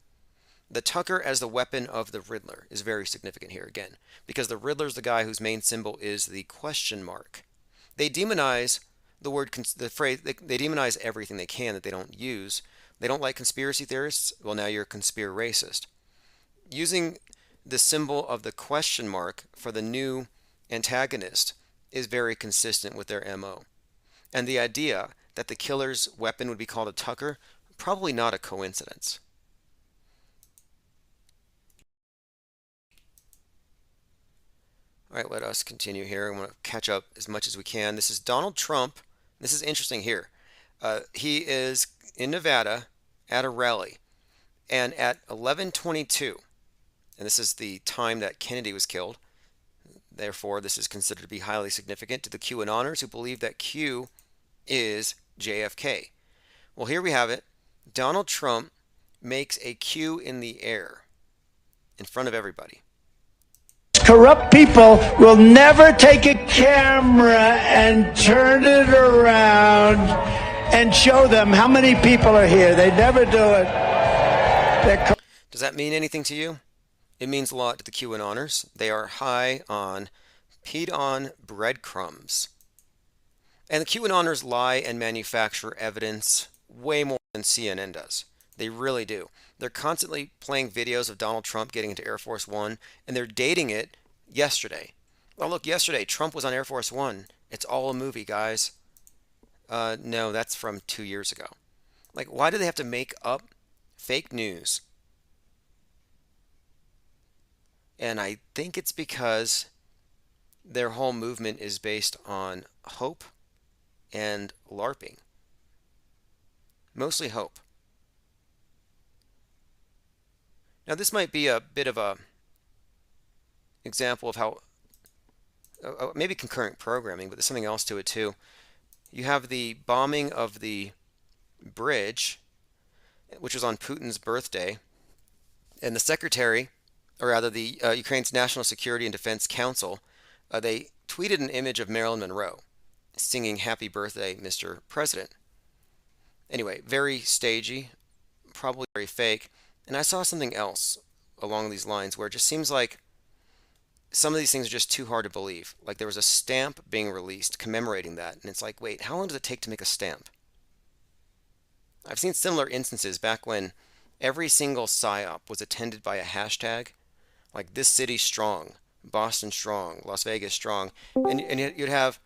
[SPEAKER 1] The Tucker as the weapon of the Riddler is very significant here again, because the Riddler's the guy whose main symbol is the question mark. They demonize the word, the phrase, they demonize everything they can that they don't use. They don't like conspiracy theorists. Well, now you're a conspiracist. Using the symbol of the question mark for the new antagonist is very consistent with their MO. And the idea that the killer's weapon would be called a Tucker, probably not a coincidence. All right, let us continue here. I want to catch up as much as we can. This is Donald Trump. This is interesting here. He is in Nevada at a rally, and at 11:22, and this is the time that Kennedy was killed. Therefore, this is considered to be highly significant to the QAnoners who believe that Q is JFK. Well, here we have it. Donald Trump makes a Q in the air in front of everybody.
[SPEAKER 18] Corrupt people will never take a camera and turn it around and show them how many people are here. They never do it.
[SPEAKER 1] Does that mean anything to you? It means a lot to the QAnoners. They are high on peed-on breadcrumbs. And the QAnoners lie and manufacture evidence way more than CNN does. They really do. They're constantly playing videos of Donald Trump getting into Air Force One, and they're dating it yesterday. Well, look, yesterday, Trump was on Air Force One. It's all a movie, guys. No, that's from 2 years ago. Like, why do they have to make up fake news? And I think it's because their whole movement is based on hope and LARPing. Mostly hope. Now, this might be a bit of a example of how maybe concurrent programming, but there's something else to it too. You have the bombing of the bridge, which was on Putin's birthday, and the secretary, or rather the Ukraine's National Security and Defense Council, they tweeted an image of Marilyn Monroe singing "Happy Birthday, Mr. President." Anyway, very stagey, probably very fake. And I saw something else along these lines where it just seems like some of these things are just too hard to believe. Like there was a stamp being released commemorating that, and it's like, wait, how long does it take to make a stamp? I've seen similar instances back when every single psyop was attended by a hashtag, like this city strong, Boston strong, Las Vegas strong, and you'd have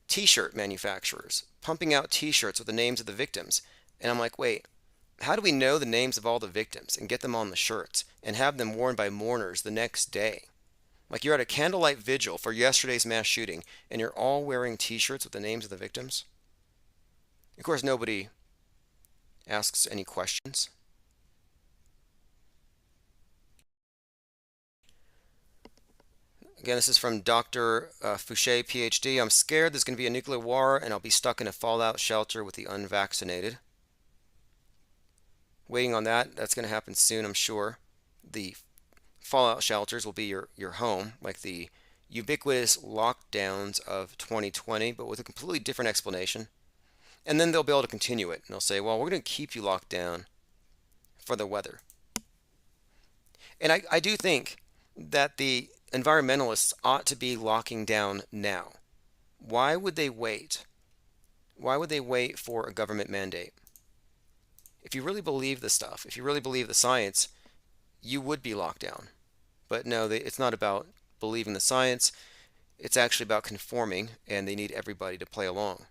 [SPEAKER 1] t-shirt manufacturers pumping out t-shirts with the names of the victims. And I'm like, wait, how do we know the names of all the victims and get them on the shirts and have them worn by mourners the next day? Like you're at a candlelight vigil for yesterday's mass shooting and you're all wearing t-shirts with the names of the victims? Of course, nobody asks any questions. Again, this is from Dr. Fouché, PhD. I'm scared there's going to be a nuclear war and I'll be stuck in a fallout shelter with the unvaccinated. Waiting on that. That's going to happen soon, I'm sure. The fallout shelters will be your home, like the ubiquitous lockdowns of 2020, but with a completely different explanation. And then they'll be able to continue it. And they'll say, well, we're going to keep you locked down for the weather. And I do think that the environmentalists ought to be locking down now. Why would they wait? Why would they wait for a government mandate? If you really believe the stuff, if you really believe the science, you would be locked down. But no, it's not about believing the science. It's actually about conforming, and they need everybody to play along.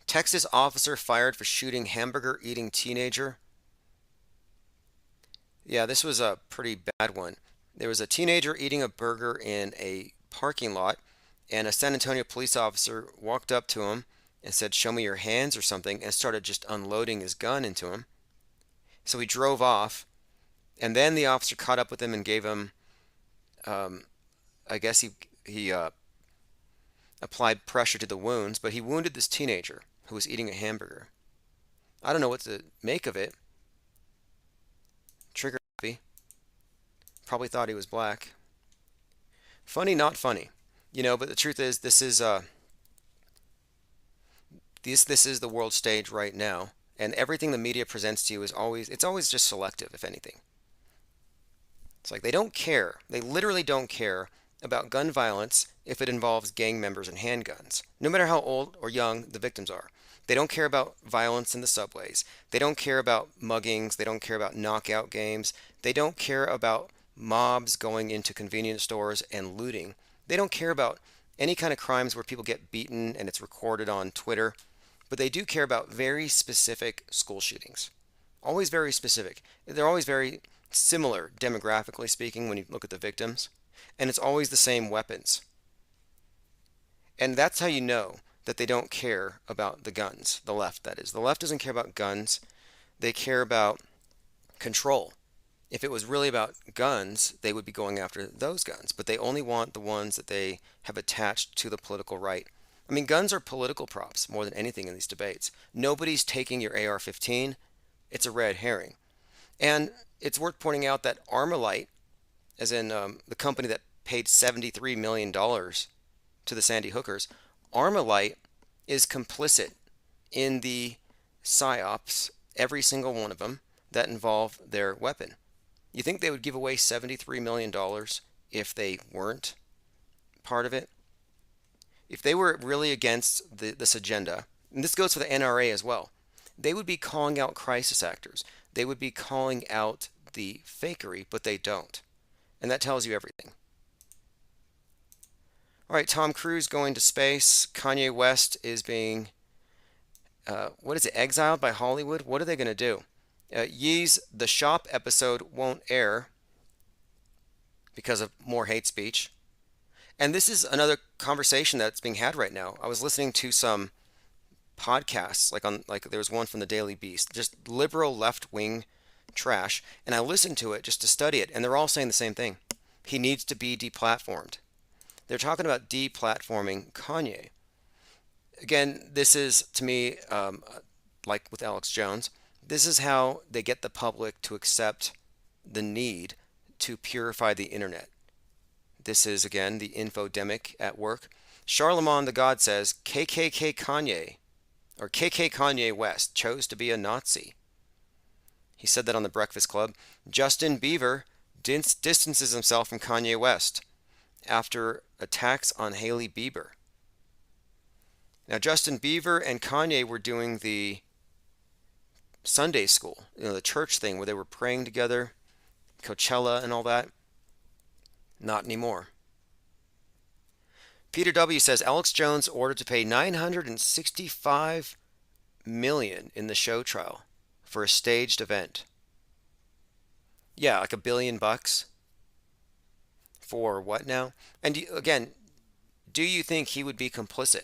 [SPEAKER 1] Texas officer fired for shooting hamburger-eating teenager. Yeah, this was a pretty bad one. There was a teenager eating a burger in a parking lot, and a San Antonio police officer walked up to him and said, "Show me your hands," or something, and started just unloading his gun into him. So he drove off, and then the officer caught up with him and gave him, I guess he applied pressure to the wounds, but he wounded this teenager who was eating a hamburger. I don't know what to make of it. Trigger happy. Probably thought he was black. Funny, not funny. But the truth is, this is the world stage right now, and everything the media presents to you is always just selective, if anything. It's like they don't care. They literally don't care about gun violence if it involves gang members and handguns, no matter how old or young the victims are. They don't care about violence in the subways. They don't care about muggings. They don't care about knockout games. They don't care about mobs going into convenience stores and looting. They don't care about any kind of crimes where people get beaten and it's recorded on Twitter. But they do care about very specific school shootings. Always very specific. They're always very similar, demographically speaking, when you look at the victims. And it's always the same weapons. And that's how you know that they don't care about the guns. The left, that is. The left doesn't care about guns. They care about control. If it was really about guns, they would be going after those guns. But they only want the ones that they have attached to the political right. I mean, guns are political props more than anything in these debates. Nobody's taking your AR-15. It's a red herring. And it's worth pointing out that Armalite, as in the company that paid $73 million to the Sandy Hookers, Armalite is complicit in the psyops, every single one of them, that involve their weapon. You think they would give away $73 million if they weren't part of it? If they were really against this agenda, and this goes for the NRA as well, they would be calling out crisis actors. They would be calling out the fakery, but they don't. And that tells you everything. All right, Tom Cruise going to space. Kanye West is being, exiled by Hollywood? What are they going to do? Yee's The Shop episode won't air because of more hate speech. And this is another conversation that's being had right now. I was listening to some podcasts, like there was one from the Daily Beast, just liberal left-wing trash, and I listened to it just to study it, and they're all saying the same thing. He needs to be deplatformed. They're talking about deplatforming Kanye. Again, this is, to me, like with Alex Jones, this is how they get the public to accept the need to purify the internet. This is, again, the infodemic at work. Charlemagne the God says, KKK Kanye, or KK Kanye West, chose to be a Nazi. He said that on the Breakfast Club. Justin Bieber distances himself from Kanye West after attacks on Hailey Bieber. Now, Justin Bieber and Kanye were doing the Sunday school, the church thing where they were praying together, Coachella and all that. Not anymore. Peter W. says Alex Jones ordered to pay $965 million in the show trial for a staged event. Yeah, like $1 billion for what now? And again, do you think he would be complicit?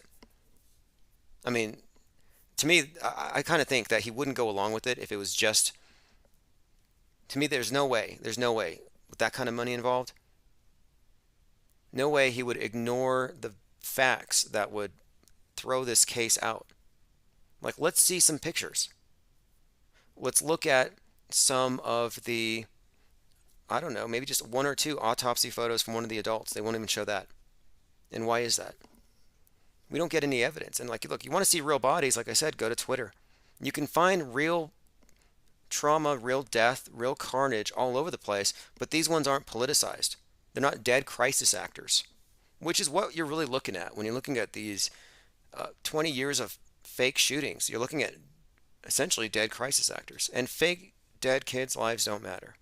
[SPEAKER 1] I mean, to me, I kind of think that he wouldn't go along with it if it was just. To me, there's no way with that kind of money involved. No way he would ignore the facts that would throw this case out. Like, let's see some pictures. Let's look at some of the, I don't know, maybe just one or two autopsy photos from one of the adults. They won't even show that. And why is that? We don't get any evidence. And like, look, you want to see real bodies, like I said, go to Twitter. You can find real trauma, real death, real carnage all over the place, but these ones aren't politicized. They're not dead crisis actors, which is what you're really looking at when you're looking at these 20 years of fake shootings. You're looking at essentially dead crisis actors, and fake dead kids' lives don't matter.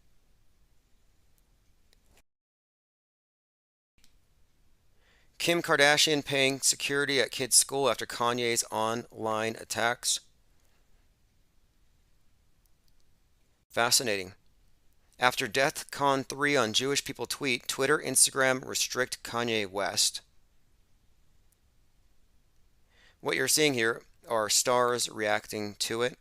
[SPEAKER 1] Kim Kardashian paying security at kids' school after Kanye's online attacks. Fascinating. After DEFCON 3 on Jewish people tweet, Twitter, Instagram restrict Kanye West. What you're seeing here are stars reacting to it,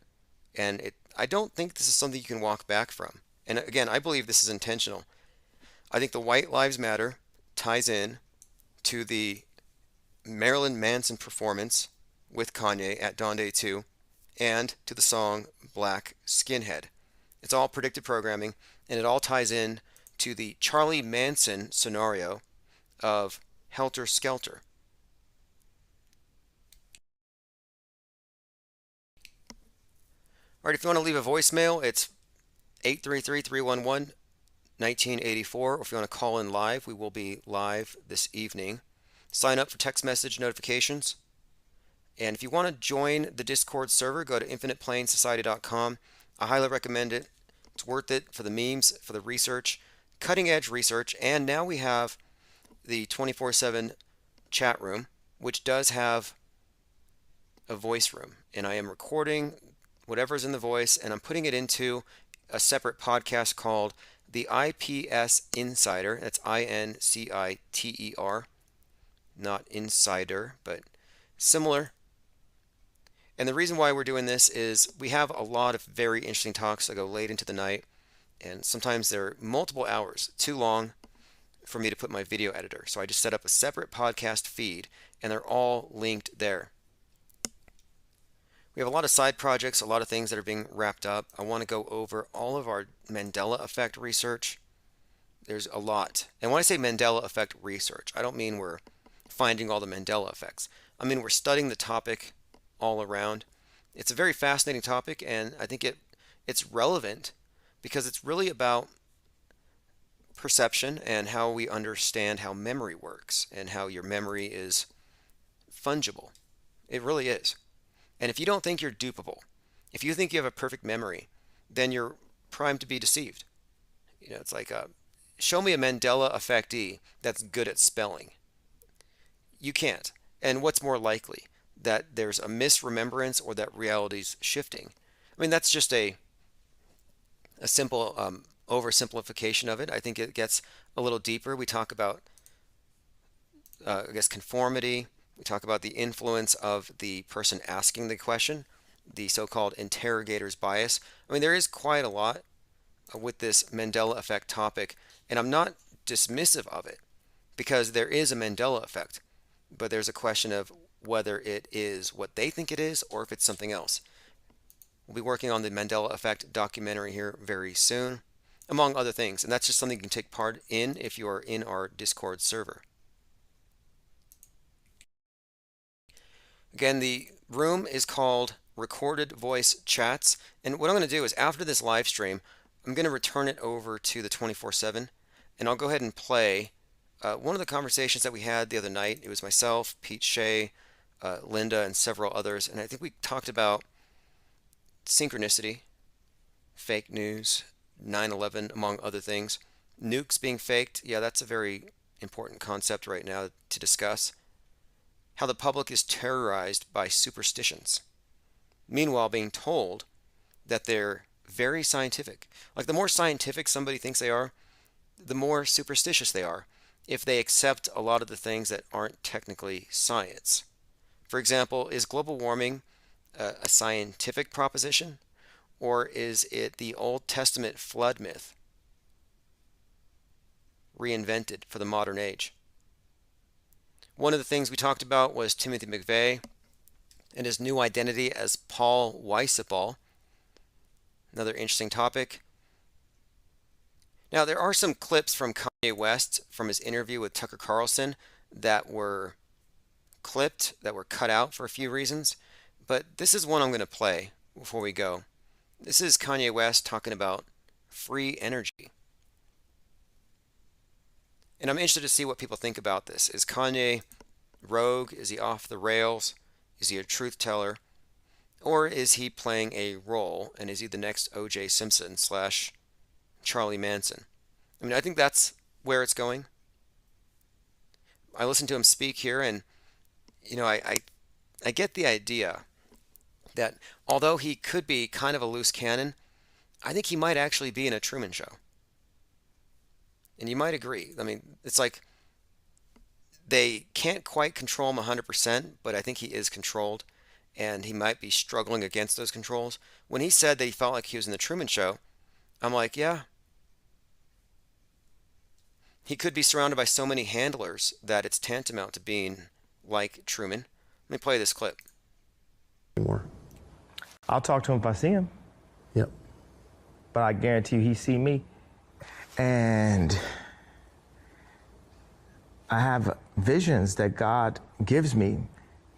[SPEAKER 1] and I don't think this is something you can walk back from. And again, I believe this is intentional. I think the White Lives Matter ties in to the Marilyn Manson performance with Kanye at Donda 2 and to the song Black Skinhead. It's all predictive programming, and it all ties in to the Charlie Manson scenario of Helter Skelter. All right, if you want to leave a voicemail, it's 833-311-1984, or if you want to call in live, we will be live this evening. Sign up for text message notifications. And if you want to join the Discord server, go to infiniteplainsociety.com. I highly recommend it. It's worth it for the memes, for the research, cutting edge research, and now we have the 24/7 chat room, which does have a voice room. And I am recording whatever's in the voice, and I'm putting it into a separate podcast called The IPS Insider. That's INCITER. Not insider, but similar. And the reason why we're doing this is we have a lot of very interesting talks that go late into the night, and sometimes they're multiple hours, too long for me to put my video editor. So I just set up a separate podcast feed, and they're all linked there. We have a lot of side projects, a lot of things that are being wrapped up. I want to go over all of our Mandela effect research. There's a lot. And when I say Mandela effect research, I don't mean we're finding all the Mandela effects. I mean we're studying the topic all around. It's a very fascinating topic, and I think it's relevant because it's really about perception and how we understand how memory works and how your memory is fungible. It really is. And if you don't think you're dupable, if you think you have a perfect memory, then you're primed to be deceived. It's like show me a Mandela effectee that's good at spelling. You can't. And what's more likely? That there's a misremembrance or that reality's shifting. I mean, that's just a simple oversimplification of it. I think it gets a little deeper. We talk about, conformity. We talk about the influence of the person asking the question, the so-called interrogator's bias. I mean, there is quite a lot with this Mandela effect topic, and I'm not dismissive of it because there is a Mandela effect, but there's a question of whether it is what they think it is or if it's something else. We'll be working on the Mandela Effect documentary here very soon, among other things, and that's just something you can take part in if you are in our Discord server. Again, the room is called recorded voice chats. And what I'm going to do is after this live stream, I'm going to return it over to the 24/7, and I'll go ahead and play one of the conversations that we had the other night. It was myself, Pete Shea, Linda, and several others, and I think we talked about synchronicity, fake news, 9/11, among other things. Nukes being faked, yeah, that's a very important concept right now to discuss. How the public is terrorized by superstitions, meanwhile being told that they're very scientific. Like, the more scientific somebody thinks they are, the more superstitious they are if they accept a lot of the things that aren't technically science. For example, is global warming a scientific proposition, or is it the Old Testament flood myth reinvented for the modern age? One of the things we talked about was Timothy McVeigh and his new identity as Paul Weisseball. Another interesting topic. Now, there are some clips from Kanye West from his interview with Tucker Carlson that were clipped, that were cut out for a few reasons, but this is one I'm going to play before we go. This is Kanye West talking about free energy. And I'm interested to see what people think about this. Is Kanye rogue? Is he off the rails? Is he a truth teller? Or is he playing a role, and is he the next O.J. Simpson / Charlie Manson? I mean, I think that's where it's going. I listened to him speak here, and I get the idea that although he could be kind of a loose cannon, I think he might actually be in a Truman Show. And you might agree. I mean, it's like they can't quite control him 100%, but I think he is controlled, and he might be struggling against those controls. When he said that he felt like he was in the Truman Show, I'm like, yeah. He could be surrounded by so many handlers that it's tantamount to being like Truman. Let me play this clip.
[SPEAKER 19] I'll talk to him if I see him.
[SPEAKER 20] Yep.
[SPEAKER 19] But I guarantee you he see me. And I have visions that God gives me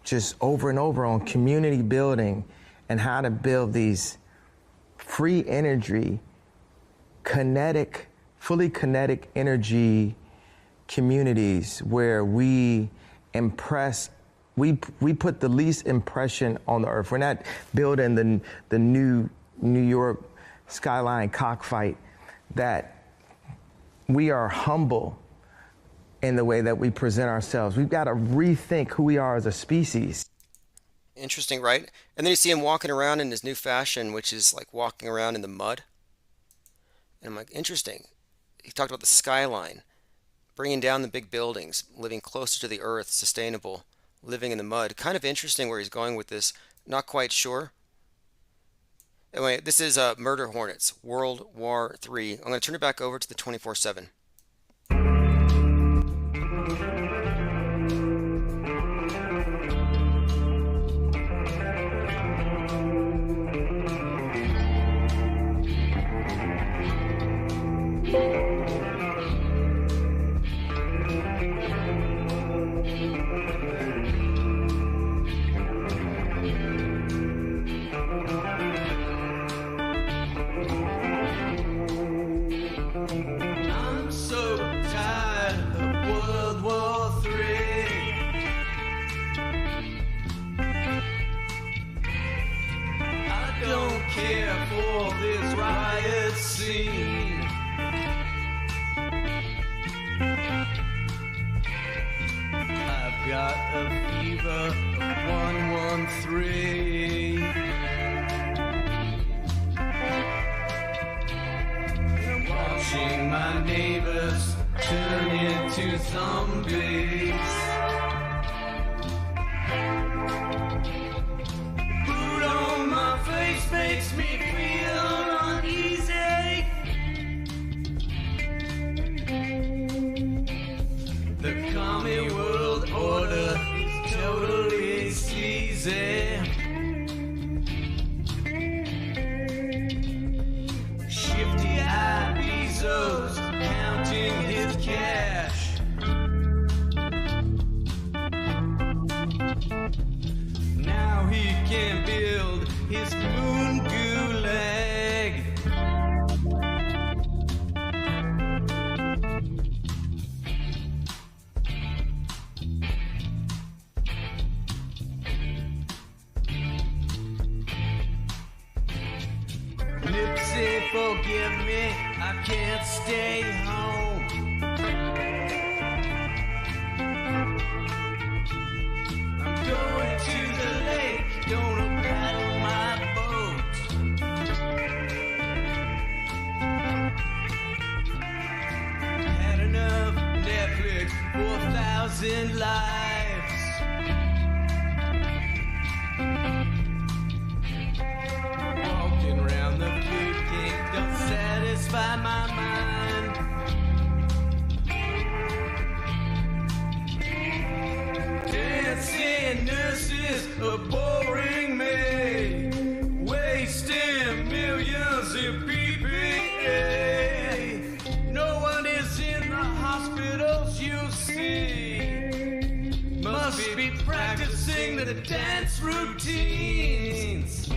[SPEAKER 19] just over and over on community building and how to build these free energy, fully kinetic energy communities where we put the least impression on the earth. We're not building the new New York skyline cockfight. That we are humble in the way that we present ourselves. We've got to rethink who we are as a species.
[SPEAKER 1] Interesting, right? And then you see him walking around in his new fashion, which is like walking around in the mud. And I'm like, interesting. He talked about the skyline, bringing down the big buildings, living closer to the earth, sustainable, living in the mud. Kind of interesting where he's going with this. Not quite sure. Anyway, this is Murder Hornets, World War III. I'm going to turn it back over to the 24/7.
[SPEAKER 20] I'm so tired of World War III. I don't care for this riot scene. I've got a fever of 113. Watching my neighbors turn into zombies. Food on my face makes me feel uneasy. The commie world order is totally sleazy. Shifty Bezos counting his cash. Now he can build his moon gulag. Nipsey, forgive me, I can't stay home. I'm going to the lake, gonna paddle my boat. Had enough Netflix, 4,000 lives. Walking around the food kingdom satisfy my mind. Dancing nurses are boring me, wasting millions in PPA. No one is in the hospitals, you see. Must be practicing the dance routines.